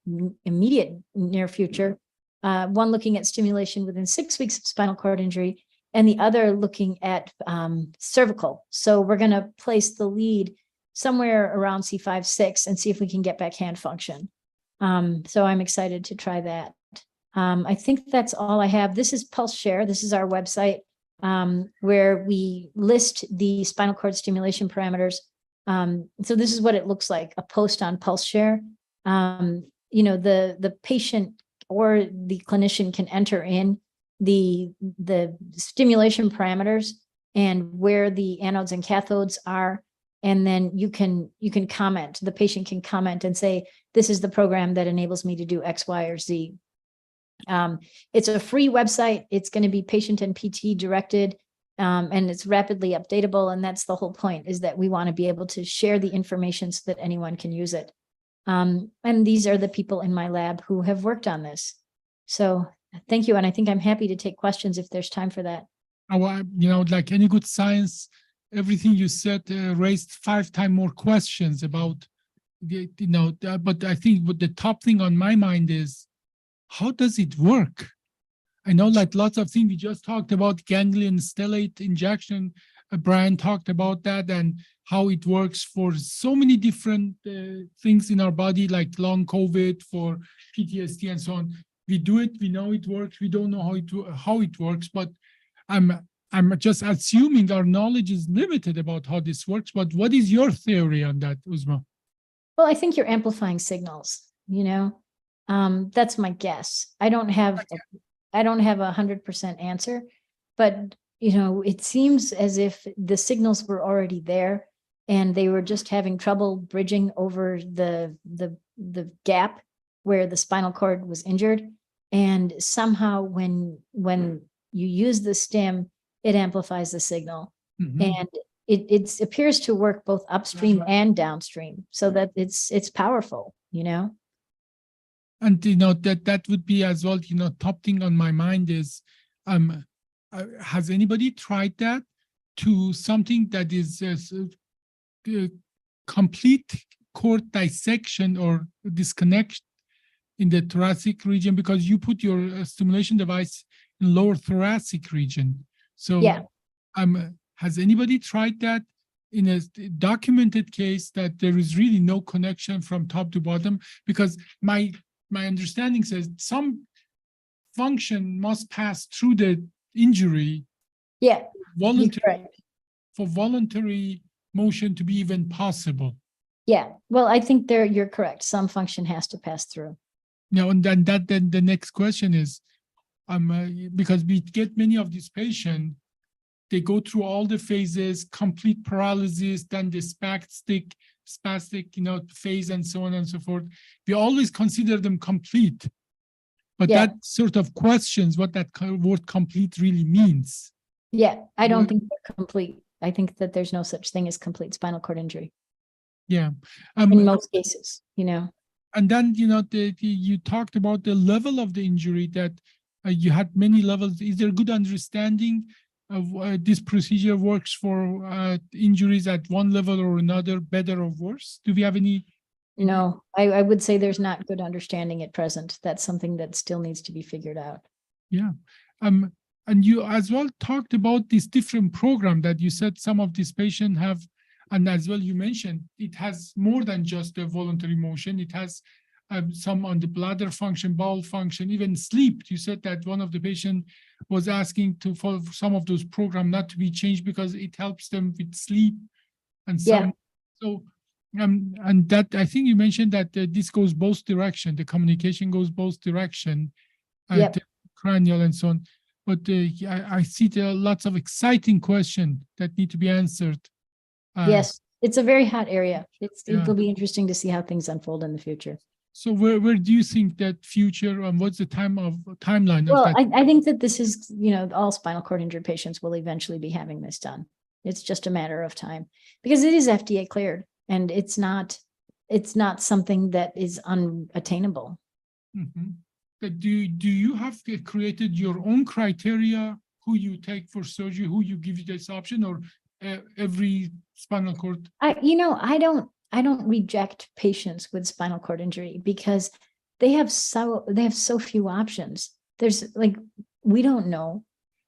immediate near future. One looking at stimulation within 6 weeks of spinal cord injury, and the other looking at cervical. So we're going to place the lead somewhere around C5-6 and see if we can get back hand function. So I'm excited to try that. I think that's all I have. This is Pulse Share. This is our website where we list the spinal cord stimulation parameters. So this is what it looks like, a post on Pulse Share. The patient or the clinician can enter in the stimulation parameters and where the anodes and cathodes are. And then you can comment, the patient can comment and say, this is the program that enables me to do X, Y, or Z. It's a free website. It's going to be patient and PT directed, and it's rapidly updatable. And that's the whole point, is that we want to be able to share the information so that anyone can use it. And these are the people in my lab who have worked on this. So thank you. And I think I'm happy to take questions if there's time for that. Like any good science, everything you said raised 5 times more questions about, but I think what the top thing on my mind is, how does it work? I know like lots of things we just talked about, ganglion stellate injection. Brian talked about that and how it works for so many different things in our body, like long COVID, for PTSD and so on. We do it, we know it works. We don't know how it works, but I'm just assuming our knowledge is limited about how this works. But what is your theory on that, Uzma? Well, I think you're amplifying signals, that's my guess. I don't have a 100% answer, but it seems as if the signals were already there and they were just having trouble bridging over the gap where the spinal cord was injured. And somehow when you use the stim, it amplifies the signal. Mm-hmm. And it appears to work both upstream and downstream, so that it's powerful, you know? And that would be as well, top thing on my mind is, has anybody tried that to something that is complete cord dissection or disconnect in the thoracic region, because you put your stimulation device in lower thoracic region. So Yeah. has anybody tried that in a documented case that there is really no connection from top to bottom? Because my understanding says some function must pass through the injury Yeah, you're voluntary correct. for voluntary motion to be even possible. Yeah, well, I think you're correct. Some function has to pass through. Now, and then the next question is, because we get many of these patients, they go through all the phases, complete paralysis, then the spastic, phase, and so on and so forth. We always consider them complete, but Yeah. that sort of questions what that word complete really means. Yeah, I don't What- think they're complete. I think that there's no such thing as complete spinal cord injury Yeah. in most cases, you know? And then, you talked about the level of the injury, that you had many levels. Is there good understanding of this procedure works for injuries at one level or another, better or worse? Do we have any? No, I would say there's not good understanding at present. That's something that still needs to be figured out. Yeah. And you as well talked about this different program that you said some of these patients have, and as well you mentioned it has more than just a voluntary motion. It has some on the bladder function, bowel function, even sleep. You said that one of the patient was asking for some of those programs not to be changed because it helps them with sleep and some. Yeah. So and that I think you mentioned that this goes both direction. The communication goes both direction, Yep. the cranial and so on. But I see there are lots of exciting questions that need to be answered. Yes, it's a very hot area. Yeah. It'll be interesting to see how things unfold in the future. So where do you think that future, and what's the timeline Well, of that? I think that this is, all spinal cord injured patients will eventually be having this done. It's just a matter of time because it is FDA cleared and it's not something that is unattainable. Mhm. But do you have created your own criteria, who you take for surgery, who you give this option, or every spinal cord? I don't reject patients with spinal cord injury because they have so few options. We don't know.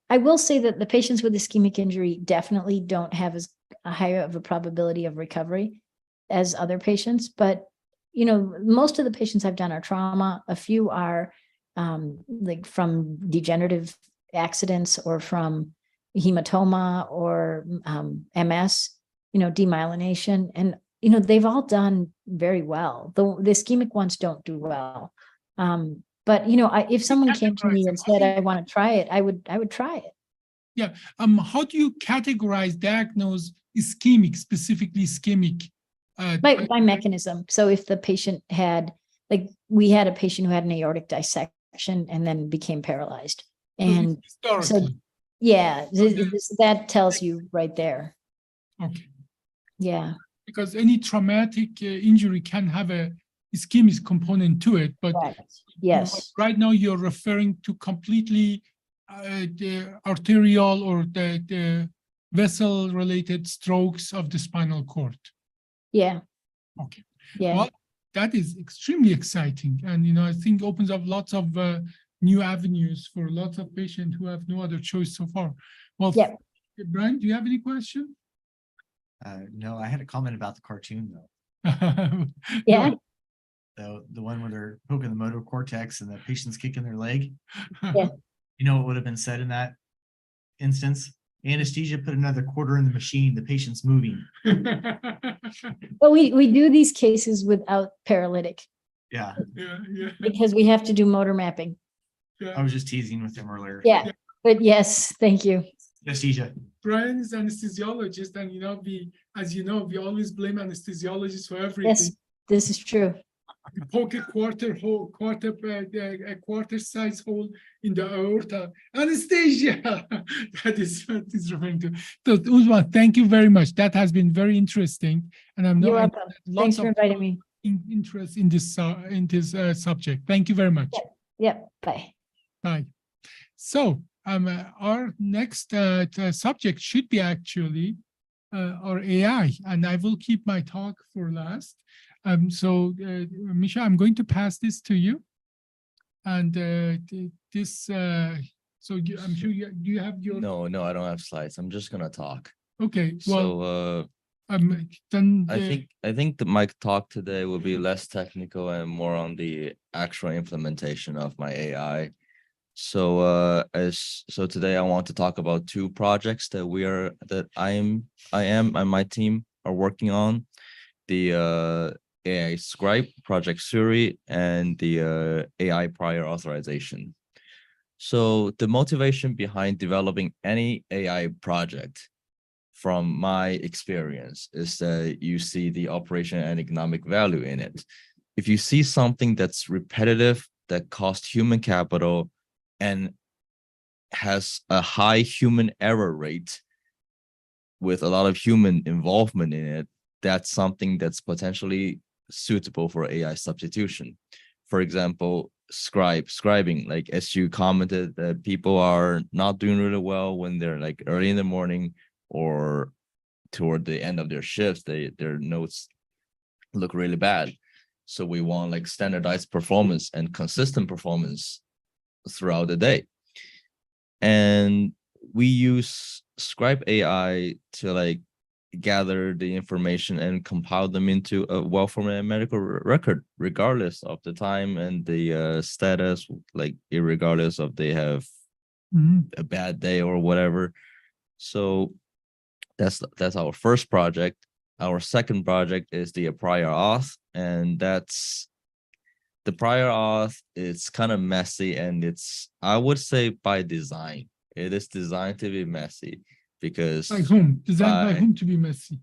I will say that the patients with ischemic injury definitely don't have as higher of a probability of recovery as other patients, but most of the patients I've done are trauma. A few are like from degenerative accidents or from hematoma or MS, demyelination. And, they've all done very well. The ischemic ones don't do well. But, if someone came to me and said, I want to try it, I would try it. Yeah. How do you diagnose ischemic, specifically ischemic? By mechanism. So if the patient had, we had a patient who had an aortic dissection and then became paralyzed. And so, yeah, that tells you right there. Okay. Yeah. Because any traumatic injury can have a ischemic component to it, but Right. Yes. Right now you're referring to completely the arterial or the vessel-related strokes of the spinal cord. Yeah. Okay. Yeah. Well, that is extremely exciting, and I think opens up lots of new avenues for lots of patients who have no other choice so far. Well, yeah. Brian, do you have any question? No, I had a comment about the cartoon though. Yeah. The one where they're poking the motor cortex and the patient's kicking their leg. Yeah. You know what would have been said in that instance? Anesthesia, put another quarter in the machine, the patient's moving. Well, we do these cases without paralytic. Yeah. Yeah. Because we have to do motor mapping. I was just teasing with him earlier. Yeah. But yes, thank you. Anesthesia. Brian is anesthesiologist, and we always blame anesthesiologists for everything. Yes, this is true. poke a a quarter size hole in the aorta. Anesthesia. That is what it's referring to. So, Uzma, thank you very much. That has been very interesting, and I'm You're not welcome. lots Thanks for of inviting me. interest in this subject. Thank you very much. Yep, bye. Bye. So, our next subject should be actually our AI, and I will keep my talk for last. Misha, I'm going to pass this to you, and I'm sure you have your. No, I don't have slides. I'm just gonna talk. Okay, well, So then I think that my talk today will be less technical and more on the actual implementation of my AI. So today I want to talk about two projects that I am and my team are working on. The AI Scribe, Project Suri, and the AI prior authorization. So the motivation behind developing any AI project, from my experience, is that you see the operation and economic value in it. If you see something that's repetitive, that costs human capital, and has a high human error rate with a lot of human involvement in it, that's something that's potentially suitable for AI substitution. For example, scribing, like as you commented, that people are not doing really well when they're like early in the morning or toward the end of their shifts, their notes look really bad. So we want like standardized performance and consistent performance throughout the day. And we use Scribe AI to like gather the information and compile them into a well-formatted medical record, regardless of the time and the status, like irregardless of they have a bad day or whatever. So that's our first project. Our second project is the prior auth, and that's the prior auth. It's kind of messy, and it's, I would say, by design. It is designed to be messy because by whom? Designed by whom to be messy?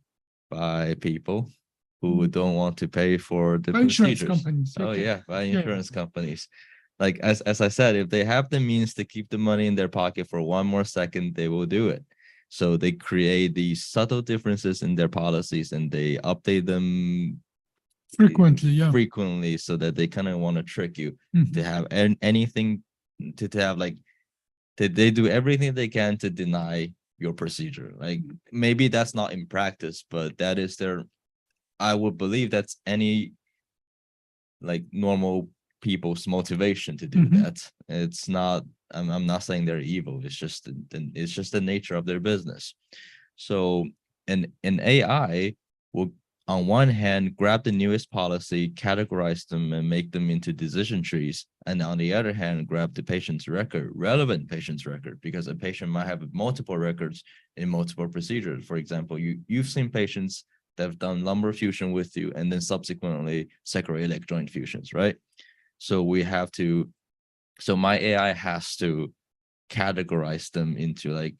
By people who don't want to pay for the by insurance procedures. companies. Oh Okay. yeah, by insurance companies. Like as I said, if they have the means to keep the money in their pocket for one more second, they will do it. So they create these subtle differences in their policies and they update them frequently so that they kind of want to trick you to have anything to have like they do everything they can to deny your procedure. Like maybe that's not in practice, but that is their, I would believe that's any like normal people's motivation to do that. It's not, I'm not saying they're evil. It's just the nature of their business. So an AI will, on one hand, grab the newest policy, categorize them, and make them into decision trees. And on the other hand, grab the patient's record, relevant patient's record, because a patient might have multiple records in multiple procedures. For example, you've seen patients that have done lumbar fusion with you and then subsequently sacroiliac joint fusions, right? So my AI has to categorize them into like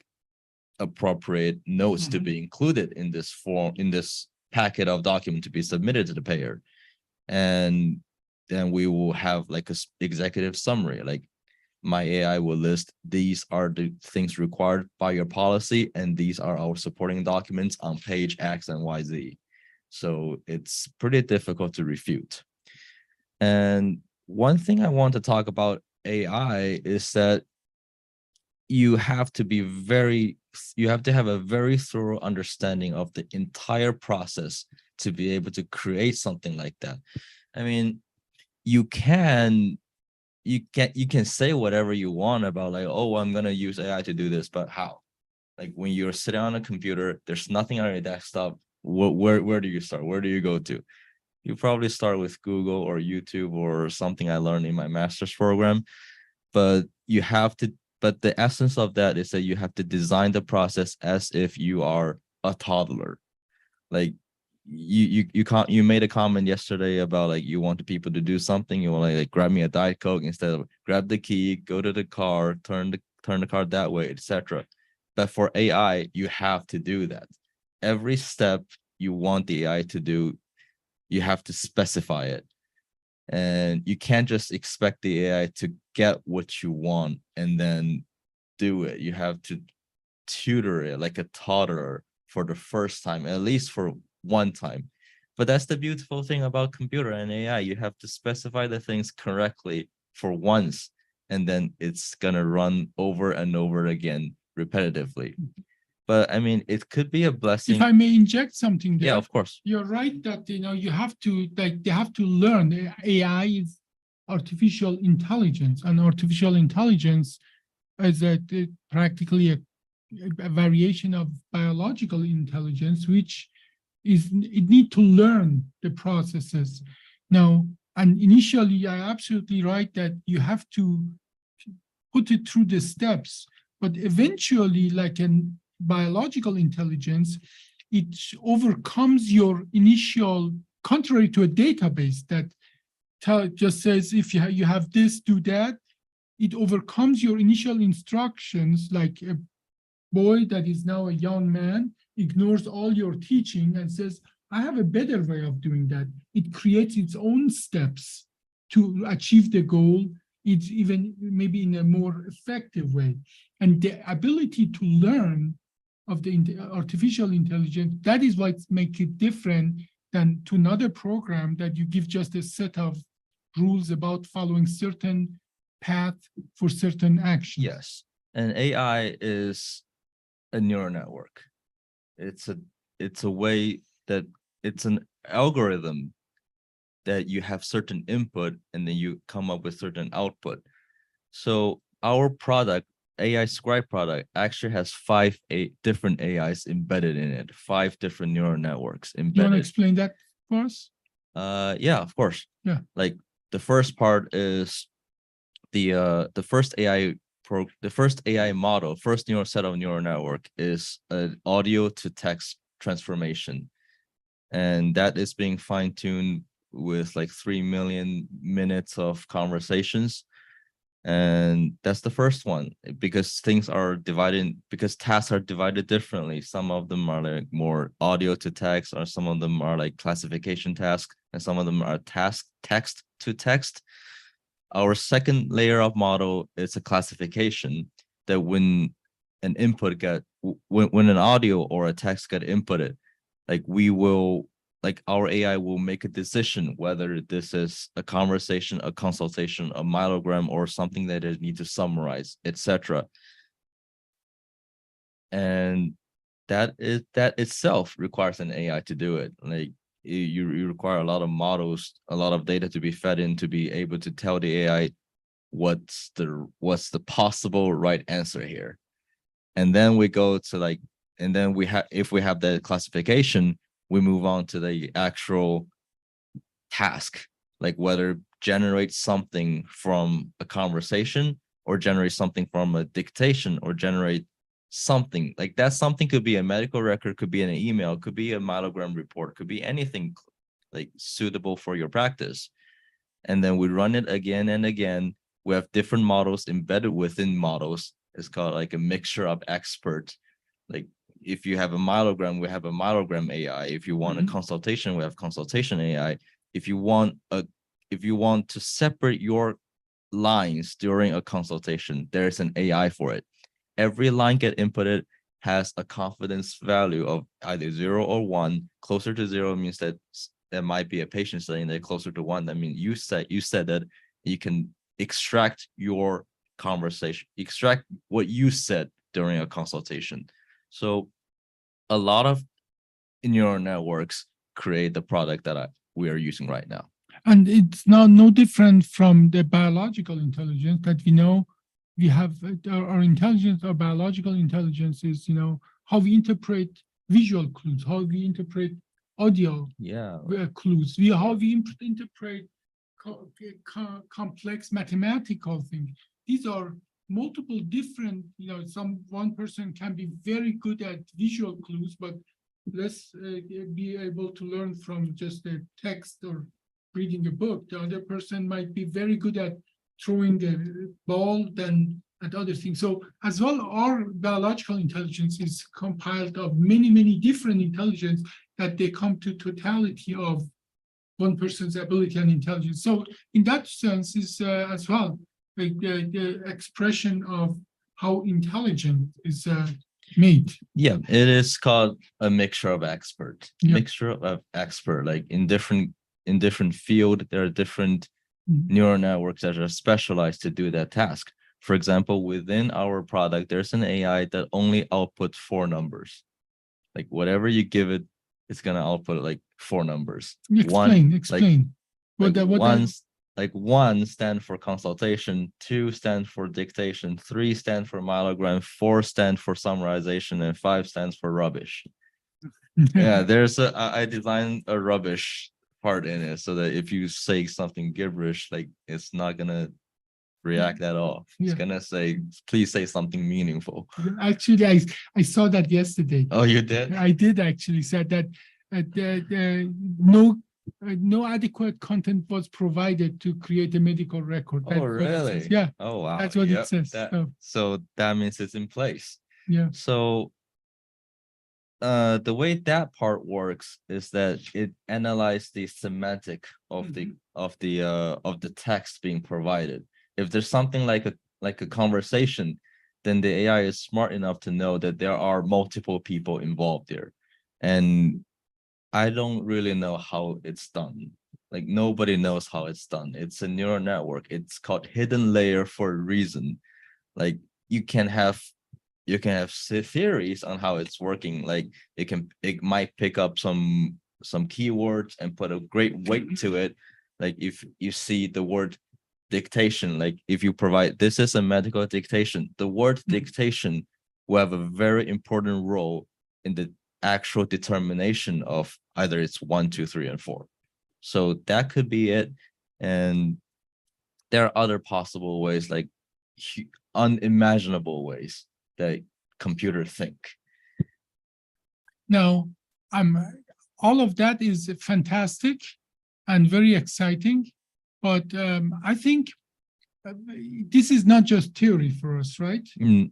appropriate notes to be included in this form, in this packet of document to be submitted to the payer. And then we will have like a executive summary, like my AI will list, these are the things required by your policy, and these are our supporting documents on page X and YZ. So it's pretty difficult to refute. And one thing I want to talk about AI is that you have to have a very thorough understanding of the entire process to be able to create something like that. I mean, you can say whatever you want about like, oh, I'm going to use AI to do this, but how? Like when you're sitting on a computer, there's nothing on your desktop. Where do you start? Where do you go to? You probably start with Google or YouTube or something I learned in my master's program, but the essence of that is that you have to design the process as if you are a toddler. Like you made a comment yesterday about like you want the people to do something, you want to like grab me a Diet Coke instead of grab the key, go to the car, turn the car that way, etc. But for AI, you have to do that. Every step you want the AI to do, you have to specify it. And you can't just expect the AI to get what you want and then do it. You have to tutor it like a toddler for the first time, at least for one time. But that's the beautiful thing about computer and AI. You have to specify the things correctly for once, and then it's gonna run over and over again repetitively. But I mean, it could be a blessing. If I may inject something there. Yeah, of course. You're right that, you have to, like, they have to learn. AI is artificial intelligence, and artificial intelligence is practically a variation of biological intelligence, which it need to learn the processes. Now, and initially, I'm absolutely right that you have to put it through the steps, but eventually, like in biological intelligence, it overcomes your initial, contrary to a database that just says, if you have this, do that. It overcomes your initial instructions, like a boy that is now a young man ignores all your teaching and says, I have a better way of doing that. It creates its own steps to achieve the goal. It's even maybe in a more effective way. And the ability to learn of the artificial intelligence, that is what makes it different than to another program that you give just a set of rules about following certain path for certain actions. Yes. And AI is a neural network. It's a way that it's an algorithm that you have certain input and then you come up with certain output. So our product, AI Scribe product, actually has 5 different AIs embedded in it, 5 different neural networks embedded. You want to explain that for us? Yeah, of course. Yeah. Like the first part is the first AI model, first neural set of neural network is an audio to text transformation. And that is being fine-tuned with like 3 million minutes of conversations. And that's the first one, because things are divided, because tasks are divided differently. Some of them are like more audio to text, or some of them are like classification tasks, and some of them are text to text. Our second layer of model is a classification that when an input when an audio or a text get inputted, like our AI will make a decision whether this is a conversation, a consultation, a myelogram, or something that it needs to summarize, etc. And that itself requires an AI to do it. Like you require a lot of models, a lot of data to be fed in to be able to tell the AI what's the possible right answer here. And then we go to if we have the classification, we move on to the actual task, like whether generate something from a conversation or generate something from a dictation or generate something. Like that something could be a medical record, could be an email, could be a myelogram report, could be anything like suitable for your practice. And then we run it again and again. We have different models embedded within models. It's called like a mixture of expert. Like if you have a myelogram, we have a myelogram AI. If you want a consultation, we have consultation AI. If you want to separate your lines during a consultation, there's an AI for it. Every line get inputted has a confidence value of either 0 or 1. Closer to 0 means that there might be a patient saying that closer to 1. I mean, you said that you can extract your conversation, extract what you said during a consultation. So a lot of neural networks create the product that we are using right now. And it's now no different from the biological intelligence that we know. We have our intelligence, our biological intelligence is, how we interpret visual clues, how we interpret audio clues, how we interpret complex mathematical things. These are multiple different, one person can be very good at visual clues, but less be able to learn from just a text or reading a book. The other person might be very good at throwing a ball than at other things. So as well, our biological intelligence is compiled of many, many different intelligence that they come to totality of one person's ability and intelligence. So in that sense is as well the expression of how intelligent is made. Yeah, it is called a mixture of expert. Yeah. Mixture of expert, like in different field, there are different Mhm. neural networks that are specialized to do that task. For example, within our product, there's an AI that only outputs 4 numbers. Like whatever you give it, it's gonna output like 4 numbers. Explain. Like What one, like 1 stand for consultation, 2 stand for dictation, 3 stand for myelogram, 4 stand for summarization, and 5 stands for rubbish. Yeah, I designed a rubbish part in it so that if you say something gibberish, like it's not gonna react at all. It's Yeah. gonna say, please say something meaningful. Actually, I saw that yesterday. Oh, you did? I did actually said that no adequate content was provided to create a medical record. That's Oh, what it says. really? Yeah, Oh, wow. that's what it Yep, says. So that means it's in place. Yeah. So the way that part works is that it analyzes the semantic of the text being provided. If there's something like a conversation, then the AI is smart enough to know that there are multiple people involved there. And I don't really know how it's done. Like nobody knows how it's done. It's a neural network. It's called hidden layer for a reason. Like you can have theories on how it's working. Like it might pick up some keywords and put a great weight to it. Like if you see the word dictation, like if you provide, this is a medical dictation, the word dictation will have a very important role in the actual determination of either it's 1, 2, 3, and 4. So that could be it. And there are other possible ways, like unimaginable ways that computers think. Now, all of that is fantastic and very exciting, but I think this is not just theory for us, right? We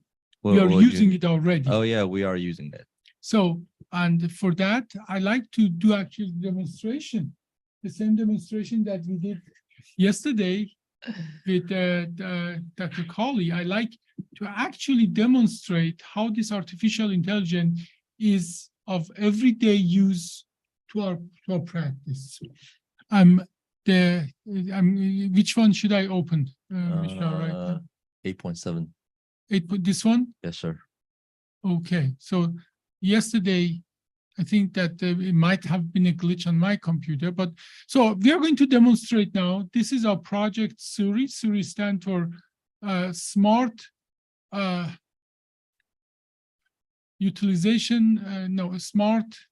are using it already. Oh yeah, we are using it. So, and for that, I like to do actually demonstration, the same demonstration that we did yesterday with Dr. Colley. I like to actually demonstrate how this artificial intelligence is of everyday use to our practice. Which one should I open? 8.7. This one? Yes, sir. Okay, so yesterday, I think that it might have been a glitch on my computer, but so we are going to demonstrate now. This is our project SURI. SURI stands for Smart Utilization, Smart.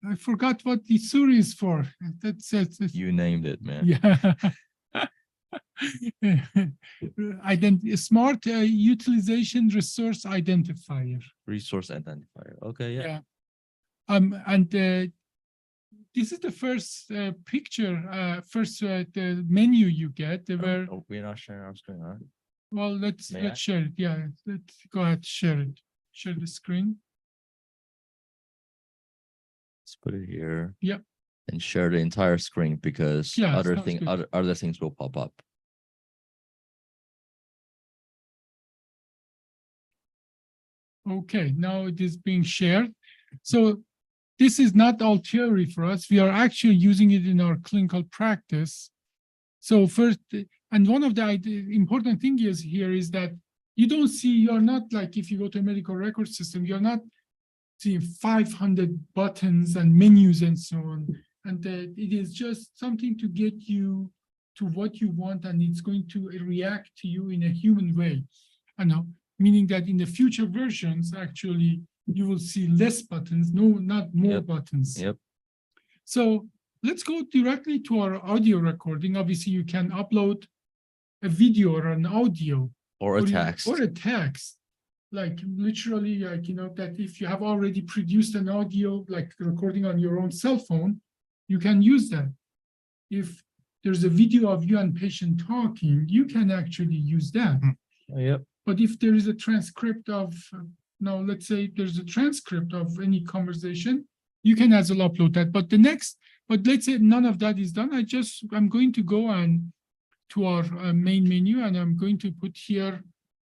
I forgot what the SURI is for. That's You named it, man. Yeah. Smart Utilization Resource Identifier. Resource identifier. Okay, yeah. And this is the first picture, the menu you get. Where We're not sharing our screen, huh? well, let's share it. Yeah, let's go ahead, share it. Share the screen. Let's put it here. Yep. And share the entire screen because other things will pop up. Okay, now it is being shared. So this is not all theory for us. We are actually using it in our clinical practice. So first, and one of the important thing is here is that you're not like if you go to a medical record system, you're not seeing 500 buttons and menus and so on. And it is just something to get you to what you want, and it's going to react to you in a human way. And meaning that in the future versions, actually, you will see less buttons, not more buttons. Yep. So let's go directly to our audio recording. Obviously, you can upload a video or an audio. Or a text. Or a text. Like literally, like, that if you have already produced an audio, like recording on your own cell phone, you can use that. If there's a video of you and patient talking, you can actually use that. Yep. But if there is a transcript of, now let's say there's a transcript of any conversation, you can as well upload that. But the next but let's say none of that is done. I'm going to go on to our main menu, and I'm going to put here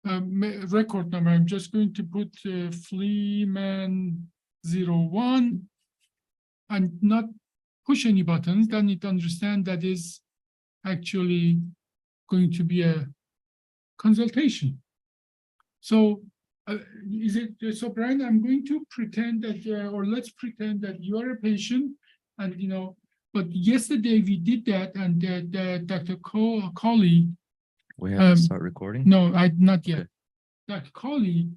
record number. I'm just going to put Fleeman 01 and not push any buttons. Then it understand that is actually going to be a consultation. So so Brian, I'm going to pretend that, or let's pretend that you are a patient, and but yesterday we did that, and Dr. Colley. We have to start recording. No, not yet. Okay. Dr. Colley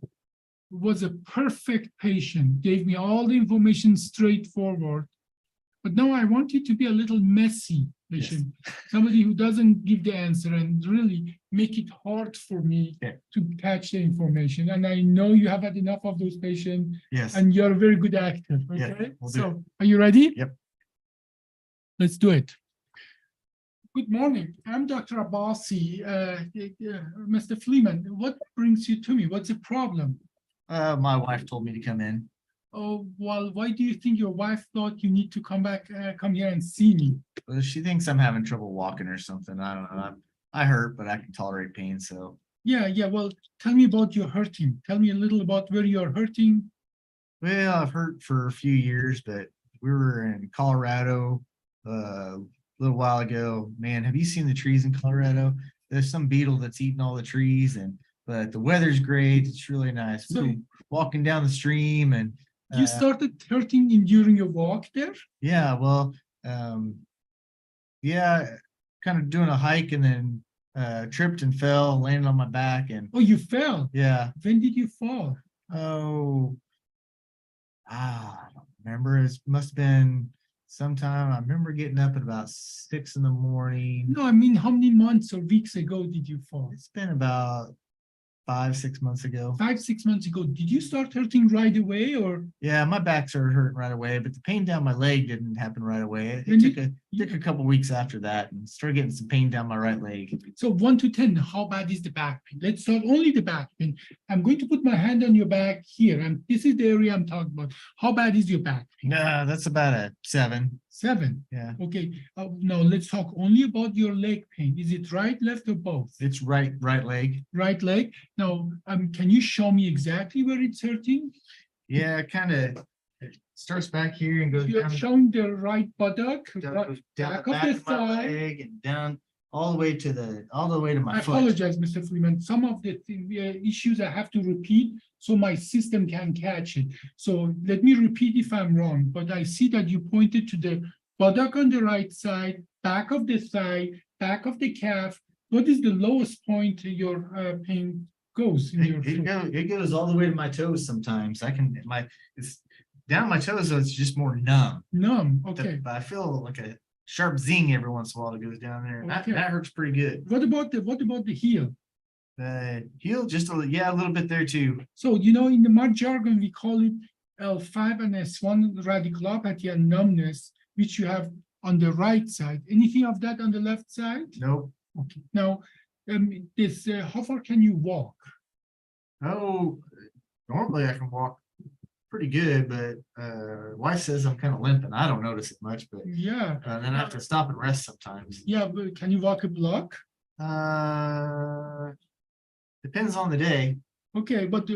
was a perfect patient, gave me all the information straightforward. But now I want it to be a little messy patient, somebody who doesn't give the answer and really make it hard for me to catch the information. And I know you have had enough of those patients. Yes. And you're a very good actor. Okay. Yeah, we'll do So are you ready? Yep. Let's do it. Good morning. I'm Dr. Abbasi. Mr. Fleeman, what brings you to me? What's the problem? My wife told me to come in. Oh, well, why do you think your wife thought you need to come here and see me? Well, she thinks I'm having trouble walking or something. I don't know. I hurt, but I can tolerate pain. So Yeah. Well, tell me about your hurting. Tell me a little about where you're hurting. well, I've hurt for a few years, but we were in Colorado a little while ago. Man, have you seen the trees in Colorado? There's some beetle that's eating all the trees, but the weather's great. It's really nice. So- We were walking down the stream, and You started hurting during your walk there? yeah, well, yeah, kind of doing a hike, and then tripped and fell, landed on my back, and Oh, you fell. yeah. When did you fall? Oh, I don't remember. It must have been sometime. I remember getting up at about 6 a.m. No, I mean, how many months or weeks ago did you fall? It's been about 5-6 months ago. 5-6 months ago. Did you start hurting right away, or? Yeah, my back started hurting right away, but the pain down my leg didn't happen right away. It When took a couple weeks after that, and started getting some pain down my right leg. So 1 to 10, how bad is the back pain? Let's start only the back pain. I'm going to put my hand on your back here, and this is the area I'm talking about. How bad is your back pain? Nah, that's about a 7. 7. Yeah, Okay. Now let's talk only about your leg pain. Is it right, left, or both? it's right leg. Right leg. Now, can you show me exactly where it's hurting? Yeah, kind of starts back here and goes You're down, showing the right buttock, goes down back the of back the of my thigh. leg and down all the way to my I foot. apologize, Mr. Freeman. Some of the issues I have to repeat so my system can catch it. So let me repeat if I'm wrong, but I see that you pointed to the buttock on the right side, back of the thigh, back of the calf. What is the lowest point your pain goes in your foot? It goes all the way to my toes sometimes. It's down my toes, so it's just more numb. Numb. Okay. But I feel like a sharp zing every once in a while that goes down there. And Okay. that hurts pretty good. What about the heel? The heel, just a little bit there too. So, in the mud jargon, we call it L5 and S1 radiculopathy and numbness, which you have on the right side. Anything of that on the left side? Nope. Okay. Now, how far can you walk? Oh, normally I can walk pretty good, but wife says I'm kind of limping. I don't notice it much, but Yeah. then I have to stop and rest sometimes. Yeah, but can you walk a block? Depends on the day. Okay, but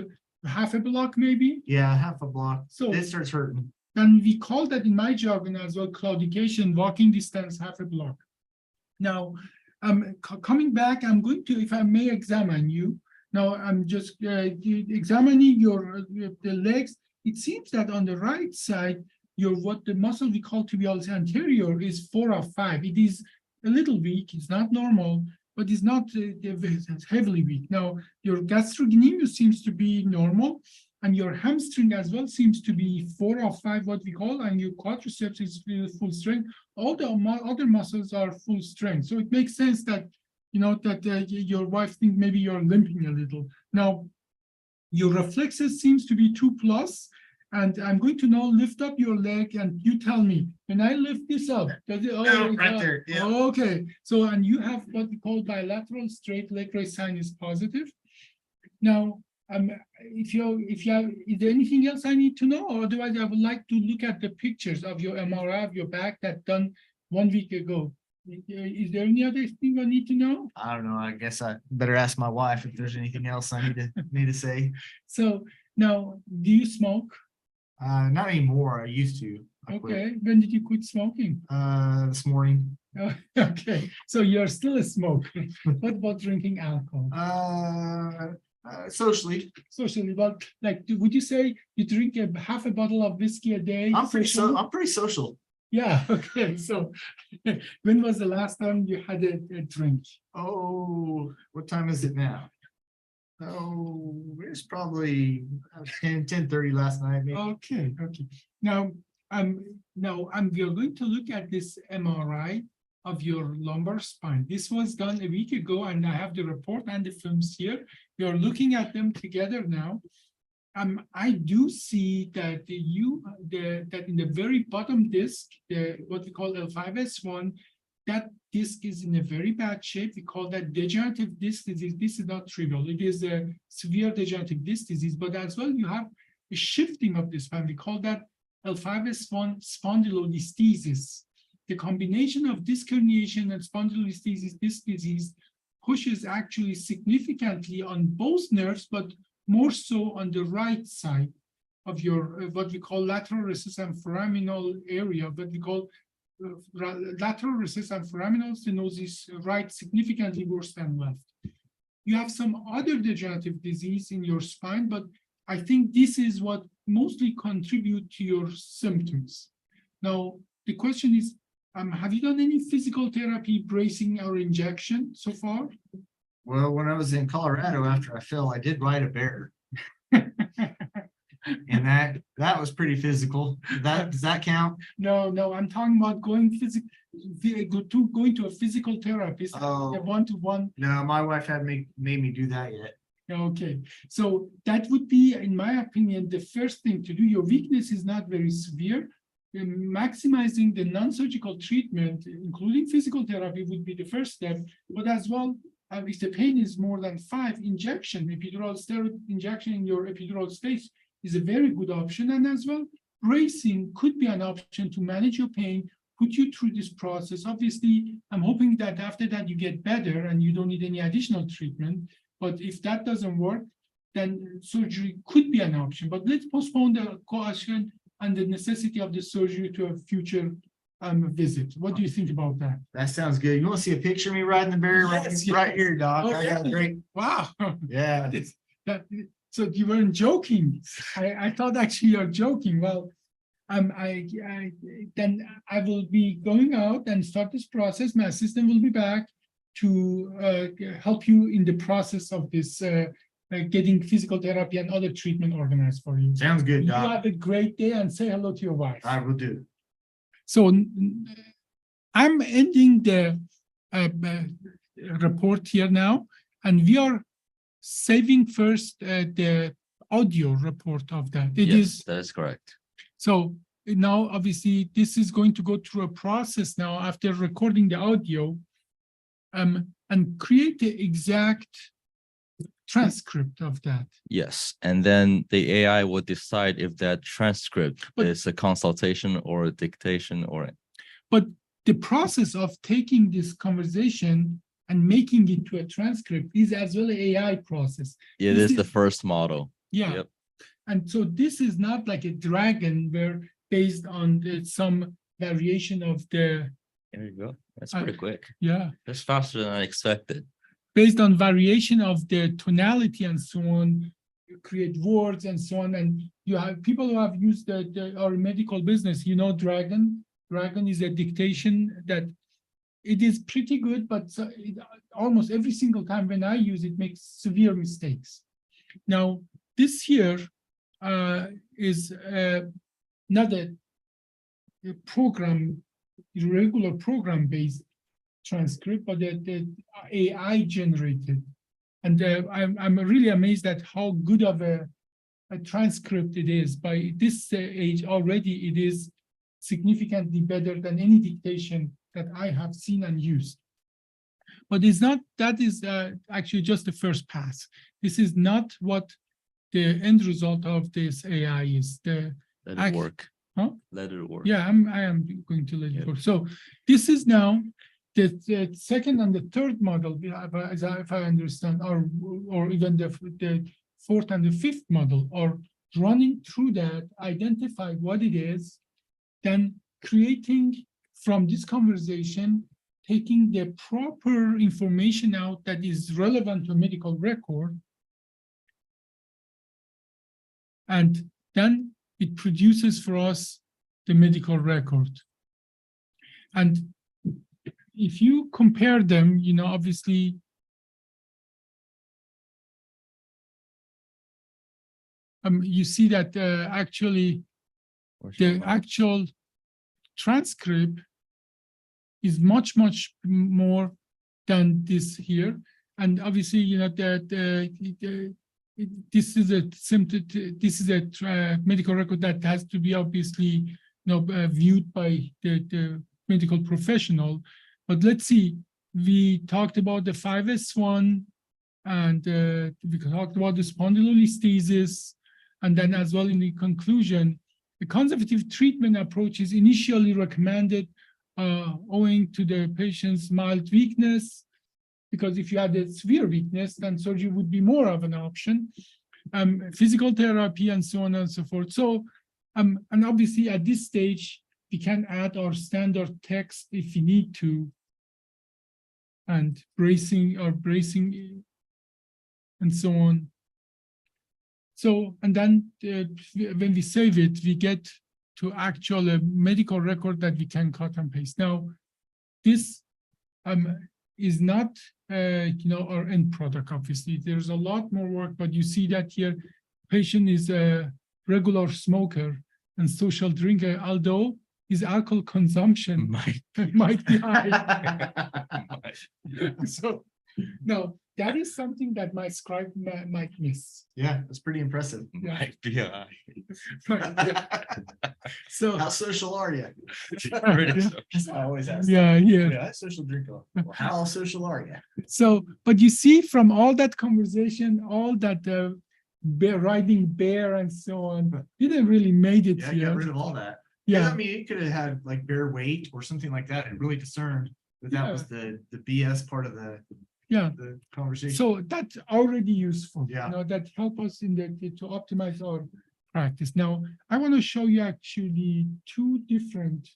half a block maybe? Yeah, half a block. So It starts hurting. and we call that in my jargon as well, claudication, walking distance, half a block. Now, coming back, I'm going to, if I may examine you. Now, I'm just examining the legs. It seems that on the right side, what the muscle we call tibialis anterior is 4 of 5. It is a little weak. It's not normal, but it's not heavily weak. Now, your gastrocnemius seems to be normal, and your hamstring as well seems to be 4 of 5, what we call, and your quadriceps is full strength. All the other muscles are full strength. So it makes sense that, your wife thinks maybe you're limping a little. Now, your reflexes seems to be 2+, and I'm going to now lift up your leg, and you tell me, when I lift this up, does it? Right there. Yeah. Okay. So, and you have what we call bilateral straight leg raise sign is positive. Now, if you have, is there anything else I need to know? Or otherwise, I would like to look at the pictures of your MRI of your back that done 1 week ago. Is there any other thing I need to know? I don't know. I guess I better ask my wife if there's anything else I need to say. So now, do you smoke? Not anymore. I used to. I quit, Okay, when did you quit smoking? this morning. Oh, okay, so you're still a smoker. What about drinking alcohol? Socially. Socially, but like, would you say you drink half a bottle of whiskey a day? I'm pretty socially? I'm pretty social. Yeah, okay, so when was the last time you had a drink? Oh, what time is it now? Oh, it's probably 10:30 last night. Maybe. Okay, okay. Now, we are going to look at this MRI of your lumbar spine. This was done a week ago, and I have the report and the films here. We are looking at them together now. I do see that that in the very bottom disc, what we call L5S1, that disc is in a very bad shape. We call that degenerative disc disease. This is not trivial. It is a severe degenerative disc disease, but as well, you have a shifting of the spine. We call that L5S1 spondylolisthesis. The combination of disc herniation and spondylolisthesis disc disease pushes actually significantly on both nerves, but more so on the right side of your what we call lateral recess and foraminal area, what we call lateral recess and foraminal stenosis, right significantly worse than left. You have some other degenerative disease in your spine, but I think this is what mostly contribute to your symptoms. Now, the question is, have you done any physical therapy, bracing, or injection so far? Well, when I was in Colorado after I fell, I did ride a bear. And that was pretty physical. Does that count? No, I'm talking about going to a physical therapist, Oh. a one-to-one. No, my wife had made me do that yet. Okay, so that would be, in my opinion, the first thing to do. Your weakness is not very severe. Maximizing the non-surgical treatment, including physical therapy, would be the first step. But as well, if the pain is more than 5, epidural steroid injection in your epidural space is a very good option. And as well, bracing could be an option to manage your pain, put you through this process. Obviously, I'm hoping that after that you get better and you don't need any additional treatment. But if that doesn't work, then surgery could be an option. But let's postpone the question and the necessity of the surgery to a future visit. What do you think about that? That sounds good. You want to see a picture of me riding the bear? Yes, right here, Doc. Oh, I got a really? great. Wow. Yeah. So you weren't joking. I thought actually you're joking. Well, then I will be going out and start this process. My assistant will be back to help you in the process of this getting physical therapy and other treatment organized for you. Sounds good, You Doc. have a great day and say hello to your wife. I will do. So I'm ending the report here now, and we are saving first the audio report of that. Yes, that is correct. So now, obviously, this is going to go through a process now after recording the audio and create the exact transcript of that. Yes, and then the AI will decide if that transcript is a consultation or a dictation or. But the process of taking this conversation and making it to a transcript is as well an AI process. It is the first model. Yeah. Yep. And so this is not like a dragon where based on some variation of the. There you go. That's pretty quick. Yeah. That's faster than I expected. Based on variation of the tonality and so on, you create words and so on. And you have people who have used our medical business, Dragon. Dragon is a dictation that it is pretty good, but almost every single time when I use it, makes severe mistakes. Now, this here is not a regular program-based transcript, but the AI generated. And I'm really amazed at how good of a transcript it is. By this age already, it is significantly better than any dictation that I have seen and used. But it's not, that is actually just the first pass. This is not what the end result of this AI is. Let Act- it work. Huh? Let it work. Yeah, I am going to let Yeah. it go. So this is now the second and the third model, if I understand, or even the fourth and the fifth model, are running through that, identify what it is, then creating from this conversation, taking the proper information out that is relevant to a medical record, and then it produces for us the medical record. And if you compare them, you know, obviously, you see that actually Where's the your mic? actual transcript is much more than this here. And obviously, you know, that this is a symptom. This is a medical record that has to be obviously, you know, viewed by the medical professional. But let's see. We talked about the 5S1, and we talked about the spondylolisthesis, and then as well in the conclusion, the conservative treatment approach is initially recommended owing to the patient's mild weakness, because if you had a severe weakness, then surgery would be more of an option, physical therapy, and so on and so forth. So, and obviously at this stage, we can add our standard text if we need to, and bracing, and so on. So, and then when we save it, we get to actual medical record that we can cut and paste. Now, this is not, you know, our end product, obviously. There's a lot more work, but you see that here, patient is a regular smoker and social drinker, although his alcohol consumption might be high. So, no, that is something that my scribe might miss. Yeah, that's pretty impressive. Yeah. Might be high. So, How social are you? Pretty Yeah. social. I always ask. yeah, yeah. Yeah, I social drinker. Well, how social are you? So, but you see from all that conversation, all that riding bear and so on, didn't really made it Yeah, here. get rid of all that. Yeah, Yeah, I mean, it could have had like bare weight or something like that and really discerned that that was the BS part of the conversation. so that's already useful. Yeah. You know, that help us in to optimize our practice. Now, I want to show you actually two different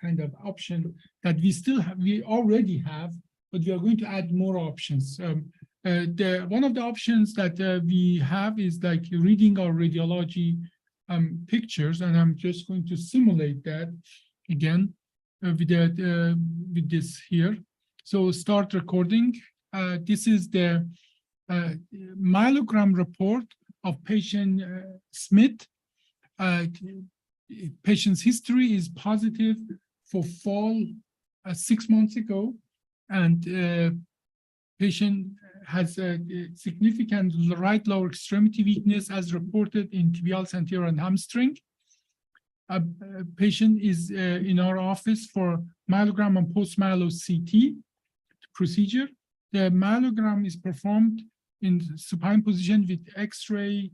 kind of option that we already have, but we are going to add more options. One of the options that we have is like reading our radiology pictures, and I'm just going to simulate that again with this here. So start recording. This is the myelogram report of patient Smith. Patient's history is positive for fall 6 months ago, and patient has a significant right lower extremity weakness as reported in tibialis anterior and hamstring. Patient is in our office for myelogram and post-myelo CT procedure. The myelogram is performed in supine position with X-ray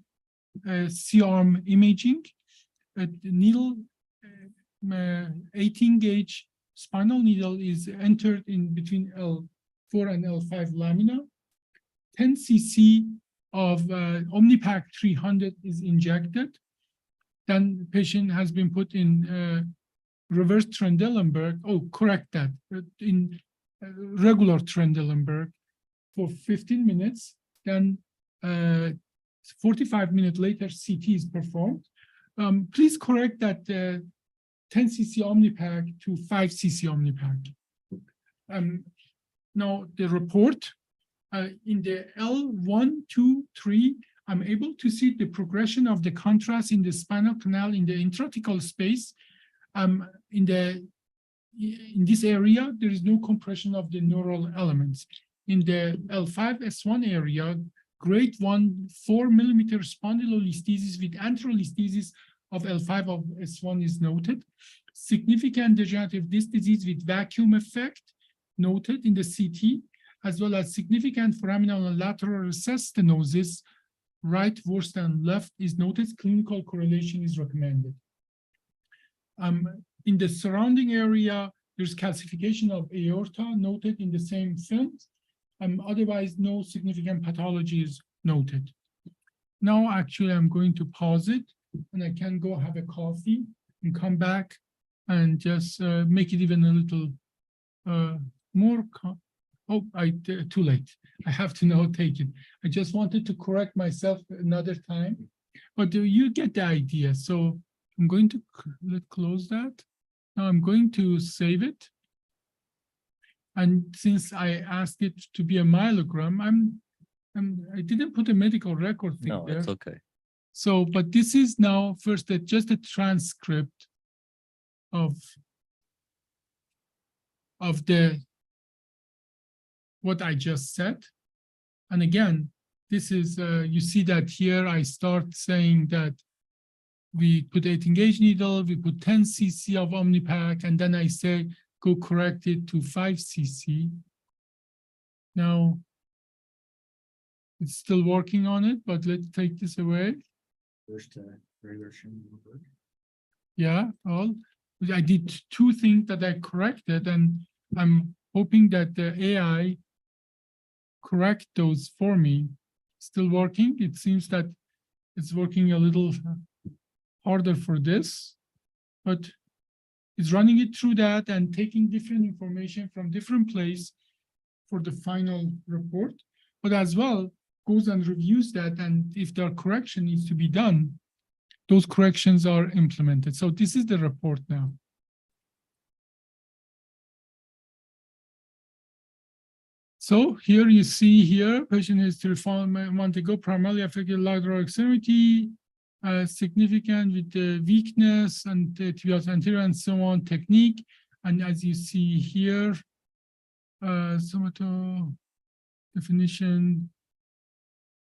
C-arm imaging. The needle, 18 gauge spinal needle is entered in between L4 and L5 lamina. 10 cc of Omnipack 300 is injected. Then the patient has been put in reverse Trendelenburg. Oh, correct that. In regular Trendelenburg for 15 minutes. Then 45 minutes later, CT is performed. Please correct that 10 cc Omnipack to 5 cc Omnipack. Now the report in the L1, 2, 3, I'm able to see the progression of the contrast in the spinal canal in the intrathecal space. In this area, there is no compression of the neural elements. In the L5S1 area, grade 1 4 millimeter spondylolisthesis with anterolisthesis of L5 of S1 is noted. Significant degenerative disc disease with vacuum effect noted in the CT, as well as significant foraminal and lateral recess stenosis right, worse than left is noted. Clinical correlation is recommended. In the surrounding area, there's calcification of aorta noted in the same film. Otherwise, no significant pathology is noted. Now, actually, I'm going to pause it, and I can go have a coffee and come back and just make it even a little more. Oh, too late. I have to now take it. I just wanted to correct myself another time, but you get the idea. So I'm going to close that. Now I'm going to save it. And since I asked it to be a myelogram, I didn't put a medical record thing No, there. it's okay. So, but this is now first just a transcript of the what I just said. And again, this is, you see that here I start saying that we put 18 gauge needle, we put 10 cc of Omnipac, and then I say, go correct it to 5 cc. Now, it's still working on it, but let's take this away. First, regression. Yeah, well, I did two things that I corrected, and I'm hoping that the AI correct those for me. Still working. It seems that it's working a little harder for this, but it's running it through that and taking different information from different places for the final report, but as well goes and reviews that, and if there are correction needs to be done, those corrections are implemented. So this is the report now. So here you see here, patient history from Montego primarily affected lateral extremity, significant with the weakness and the tibial anterior and so on technique. And as you see here, somato definition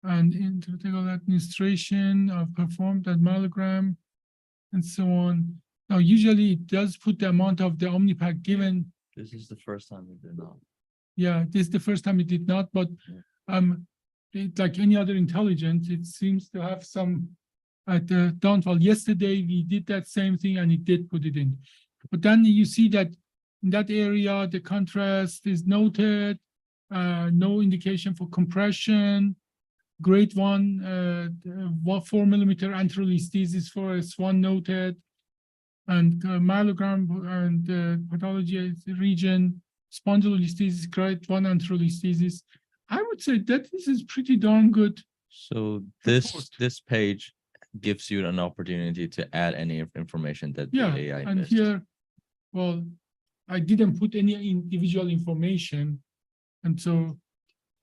and intrathecal administration of performed at myelogram and so on. Now, usually it does put the amount of the Omnipac given. This is the first time we did not. Yeah, this is the first time it did not, but like any other intelligence, it seems to have some at the downfall. Yesterday, we did that same thing and it did put it in. But then you see that in that area, the contrast is noted, no indication for compression, grade 1, 4 millimeter anterolisthesis for S1 noted, and myelogram and pathology region, spondylolisthesis, grade 1 anterolisthesis. I would say that this is pretty darn good. So Report. this page gives you an opportunity to add any information that the Yeah, AI and missed. here, well, I didn't put any individual information, and so,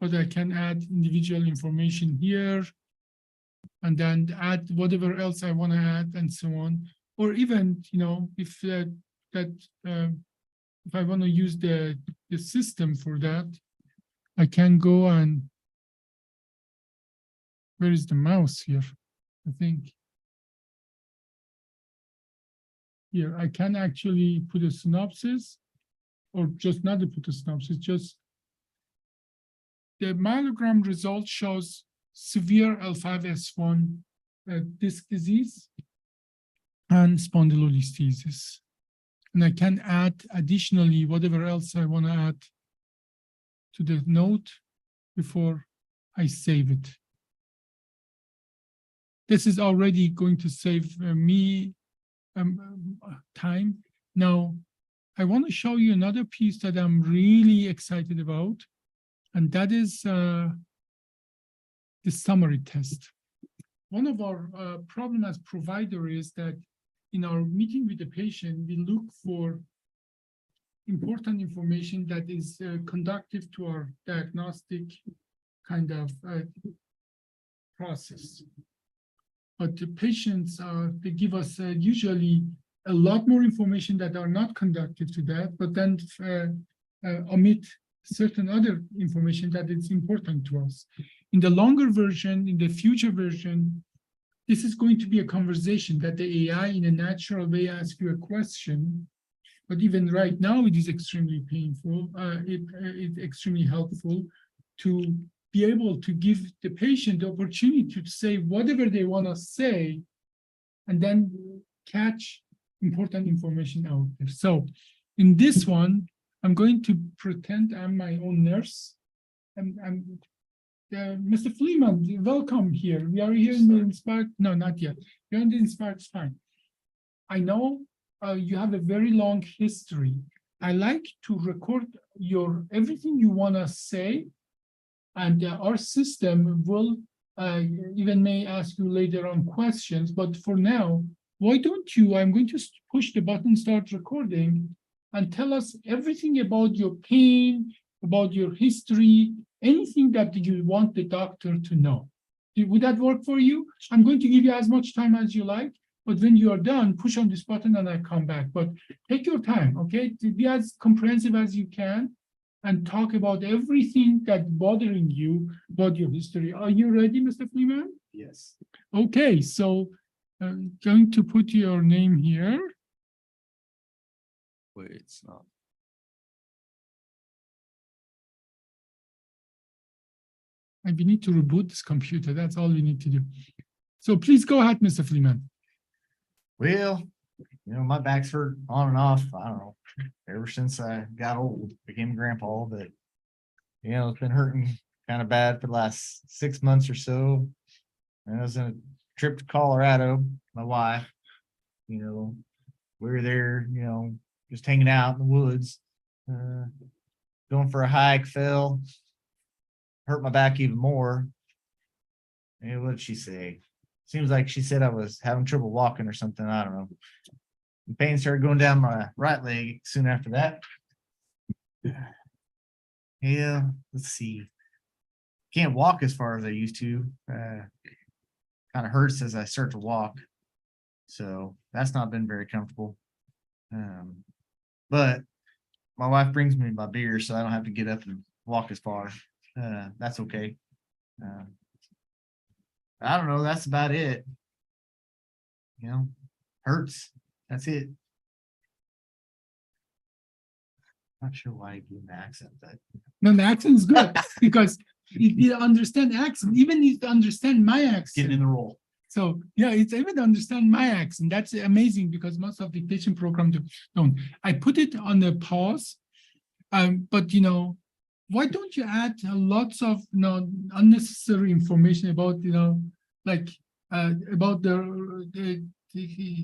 but I can add individual information here, and then add whatever else I want to add, and so on. Or even, you know, if if I want to use the system for that, I can go and where is the mouse here? I think here I can actually put a synopsis, or just not to put a synopsis, just the myelogram result shows severe L5S1 disc disease and spondylolisthesis. And I can add additionally whatever else I want to add to the note before I save it. This is already going to save me time. Now, I want to show you another piece that I'm really excited about, and that is the summary test. One of our problems as provider is that in our meeting with the patient, we look for important information that is conducive to our diagnostic kind of process. But the patients, they give us usually a lot more information that are not conducive to that, but then omit certain other information that is important to us. In the longer version, in the future version, this is going to be a conversation that the AI in a natural way asks you a question. But even right now, it is extremely painful. It's extremely helpful to be able to give the patient the opportunity to say whatever they want to say, and then catch important information out there. So in this one, I'm going to pretend I'm my own nurse. Mr. Fleeman, welcome here. We are here in the Inspired. No, not yet. You're in the Inspired Spine. I know you have a very long history. I like to record your everything you want to say, and our system will even may ask you later on questions. But for now, why don't you? I'm going to push the button, start recording, and tell us everything about your pain, about your history, anything that you want the doctor to know. Would that work for you? I'm going to give you as much time as you like, but when you are done, push on this button and I come back. But take your time, okay? To be as comprehensive as you can and talk about everything that's bothering you about your history. Are you ready, Mr. Fleeman? Yes. Okay, so I'm going to put your name here. Wait, it's not. And we need to reboot this computer. That's all we need to do. So please go ahead, Mr. Fleeman. Well, my back's hurt on and off. I don't know, ever since I got old, became a grandpa, but it's been hurting kind of bad for the last 6 months or so. And I was on a trip to Colorado, my wife, we were there, just hanging out in the woods, going for a hike, fell, hurt my back even more. And what did she say? Seems like she said I was having trouble walking or something. I don't know. The pain started going down my right leg soon after that. Yeah, let's see. Can't walk as far as I used to. Kind of hurts as I start to walk. So that's not been very comfortable. But my wife brings me my beer, so I don't have to get up and walk as far. That's okay. I don't know. That's about it. Hurts. That's it. Not sure why I gave the accent, but No, the accent is good because you understand accent, even if you understand my accent. getting in the role. So yeah, it's even to understand my accent. That's amazing because most of dictation programs don't. I put it on the pause, but why don't you add lots of unnecessary information about like about the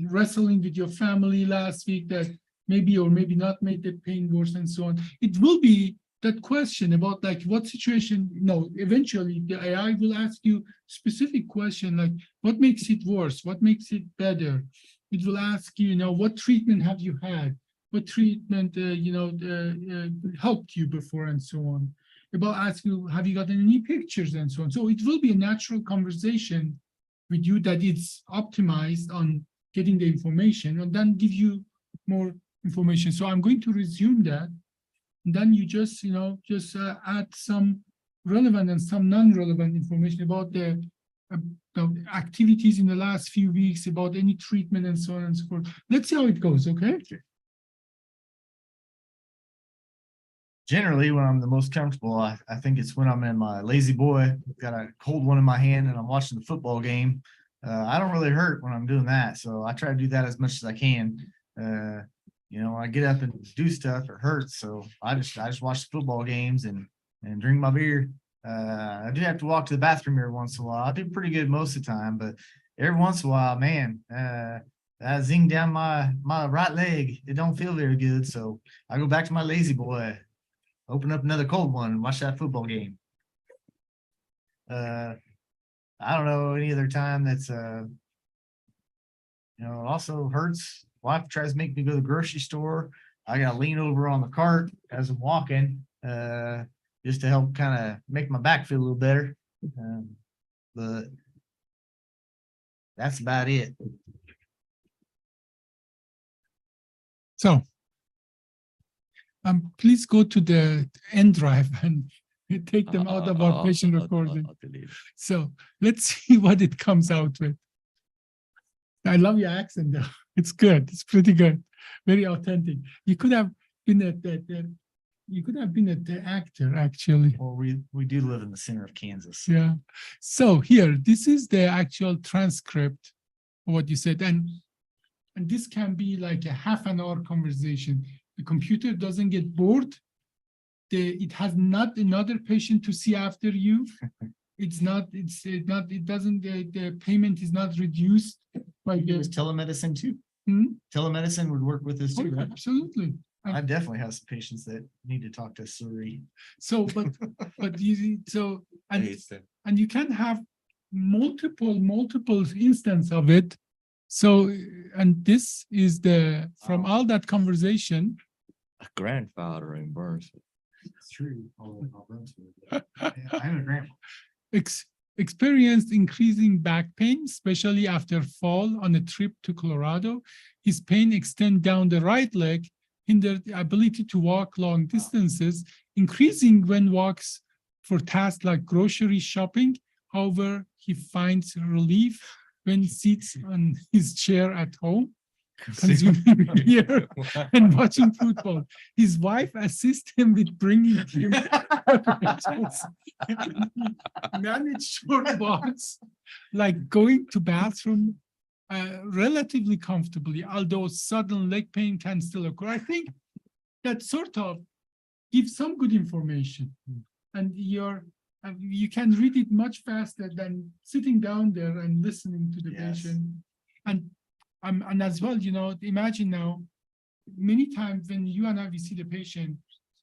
wrestling with your family last week that maybe or maybe not made the pain worse and so on. It will be that question about like what situation, eventually the AI will ask you specific question like what makes it worse, what makes it better. It will ask you, what treatment have you had, what treatment helped you before and so on. About ask you, have you gotten any pictures and so on. So it will be a natural conversation with you that it's optimized on getting the information and then give you more information. So I'm going to resume that. And then you just add some relevant and some non-relevant information about the activities in the last few weeks, about any treatment and so on and so forth. Let's see how it goes, okay? Generally, when I'm the most comfortable, I think it's when I'm in my lazy boy, got a cold one in my hand and I'm watching the football game. I don't really hurt when I'm doing that. So I try to do that as much as I can. When I get up and do stuff, it hurts. So I just watch the football games and drink my beer. I do have to walk to the bathroom every once in a while. I do pretty good most of the time, but every once in a while, man, I zing down my right leg. It don't feel very good. So I go back to my lazy boy, open up another cold one and watch that football game. I don't know any other time that's it also hurts. Wife tries to make me go to the grocery store. I gotta lean over on the cart as I'm walking, just to help kind of make my back feel a little better. But that's about it. So please go to the end drive and take them out of our patient recording. So let's see what it comes out with. I love your accent though. It's good. It's pretty good. Very authentic. You could have been at You could have been the actor, actually. Well, we do live in the center of Kansas. Yeah. So here, this is the actual transcript of what you said. And this can be like a half an hour conversation. The computer doesn't get bored. It has not another patient to see after you. It doesn't, the payment is not reduced by It was the. telemedicine too. Hmm? Telemedicine would work with this Oh, too, right? absolutely. I definitely have some patients that need to talk to Siri. So, but you, so, and you can have multiple instance of it. So, and this is from all that conversation. A grandfather in Burns. It's true. Yeah, I'm a grandpa. Experienced increasing back pain, especially after fall on a trip to Colorado. His pain extend down the right leg, hindered the ability to walk long distances, increasing when walks for tasks like grocery shopping. However, he finds relief when sits on his chair at home, consuming beer and watching football. His wife assists him with bringing him beverages. Manage short walks, like going to bathroom relatively comfortably, although sudden leg pain can still occur. I think that sort of gives some good information, and you can read it much faster than sitting down there and listening to the Yes. patient. And as well, imagine now, many times when you and I we see the patient,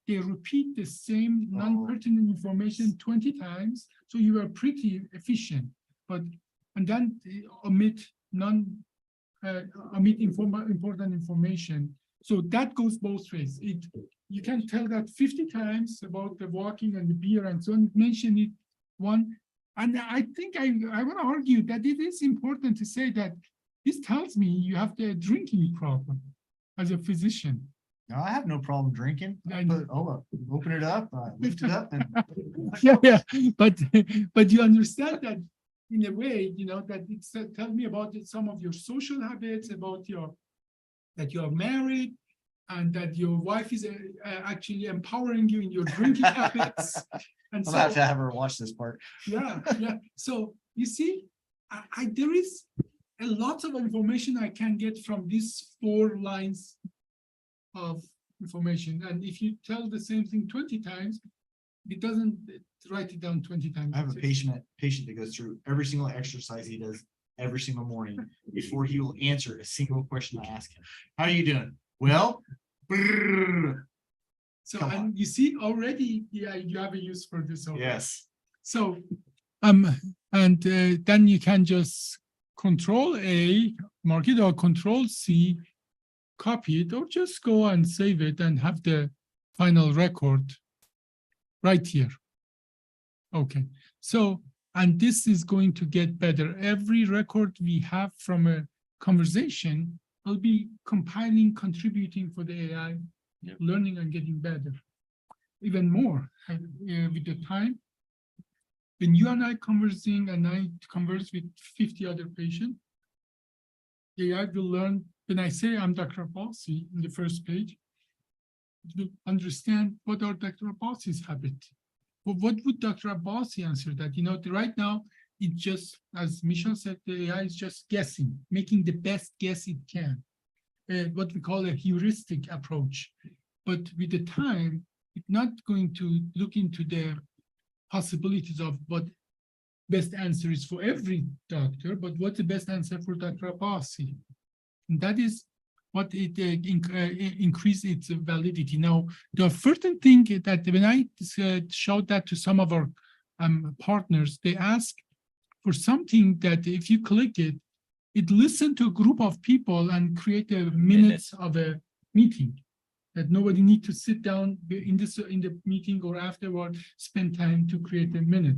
they repeat the same non-pertinent information 20 times. So you are pretty efficient, and then omit important information. So that goes both ways. You can tell that 50 times about the walking and the beer and so on, mention it one. And I think I want to argue that it is important to say that this tells me you have the drinking problem as a physician. No, I have no problem drinking. Open it up, lift it up, and Yeah. But you understand that in a way, that it's tell me about some of your social habits, about that you are married, and that your wife is actually empowering you in your drinking habits. And I'll so, have to have her watch this part. yeah. So you see, there is a lot of information I can get from these 4 lines of information. And if you tell the same thing 20 times, it doesn't write it down 20 times. I have a patient that goes through every single exercise he does every single morning before he will answer a single question I ask him. How are you doing? Well, brrr. So, Come on. and you see already, you have a use for this. Already. Yes. So, then you can just Control A, mark it, or Control C, copy it, or just go and save it and have the final record right here. Okay, so, and this is going to get better. Every record we have from a conversation will be compiling, contributing for the AI, learning and getting better. Even more with the time. When you and I conversing and I converse with 50 other patients, the AI will learn. When I say I'm Dr. Abbasi in the first page, it will understand what are Dr. Abbasi's habits. But what would Dr. Abbasi answer that? Right now, it just, as Michelle said, the AI is just guessing, making the best guess it can. What we call a heuristic approach. But with the time, it's not going to look into the possibilities of what best answer is for every doctor, but what's the best answer for Dr. Abbasi. And that is what it increase its validity. Now, the first thing that when I showed that to some of our partners, they ask for something that if you click it, it listens to a group of people and create a minutes of a meeting. That nobody need to sit down in the meeting or afterward spend time to create a minute.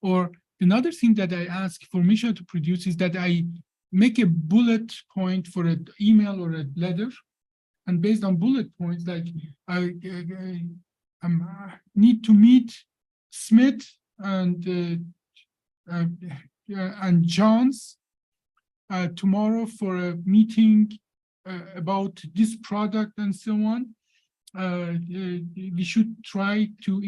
Or another thing that I ask for Misha to produce is that I make a bullet point for an email or a letter, and based on bullet points, like I need to meet Smith and Johns tomorrow for a meeting about this product and so on. we should try to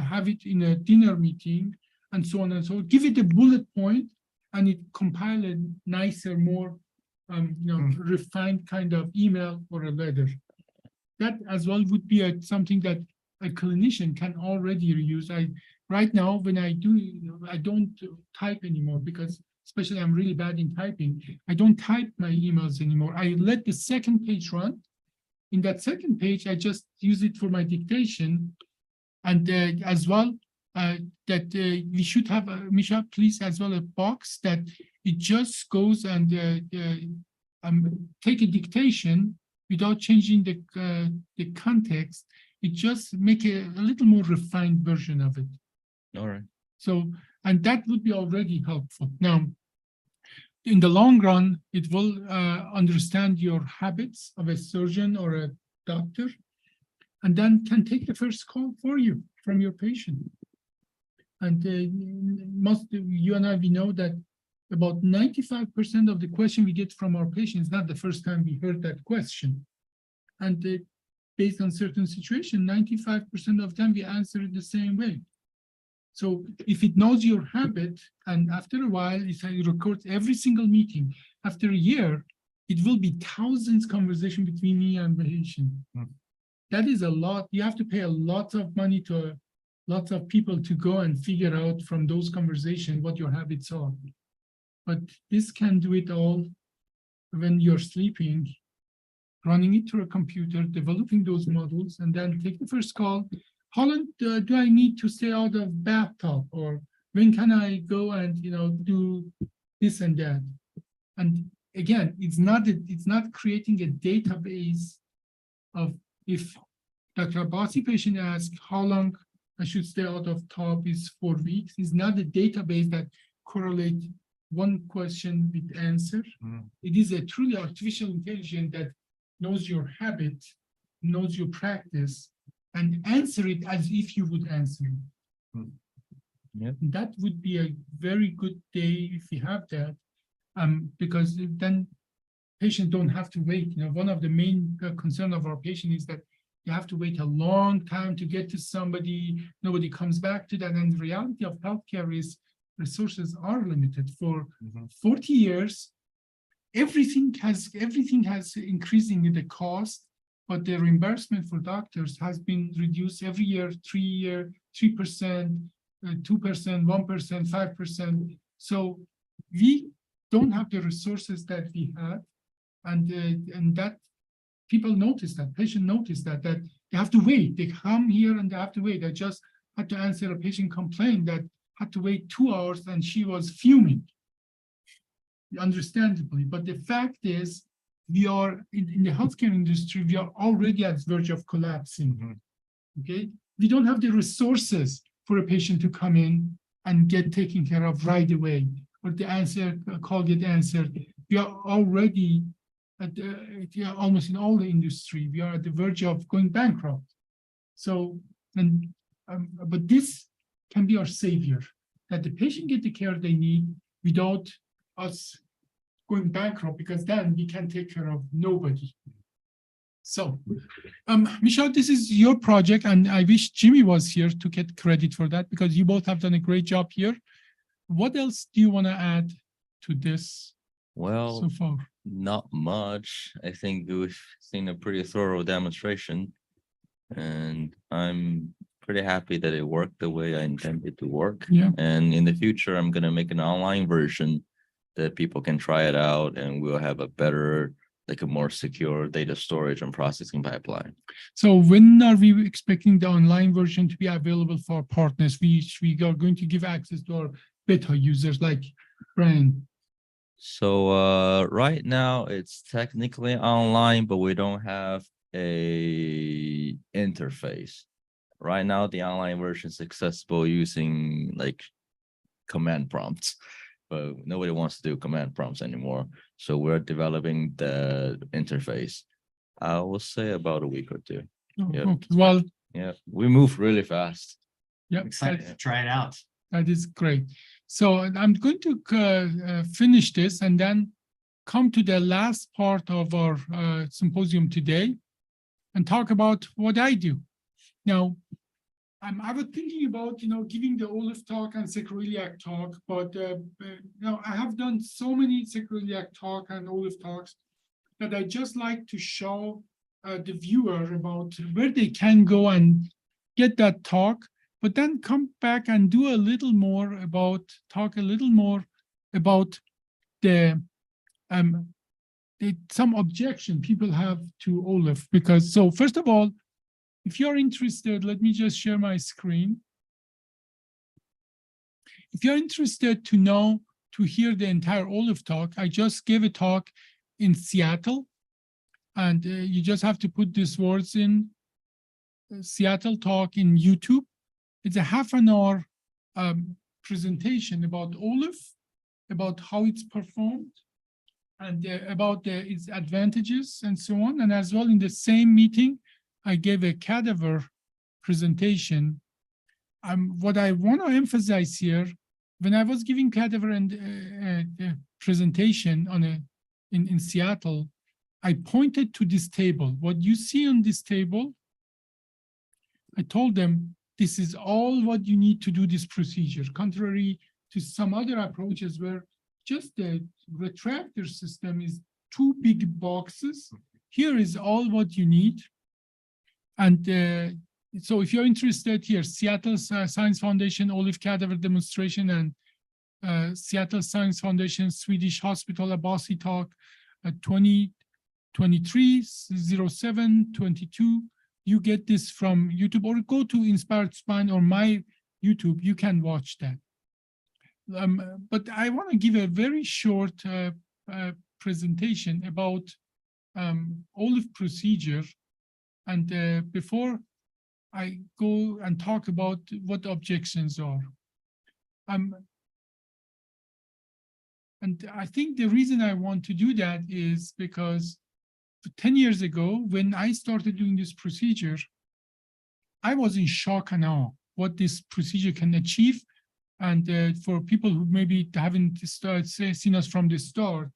have it in a dinner meeting and so on and so on. Give it a bullet point and it compile a nicer, more refined kind of email or a letter. That as well would be something that a clinician can already use. Right now, when I don't type anymore because especially I'm really bad in typing. I don't type my emails anymore. I let the second page run. In that second page, I just use it for my dictation. And as well, that we should have, Misha, please, as well, a box that it just goes and take a dictation without changing the context. It just make a little more refined version of it. All right. So, and that would be already helpful. Now, in the long run, it will understand your habits of a surgeon or a doctor, and then can take the first call for you from your patient. And you and I, we know that about 95% of the question we get from our patients, not the first time we heard that question. And based on certain situation, 95% of them we answer it the same way. So if it knows your habit, and after a while, it records every single meeting. After a year, it will be thousands conversation between me and the patient. That is a lot. You have to pay a lot of money to lots of people to go and figure out from those conversations what your habits are. But this can do it all when you're sleeping, running it through a computer, developing those models, and then take the first call. How long do I need to stay out of bathtub, or when can I go and do this and that? And again, it's not creating a database of, if Dr. Abbasi patient asks how long I should stay out of tub is 4 weeks. It's not a database that correlates one question with answer. It is a truly artificial intelligence that knows your habit, knows your practice, and answer it as if you would answer it. Yep. That would be a very good day if we have that, because then patients don't have to wait. One of the main concern of our patient is that you have to wait a long time to get to somebody. Nobody comes back to that. And the reality of healthcare is resources are limited. For 40 years, everything has increasing in the cost, but the reimbursement for doctors has been reduced every year, 3%, 2%, 1%, 5%. So we don't have the resources that we have, and that people notice that, patients notice that they have to wait. They come here and they have to wait. I just had to answer a patient complaint that had to wait 2 hours and she was fuming, understandably. But the fact is, we are in the healthcare industry, we are already at the verge of collapsing. Okay, we don't have the resources for a patient to come in and get taken care of right away, or the call get answered. We are already at almost in all the industry, we are at the verge of going bankrupt. So, but this can be our savior, that the patient get the care they need without us going bankrupt, because then we can take care of nobody. So, Michelle, this is your project, and I wish Jimmy was here to get credit for that, because you both have done a great job here. What else do you want to add to this so far? Not much. I think we've seen a pretty thorough demonstration, and I'm pretty happy that it worked the way I intended to work. Yeah. And in the future, I'm going to make an online version that people can try it out, and we'll have a better, like a more secure data storage and processing pipeline. So when are we expecting the online version to be available for partners? We are going to give access to our beta users like Brian. So right now it's technically online, but we don't have a interface. Right now, the online version is accessible using like command prompts, but nobody wants to do command prompts anymore. So we're developing the interface. I will say about a week or two. Oh, Yep. okay. Well, Yeah, we move really fast. yeah, I'm excited to try it out. that is great. So I'm going to finish this and then come to the last part of our symposium today. and talk about what I do. Now, I was thinking about, giving the Olaf talk and sacroiliac talk, but I have done so many sacroiliac talk and Olaf talks that I just like to show the viewer about where they can go and get that talk, but then come back and do a little more about, talk a little more about some objection people have to Olaf. Because, so first of all, if you're interested, let me just share my screen. If you're interested to hear the entire Olaf talk, I just gave a talk in Seattle, and you just have to put these words in, Seattle talk in YouTube. It's a half-an-hour presentation about Olaf, about how it's performed, and about its advantages and so on. And as well, in the same meeting, I gave a cadaver presentation. What I want to emphasize here, when I was giving cadaver and presentation in Seattle, I pointed to this table. What you see on this table, I told them, this is all what you need to do this procedure, contrary to some other approaches where just the retractor system is 2 big boxes. Here is all what you need. And so if you're interested here, Seattle Science Foundation, Olaf Cadaver demonstration, and Seattle Science Foundation, Swedish Hospital, Abbasi talk, 2023-07-22. You get this from YouTube, or go to Inspired Spine or my YouTube, you can watch that. But I want to give a very short presentation about Olaf procedure. And before I go and talk about what objections are. And I think the reason I want to do that is because 10 years ago, when I started doing this procedure, I was in shock and awe what this procedure can achieve. And for people who maybe haven't seen us from the start,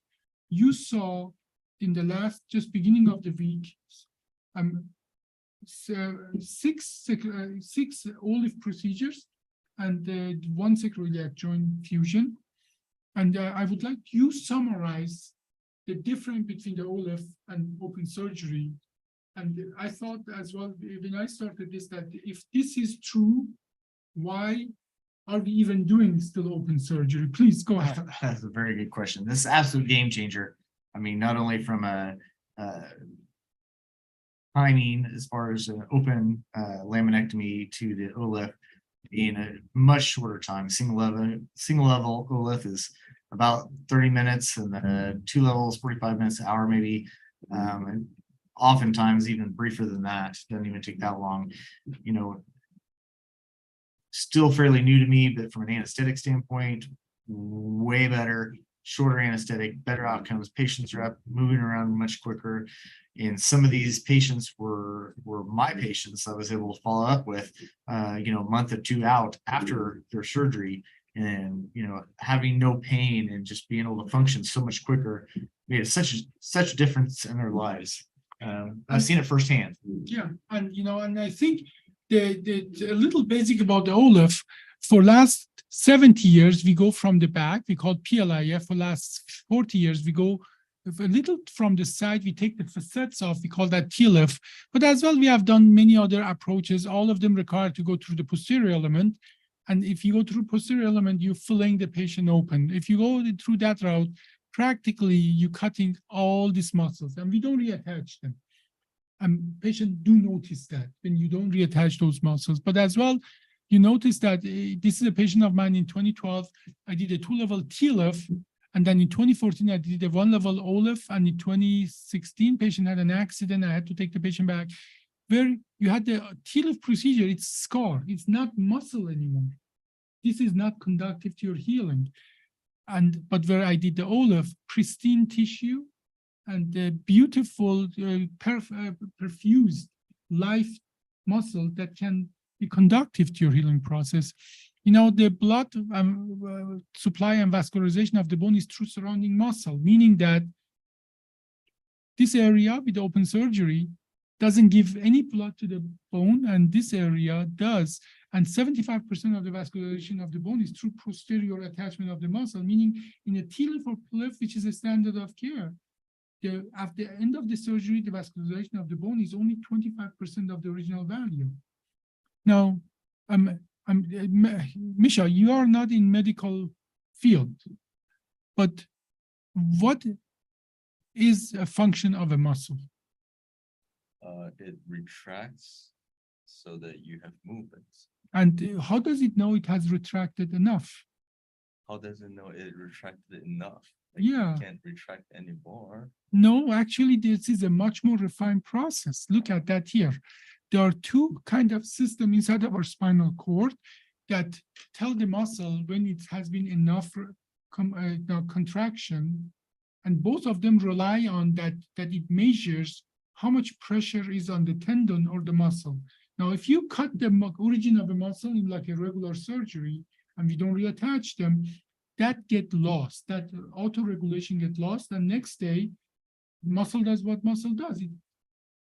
you saw in the last, just beginning of the week, 6 Olaf procedures and 1 sacroiliac joint fusion. And I would like you summarize the difference between the Olaf and open surgery. And I thought as well, when I started this, that if this is true, why are we even doing still open surgery? Please go ahead. That's a very good question. This is an absolute game changer. I mean, not only from a timing as far as an open laminectomy to the Olaf in a much shorter time. Single level Olaf is about 30 minutes, and then 2 levels, 45 minutes, an hour maybe. And oftentimes even briefer than that. Doesn't even take that long. Still fairly new to me, but from an anesthetic standpoint, way better. Shorter anesthetic, better outcomes. Patients are up, moving around much quicker. And some of these patients were my patients I was able to follow up with, a month or 2 out after their surgery, and having no pain and just being able to function so much quicker made such a difference in their lives. I've seen it firsthand. Yeah, and I think the a little basic about the Olaf. For last 70 years, we go from the back, we call PLIF. For last 40 years, we go a little from the side, we take the facets off, we call that TLIF. But as well, we have done many other approaches, all of them require to go through the posterior element. And if you go through posterior element, you're filling the patient open. If you go through that route, practically you're cutting all these muscles, and we don't reattach them. And patients do notice that when you don't reattach those muscles. But as well, you notice that this is a patient of mine in 2012. I did a 2-level TLIF, and then in 2014, I did a 1-level OLIF, and in 2016, patient had an accident. I had to take the patient back. Where you had the TLIF procedure, it's scar, it's not muscle anymore. This is not conducive to your healing. But where I did the OLIF, pristine tissue, and the beautiful perfused life muscle that can be conductive to your healing process. The blood supply and vascularization of the bone is through surrounding muscle, meaning that this area with open surgery doesn't give any blood to the bone, and this area does. And 75% of the vascularization of the bone is through posterior attachment of the muscle, meaning in a TLIF or PLIF, which is a standard of care, at the end of the surgery, the vascularization of the bone is only 25% of the original value. Now, Misha, you are not in medical field, but what is a function of a muscle? It retracts so that you have movement. And how does it know it has retracted enough? How does it know it retracted enough? Yeah. You can't retract anymore. No, actually, this is a much more refined process. Look at that here. There are two kind of systems inside of our spinal cord that tell the muscle when it has been enough contraction, and both of them rely on that it measures how much pressure is on the tendon or the muscle. Now, if you cut the origin of a muscle in like a regular surgery and we don't reattach them, that get lost, that auto-regulation get lost, and next day, muscle does what muscle does. It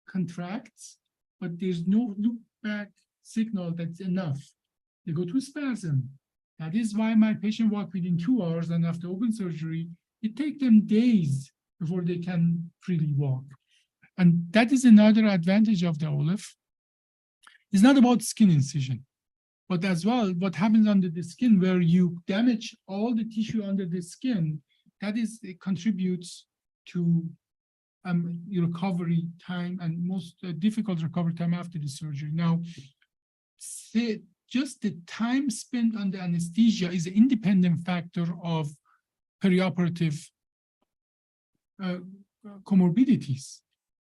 contracts, but there's no loop back signal that's enough. They go to spasm. That is why my patient walk within 2 hours, and after open surgery, it takes them days before they can freely walk. And that is another advantage of the OLIF. It's not about skin incision, but as well, what happens under the skin where you damage all the tissue under the skin, that is, it contributes to your recovery time and most difficult recovery time after the surgery. Now, just the time spent under anesthesia is an independent factor of perioperative comorbidities.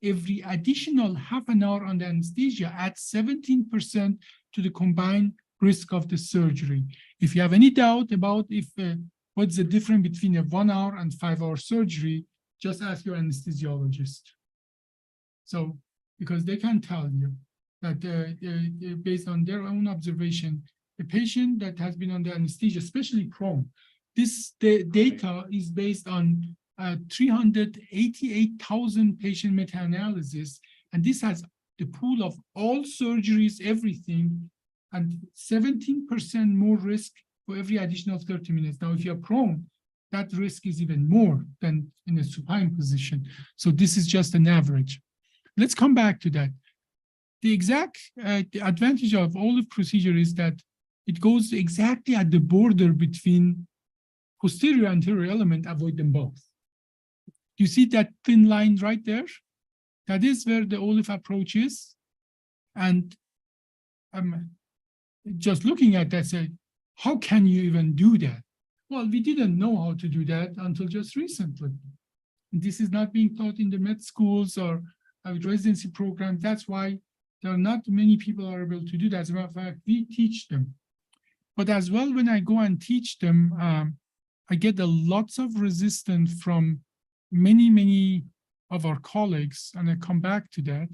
Every additional half an hour under anesthesia adds 17% to the combined risk of the surgery. If you have any doubt about what's the difference between a 1 hour and 5 hour surgery, just ask your anesthesiologist. So, because they can tell you that based on their own observation, a patient that has been under anesthesia, especially prone, the data is based on 388,000 patient meta-analysis, and this has the pool of all surgeries, everything, and 17% more risk for every additional 30 minutes. Now, if you're prone, that risk is even more than in a supine position. So this is just an average. Let's come back to that. The exact the advantage of OLIF procedure is that it goes exactly at the border between posterior and anterior element, avoid them both. You see that thin line right there? That is where the OLIF approach is. And I'm just looking at that, say, how can you even do that? Well, we didn't know how to do that until just recently. And this is not being taught in the med schools or residency programs. That's why there are not many people are able to do that. As a matter of fact, we teach them. But as well, when I go and teach them, I get lots of resistance from many of our colleagues, and I come back to that.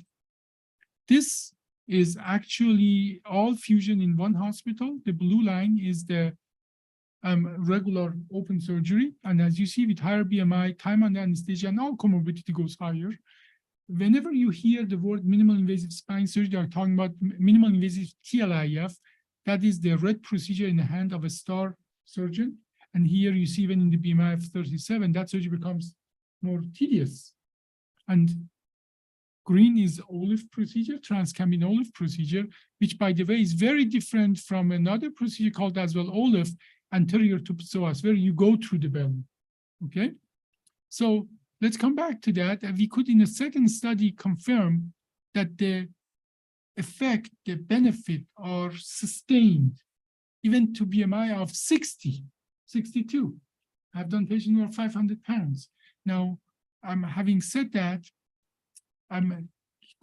This is actually all fusion in one hospital. The blue line is the regular open surgery. And as you see, with higher BMI, time under anesthesia, and all comorbidity goes higher. Whenever you hear the word minimal invasive spine surgery, they are talking about minimal invasive TLIF. That is the red procedure in the hand of a star surgeon. And here you see even in the BMI of 37, that surgery becomes more tedious. And green is OLIF procedure, transcameron OLIF procedure, which by the way is very different from another procedure called as well OLIF, anterior to psoas, where you go through the belly, okay? So let's come back to that. And we could in a second study confirm that the effect, the benefit are sustained even to BMI of 60, 62. I've done patients who are 500 pounds. Now, having said that, I'm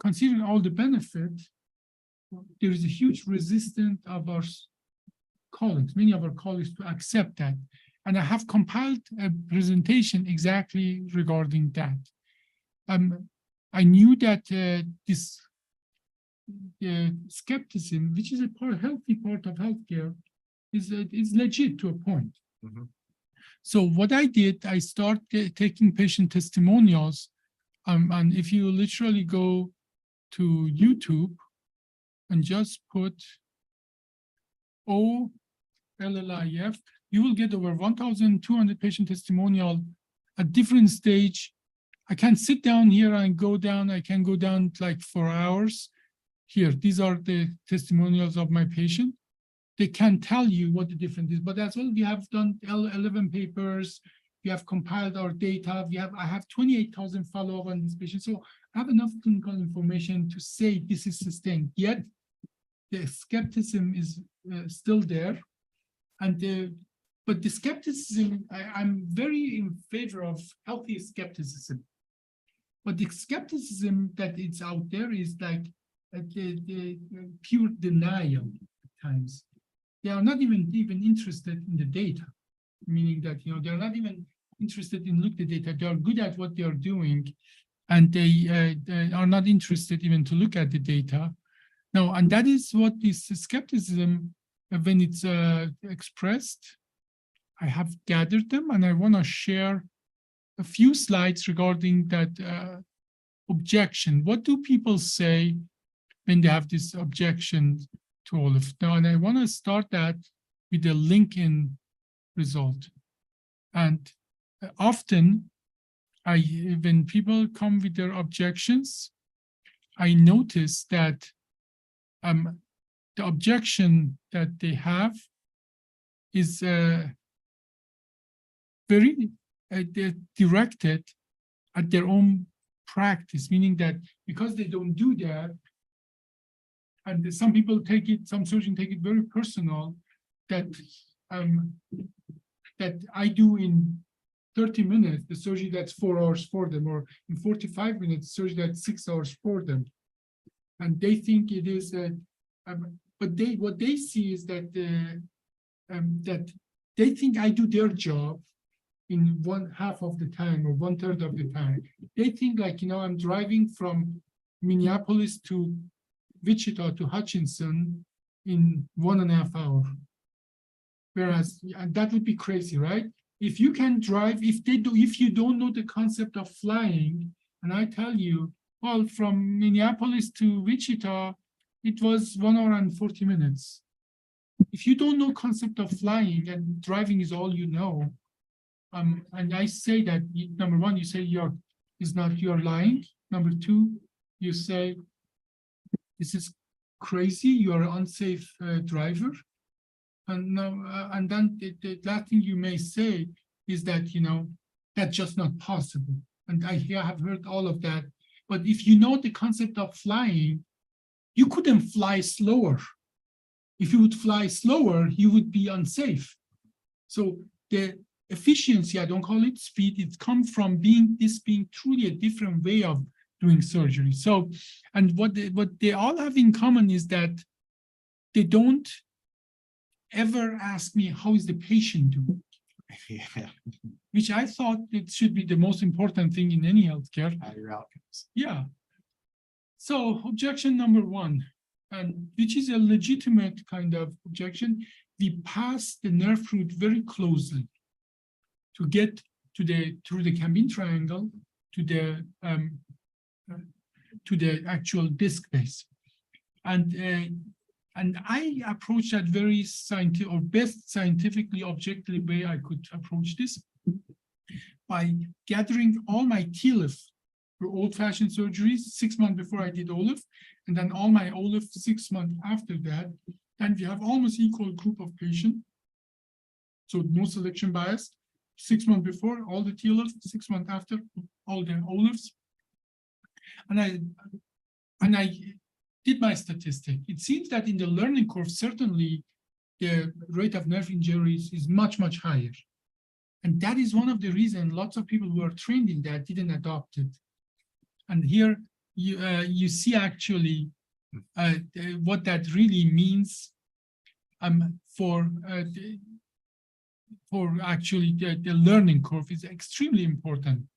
considering all the benefit. There is a huge resistance of our colleagues, many of our colleagues, to accept that. And I have compiled a presentation exactly regarding that. I knew that this skepticism, which is a healthy part of healthcare, is legit to a point. Mm-hmm. So what I did, I started taking patient testimonials, and if you literally go to YouTube and just put OLLIF, you will get over 1,200 patient testimonial at different stage. I can sit down here and go down. I can go down like for hours. Here, these are the testimonials of my patient. They can tell you what the difference is, but as well, we have done 11 papers. We have compiled our data. I have 28,000 follow-up on this patient. So I have enough clinical information to say this is sustained. Yet the skepticism is still there. And but the skepticism, I'm very in favor of healthy skepticism. But the skepticism that is out there is like the pure denial at times. They are not even interested in the data, meaning that they're not even interested in look at the data. They are good at what they are doing, and they are not interested even to look at the data. Now, and that is what this skepticism, when it's expressed, I have gathered them, and I want to share a few slides regarding that objection. What do people say when they have this objection to OLIF? Now, and I want to start that with the LinkedIn result. And often, when people come with their objections, I notice that the objection that they have is very directed at their own practice, meaning that because they don't do that, and some people take it, some surgeons take it very personal, that that I do in 30 minutes, the surgery that's 4 hours for them, or in 45 minutes, surgery that's 6 hours for them. And they think it is, but what they see is that that they think I do their job in 1/2 of the time or 1/3 of the time. They think like, I'm driving from Minneapolis to Wichita to Hutchinson in 1.5 hours. Whereas, and that would be crazy, right? If you can drive, if you don't know the concept of flying, and I tell you, well, from Minneapolis to Wichita, it was 1 hour and 40 minutes. If you don't know concept of flying and driving is all you know, and I say that, number one, you say you're lying. Number two, you say, this is crazy, you're an unsafe driver. And now, and then the last thing you may say is that, that's just not possible. And I have heard all of that. But if you know the concept of flying, you couldn't fly slower. If you would fly slower, you would be unsafe. So the efficiency, I don't call it speed, it comes from being truly a different way of doing surgery. So, and what they all have in common is that they don't ever ask me, how is the patient doing? Yeah. Which I thought it should be the most important thing in any healthcare. Your outcomes. Yeah. So objection number one, and which is a legitimate kind of objection, we pass the nerve root very closely to get to through the Cambin triangle to the actual disc base. And I approach that very scientific, or best scientifically objectively way I could approach this, by gathering all my TLIF for old-fashioned surgeries 6 months before I did OLIF, and then all my OLIF 6 months after that. And we have almost equal group of patients. So no selection bias. 6 months before, all the TLIF, 6 months after, all the OLIFs. And I did my statistic. It seems that in the learning curve, certainly the rate of nerve injuries is much, much higher. And that is one of the reasons lots of people who are trained in that didn't adopt it. And here you see actually what that really means for actually the learning curve is extremely important.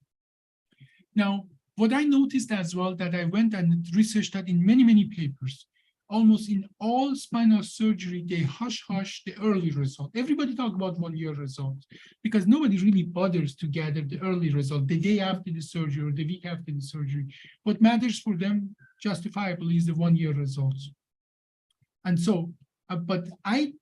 Now, what I noticed as well, that I went and researched that in many, many papers, almost in all spinal surgery, they hush the early result. Everybody talk about 1 year results because nobody really bothers to gather the early result the day after the surgery or the week after the surgery. What matters for them justifiable is the 1-year results. And so, but I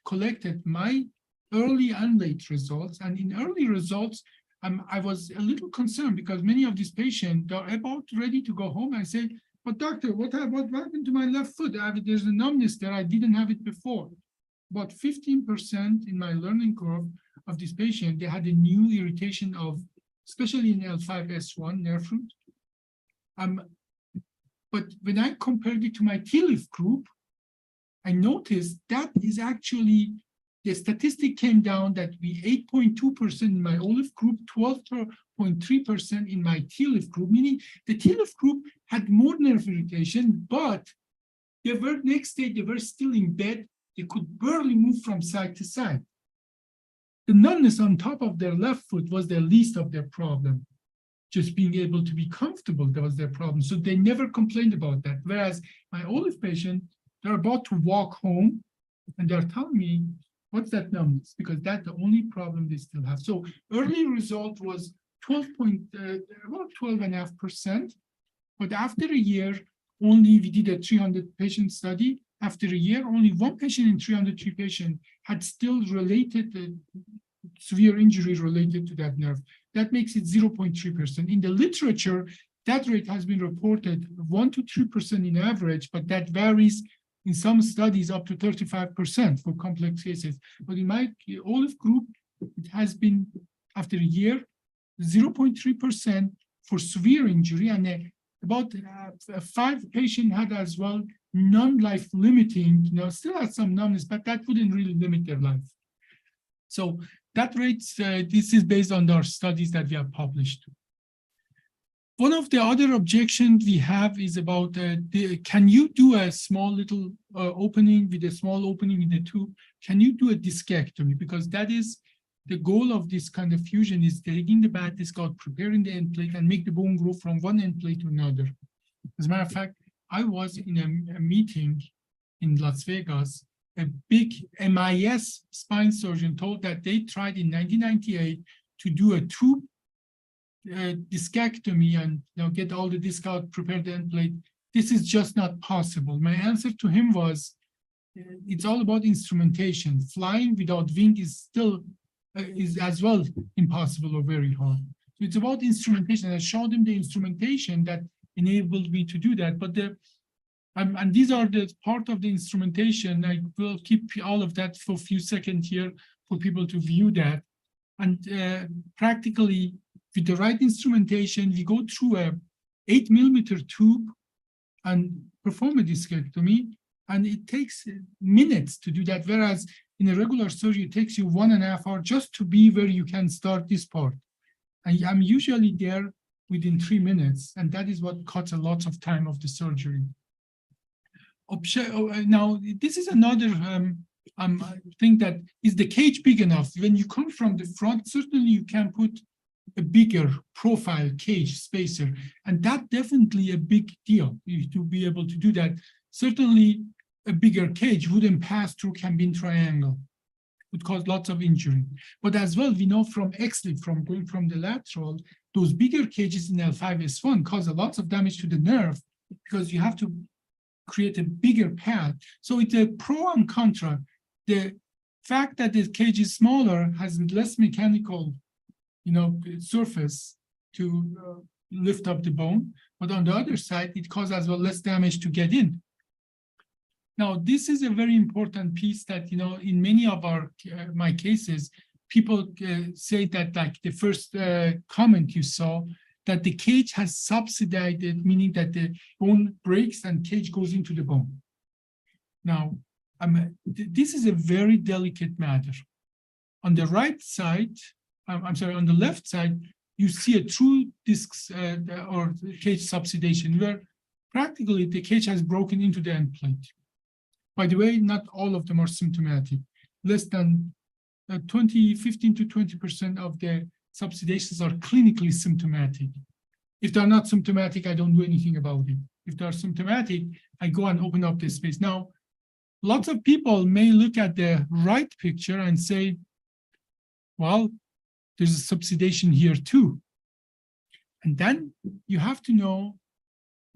collected my early and late results, and in early results, I was a little concerned because many of these patients are about ready to go home. I say, but doctor, what happened to my left foot? There's a numbness there. I didn't have it before. About 15% in my learning curve of this patient, they had a new irritation of, especially in L5S1 nerve root. But when I compared it to my TLIF group, I noticed that is actually, the statistic came down that we 8.2% in my OLIF group, 12.3% in my TLIF group, meaning the TLIF group had more nerve irritation, but they were next day, they were still in bed. They could barely move from side to side. The numbness on top of their left foot was the least of their problem. Just being able to be comfortable, that was their problem. So they never complained about that. Whereas my OLIF patient, they're about to walk home and they're telling me, what's that numbness? Because that's the only problem they still have. So early result was about 12.5%. But after a year, only we did a 300 patient study. After a year, only one patient in 303 patients had still related severe injury related to that nerve. That makes it 0.3%. In the literature, that rate has been reported 1 to 3% in average, but that varies in some studies up to 35% for complex cases. But in my OLIF group, it has been, after a year, 0.3% for severe injury, and about 5 patients had as well non-life limiting, still had some numbness, but that wouldn't really limit their life. So that rate, this is based on our studies that we have published. One of the other objections we have is about, can you do a small little opening with a small opening in the tube? Can you do a discectomy? Because that is the goal of this kind of fusion, is taking the bad disc out, preparing the end plate, and make the bone grow from one end plate to another. As a matter of fact, I was in a meeting in Las Vegas. A big MIS spine surgeon told that they tried in 1998 to do a tube discectomy and get all the disc out, prepare the end plate. This is just not possible. My answer to him was, it's all about instrumentation. Flying without wing is still is as well impossible or very hard. So it's about instrumentation. I showed him the instrumentation that enabled me to do that. But and these are the part of the instrumentation. I will keep all of that for a few seconds here for people to view that. And practically, with the right instrumentation, we go through a 8mm tube and perform a discectomy, and it takes minutes to do that. Whereas in a regular surgery, it takes you 1.5 hours just to be where you can start this part. And I'm usually there within 3 minutes, and that is what cuts a lot of time of the surgery. Now, this is another thing, that is the cage big enough? When you come from the front, certainly you can put a bigger profile cage spacer, and that definitely a big deal to be able to do that. Certainly a bigger cage wouldn't pass through Cambin triangle, would cause lots of injury. But as well, we know from XLIF, from going from the lateral, those bigger cages in L5S1 cause a lot of damage to the nerve because you have to create a bigger pad. So it's a pro and contra. The fact that the cage is smaller has less mechanical surface to lift up the bone, but on the other side, it causes as well less damage to get in. Now, this is a very important piece that, in many of my cases, people say that, like the first comment you saw, that the cage has subsidized, meaning that the bone breaks and cage goes into the bone. Now, this is a very delicate matter. On the right side, on the left side, you see a true disc or cage subsidization, where practically the cage has broken into the end plate. By the way, not all of them are symptomatic. Less than 15 to 20% of the subsidations are clinically symptomatic. If they're not symptomatic, I don't do anything about it. If they're symptomatic, I go and open up the space. Now, lots of people may look at the right picture and say, well, there's a subsidation here too. And then you have to know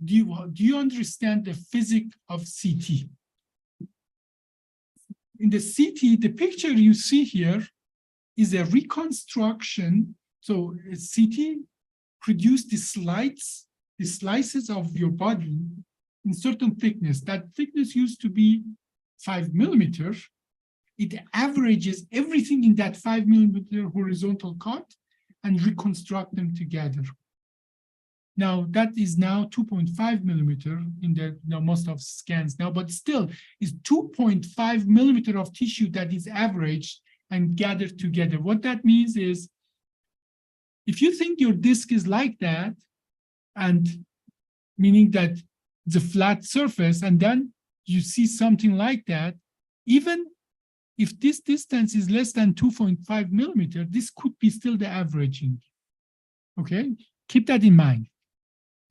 do you understand the physics of CT? In the CT, the picture you see here is a reconstruction. So a CT produced the slices of your body in certain thickness. That thickness used to be 5 millimeters. It averages everything in that 5 millimeter horizontal cut and reconstruct them together. Now that is now 2.5 millimeter in the most of scans now, but still is 2.5 millimeter of tissue that is averaged and gathered together. What that means is, if you think your disc is like that, and meaning that it's a flat surface, and then you see something like that, even if this distance is less than 2.5 millimeter, this could be still the averaging. Okay, keep that in mind.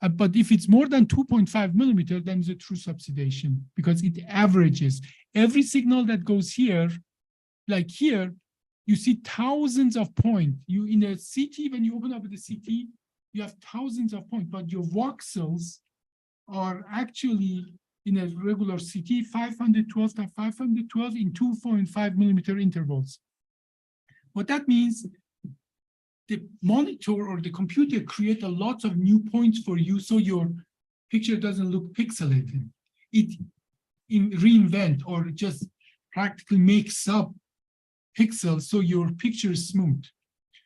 But if it's more than 2.5 millimeter, then it's a true subsidation because it averages every signal that goes here. Like here, you see thousands of points. You in a CT, when you open up the CT, you have thousands of points, but your voxels are actually in a regular CT 512 to 512 in 2.5 millimeter intervals. What that means, the monitor or the computer create a lot of new points for you, so your picture doesn't look pixelated. It reinvent or just practically makes up pixels so your picture is smooth.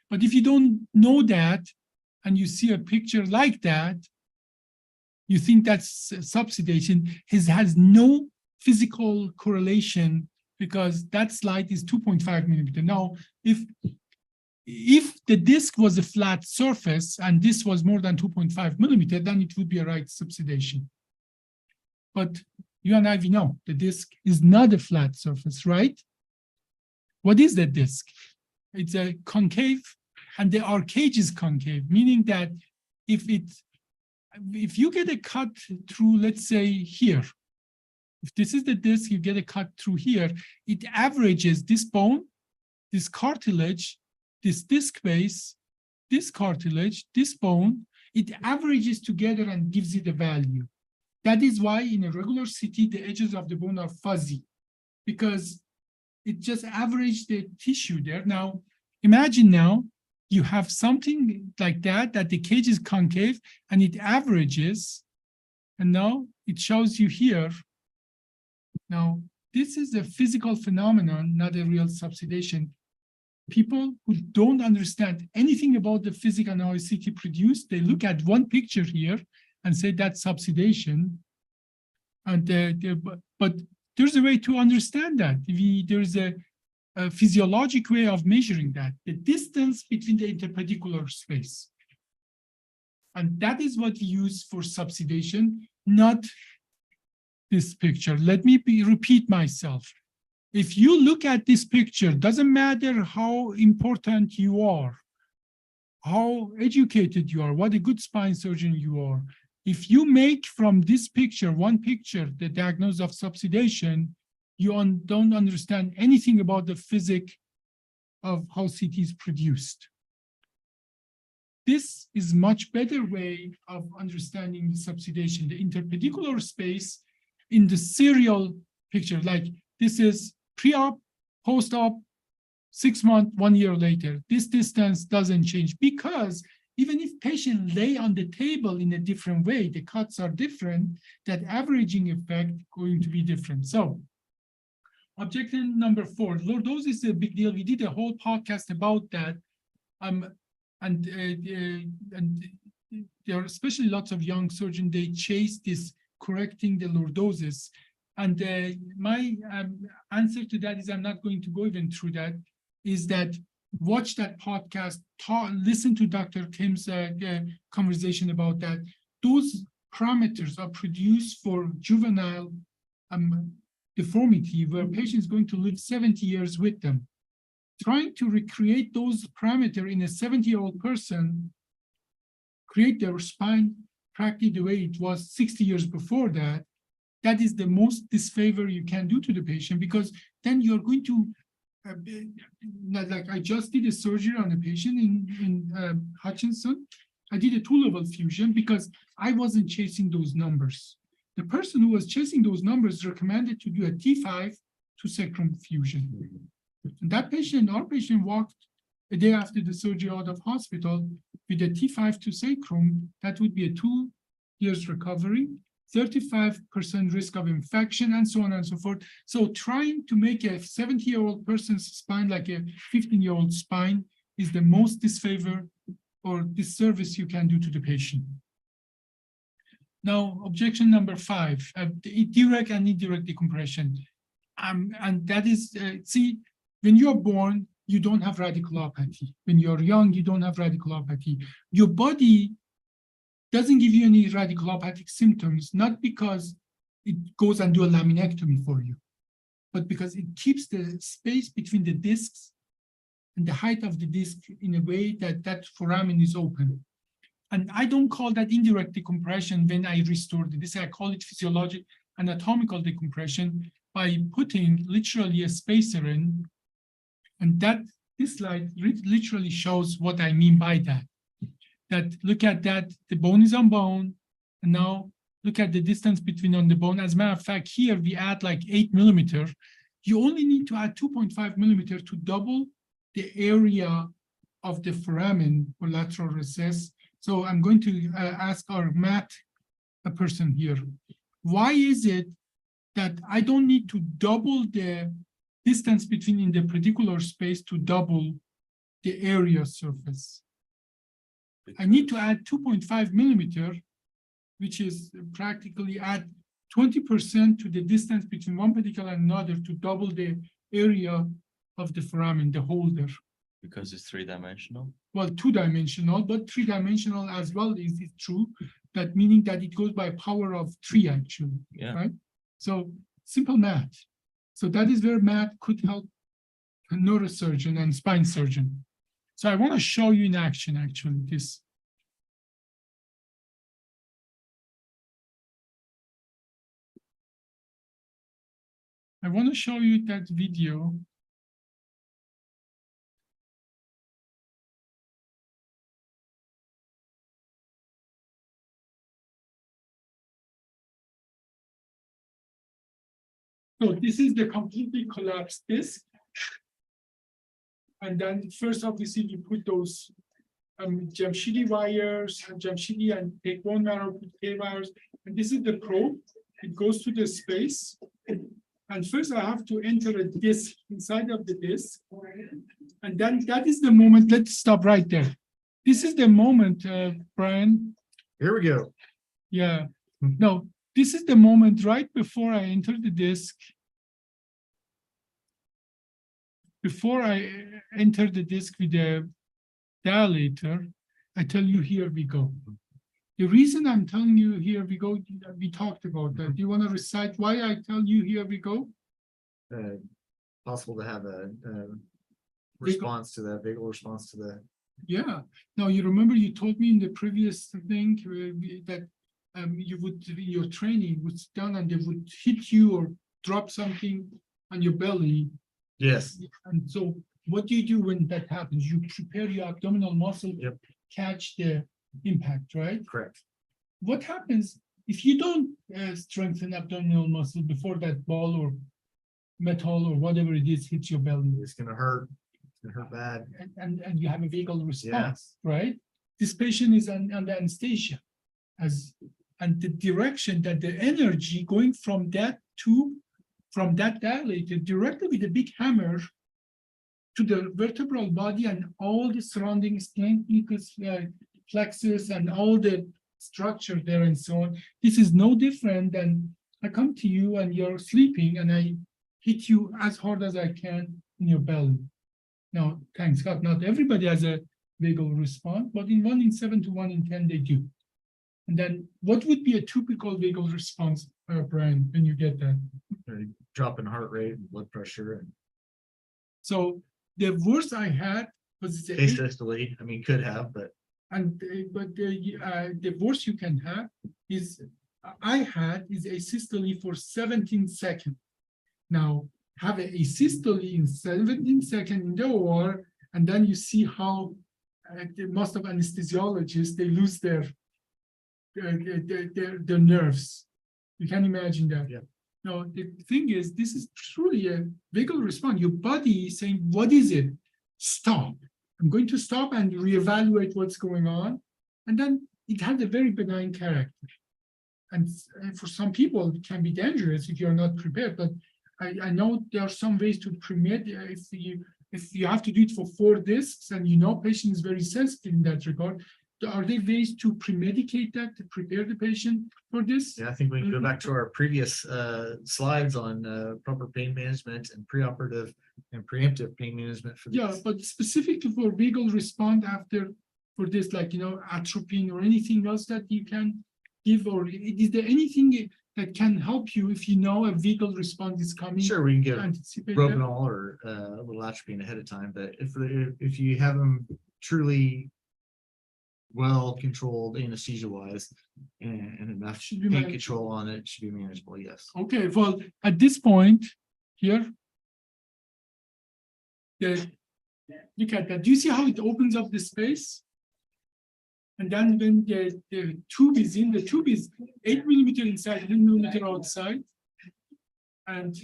But if you don't know that and you see a picture like that, you think that's subsidation. It has no physical correlation because that slide is 2.5 millimeter. Now, if the disk was a flat surface and this was more than 2.5 millimeter, then it would be a right subsidation. But you and I, we know the disk is not a flat surface, right? What is the disk? It's a concave, and the arcade is concave, meaning that if you get a cut through, let's say here, if this is the disk, you get a cut through here, it averages this bone, this cartilage, this disc base, this cartilage, this bone, it averages together and gives it a value. That is why in a regular CT, the edges of the bone are fuzzy, because it just averaged the tissue there. Now, imagine now you have something like that the cage is concave and it averages, and now it shows you here. Now, this is a physical phenomenon, not a real subsidation. People who don't understand anything about the physics and how CT produced, they look at one picture here and say that's subsidation. And but there's a way to understand that. There's a physiologic way of measuring that, the distance between the interpedicular space. And that is what we use for subsidation, not this picture. Let me repeat myself. If you look at this picture, doesn't matter how important you are, how educated you are, what a good spine surgeon you are. If you make from this picture, one picture, the diagnosis of subsidation, you don't understand anything about the physics of how CT is produced. This is much better way of understanding subsidation, the interpedicular space in the serial picture. Like this is pre-op, post-op, 6 months, 1 year later. This distance doesn't change because even if patient lay on the table in a different way, the cuts are different, that averaging effect going to be different. So objection number 4, lordosis is a big deal. We did a whole podcast about that. And there are especially lots of young surgeons, they chase this correcting the lordosis. And my answer to that is, I'm not going to go even through that, is that watch that podcast, listen to Dr. Kim's conversation about that. Those parameters are produced for juvenile deformity, where patients going to live 70 years with them. Trying to recreate those parameters in a 70-year-old person, create their spine practically the way it was 60 years before that, that is the most disfavor you can do to the patient, because then you're going to, like I just did a surgery on a patient in Hutchinson, I did a 2-level fusion because I wasn't chasing those numbers. The person who was chasing those numbers recommended to do a T5 to sacrum fusion. And that patient, our patient, walked a day after the surgery out of hospital with a T5 to sacrum. That would be a 2 years recovery, 35% risk of infection, and so on and so forth. So trying to make a 70-year-old person's spine like a 15-year-old spine is the most disfavor or disservice you can do to the patient. Now, objection number 5, direct and indirect decompression. And that is, see, when you're born, you don't have radiculopathy. When you're young, you don't have radiculopathy. Your body doesn't give you any radiculopathic symptoms, not because it goes and do a laminectomy for you, but because it keeps the space between the discs and the height of the disc in a way that that foramen is open. And I don't call that indirect decompression when I restore the disc. I call it physiologic anatomical decompression by putting literally a spacer in. And that this slide literally shows what I mean by that. That look at that, the bone is on bone, and now look at the distance between on the bone. As a matter of fact, here we add like 8 millimeter. You only need to add 2.5 millimeter to double the area of the foramen or lateral recess. So I'm going to ask our math person here, why is it that I don't need to double the distance between in the pedicular space to double the area surface? I need to add 2.5 millimeter, which is practically add 20% to the distance between one pedicle and another to double the area of the foramen, the holder. Because it's 3-dimensional? Well, 2-dimensional, but 3-dimensional as well is true. That meaning that it goes by power of 3 actually, Yeah. right? So simple math. So that is where math could help a neurosurgeon and spine surgeon. So I want to show you in action actually this. I want to show you that video. So this is the completely collapsed disc. And then first, obviously, you put those Jamshidi wires, Jamshidi and take bone marrow, put K wires. And this is the probe. It goes to the space. And first I have to enter a disc inside of the disc. And then that is the moment, let's stop right there. This is the moment, Brian. Here we go. Yeah, no, this is the moment right before I enter the disc. Before I enter the disc with the dilator, I tell you, here we go. The reason I'm telling you here we go, we talked about that. Do you want to recite why I tell you here we go? Possible to have a response to that, vagal response to that. Yeah. Now you remember you told me in the previous thing that you would, your training would sit down and they would hit you or drop something on your belly. Yes. And so what do you do when that happens? You prepare your abdominal muscle, Yep. Catch the impact, right? Correct. What happens if you don't strengthen abdominal muscle before that ball or metal or whatever it is hits your belly? It's gonna hurt. It's gonna hurt bad. And you have a vagal response, right? This patient is under anesthesia, and the direction that the energy going from that tube, from that dilated directly with a big hammer to the vertebral body and all the surrounding splanchnicus, plexus, and all the structure there and so on. This is no different than I come to you and you're sleeping and I hit you as hard as I can in your belly. Now, thanks God, not everybody has a vagal response, but in 1 in 7 to 1 in 10, they do. And then what would be a typical vagal response, Brian, when you get that? Drop in heart rate and blood pressure and So the worst I had was the asystole. I mean, could have, but the worst you can have is I had is asystole for 17 seconds. Now have a asystole in 17 seconds in the OR, and then you see how most of anesthesiologists, they lose their nerves. You can imagine that. Yeah. No, the thing is, this is truly a vagal response. Your body is saying, what is it? Stop. I'm going to stop and reevaluate what's going on. And then it has a very benign character. And for some people, it can be dangerous if you're not prepared. But I know there are some ways to premedicate. If you have to do it for 4 discs and patient is very sensitive in that regard, are there ways to premedicate that, to prepare the patient for this? Yeah, I think we can go back to our previous slides on proper pain management and preoperative and preemptive pain management for Yeah, this. but specific to for vagal response for this, like, atropine or anything else that you can give, or is there anything that can help you if a vagal response is coming? Sure, we can give Anticipate that? Robenol or a little atropine ahead of time, but if you have them truly well controlled anesthesia wise and enough Should be pain manageable. control on it, should be manageable. Yes. Okay, well, at this point here, look at that. Do you see how it opens up the space? And then when the tube is in, the tube is 8 millimeter inside, 10 millimeter outside. And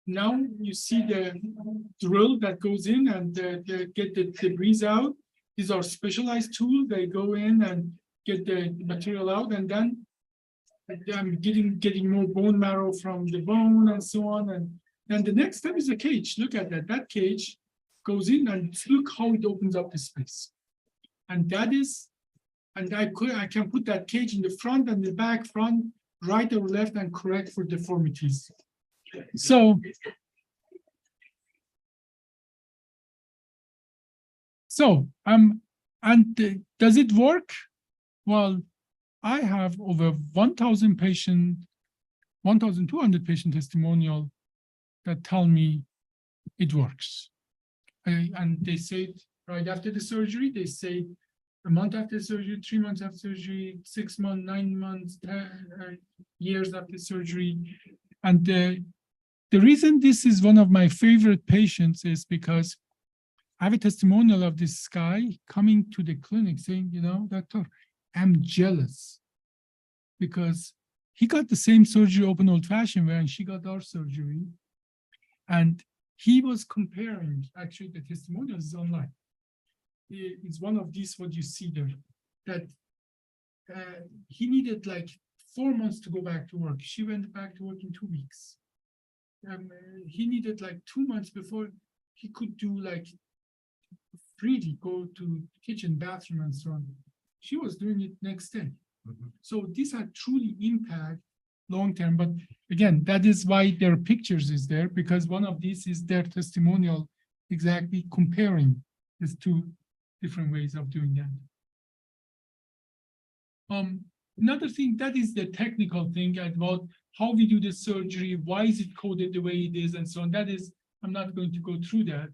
now you see the drill that goes in and get the debris out. These are specialized tools. They go in and get the material out, and then I'm getting more bone marrow from the bone and so on. And then the next step is a cage. Look at that. That cage goes in and look how it opens up the space. And that is, and I can put that cage in the front and the back, front, right or left, and correct for deformities. So does it work? Well, I have over 1,000 patient, 1,200 patient testimonial that tell me it works. And they say it right after the surgery, they say a month after surgery, 3 months after surgery, 6 months, 9 months, 10 years after surgery. And the reason this is one of my favorite patients is because I have a testimonial of this guy coming to the clinic saying, doctor, I'm jealous because he got the same surgery open old-fashioned way and she got our surgery. And he was comparing, actually the testimonial is online. It's one of these, what you see there, that he needed like 4 months to go back to work. She went back to work in 2 weeks. He needed like 2 months before he could do like freely go to kitchen, bathroom, and so on. She was doing it next day. Mhm. So these are truly impact long-term, but again, that is why their pictures is there, because one of these is their testimonial, exactly comparing these 2 different ways of doing that. Another thing, that is the technical thing about how we do the surgery, why is it coded the way it is, and so on. That is, I'm not going to go through that.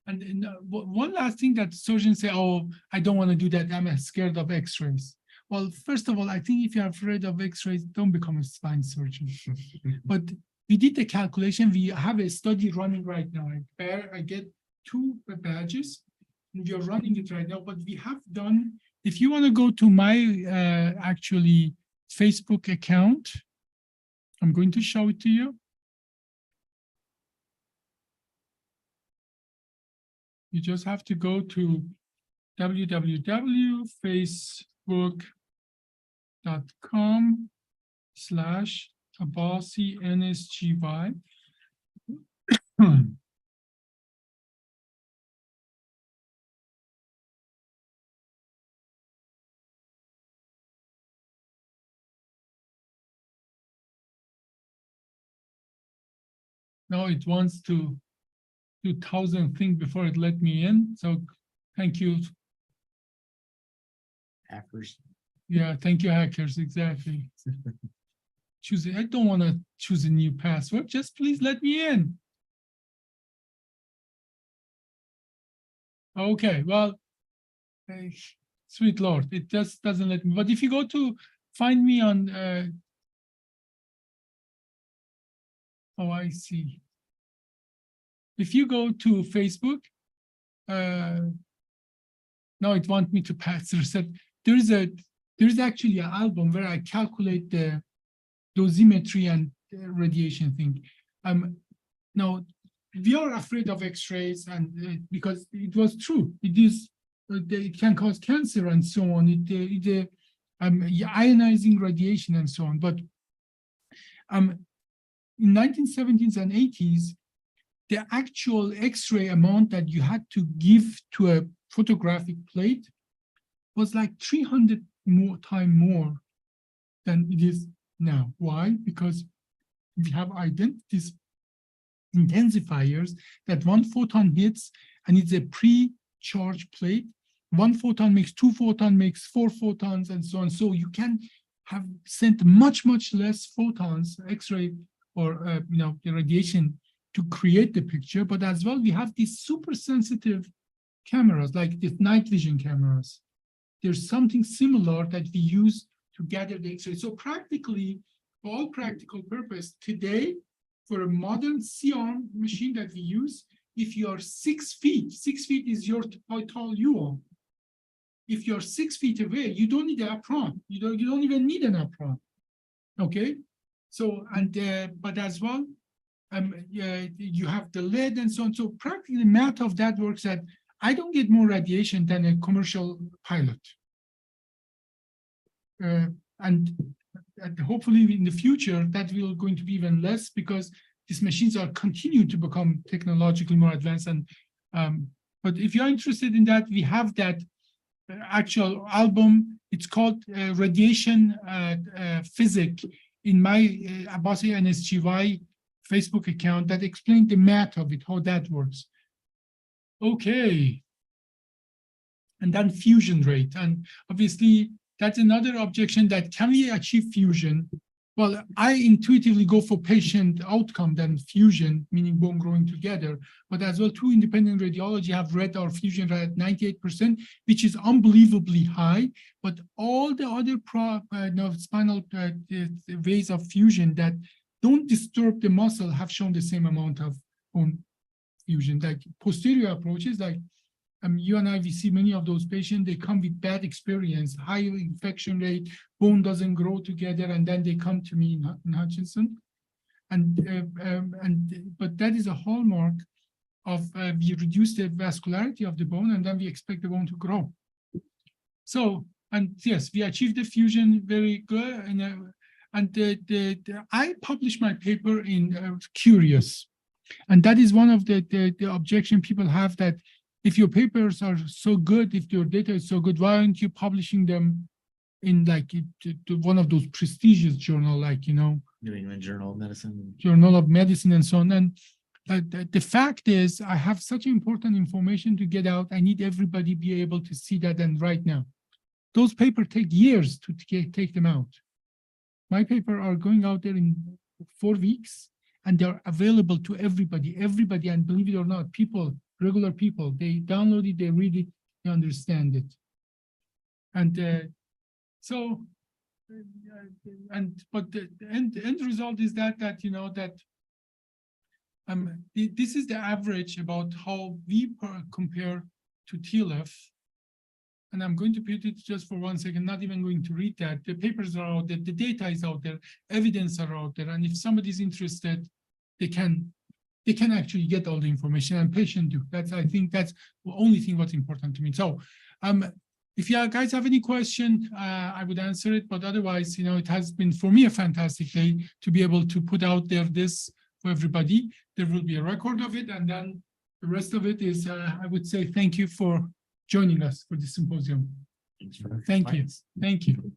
And one last thing that surgeons say, oh, I don't want to do that, I'm scared of x-rays. Well, first of all, I think if you're afraid of x-rays, don't become a spine surgeon. But we did the calculation. We have a study running right now. I get 2 badges, and we are running it right now. But we have done, if you want to go to my actually Facebook account, I'm going to show it to you. You just have to go to www.facebook.com/AbbasiNSGY. Now it wants to do 1,000 things before it let me in. So thank you. Hackers. Yeah, thank you, hackers. Exactly. Choose it. I don't want to choose a new password. Just please let me in. Okay, well, sweet Lord, it just doesn't let me. But if you go to find me on, oh, I see. If you go to Facebook, now it wants me to pass the reset. There's actually an album where I calculate the dosimetry and radiation thing. Now we are afraid of X-rays, and because it was true, it can cause cancer and so on. Ionizing radiation and so on. But in 1970s and 80s, the actual X-ray amount that you had to give to a photographic plate was like 300 times more than it is now. Why? Because we have these intensifiers that one photon hits, and it's a pre-charged plate. One photon makes 2 photons, makes 4 photons, and so on. So you can have sent much less photons, X-ray or the radiation, to create the picture. But as well, we have these super sensitive cameras, like the night vision cameras. There's something similar that we use to gather the X-ray. So practically, for all practical purpose, today, for a modern C-arm machine that we use, if you are 6 feet, 6 feet is how tall you are. If you're 6 feet away, you don't need an apron. You don't even need an apron. Okay. So, but as well, you have the lead and so on. So practically the math of that works that I don't get more radiation than a commercial pilot. And hopefully in the future, that will going to be even less, because these machines are continuing to become technologically more advanced. And but if you're interested in that, we have that actual album. It's called Radiation Physics in my Abbasi NSGY Facebook account, that explains the math of it, how that works. Okay. And then fusion rate. And obviously, that's another objection, that can we achieve fusion? Well, I intuitively go for patient outcome than fusion, meaning bone growing together. But as well, 2 independent radiology have read our fusion rate at 98%, which is unbelievably high. But all the other spinal ways of fusion that don't disturb the muscle have shown the same amount of bone fusion. Like posterior approaches, like you and I, we see many of those patients, they come with bad experience, high infection rate, bone doesn't grow together, and then they come to me in Hutchinson. But that is a hallmark of we reduce the vascularity of the bone, and then we expect the bone to grow. So, and yes, we achieved the fusion very good. I published my paper in Curious. And that is one of the objection people have, that if your papers are so good, if your data is so good, why aren't you publishing them in like one of those prestigious journal, like, New England Journal of Medicine. Journal of Medicine and so on. And the fact is, I have such important information to get out. I need everybody be able to see that. And right now, those papers take years to take them out. My paper are going out there in 4 weeks, and they're available to everybody. And believe it or not, regular people, they download it, they read it, they understand it. And but the end result is that this is the average about how we compare to TLF. And I'm going to put it just for 1 second, not even going to read that. The papers are out there, the data is out there, evidence are out there. And if somebody's interested, they can actually get all the information, and patients do. I think that's the only thing what's important to me. So if you guys have any question, I would answer it. But otherwise, it has been for me a fantastic day to be able to put out there this for everybody. There will be a record of it. And then the rest of it is, I would say, thank you for joining us for this symposium. Thanks for Thank you.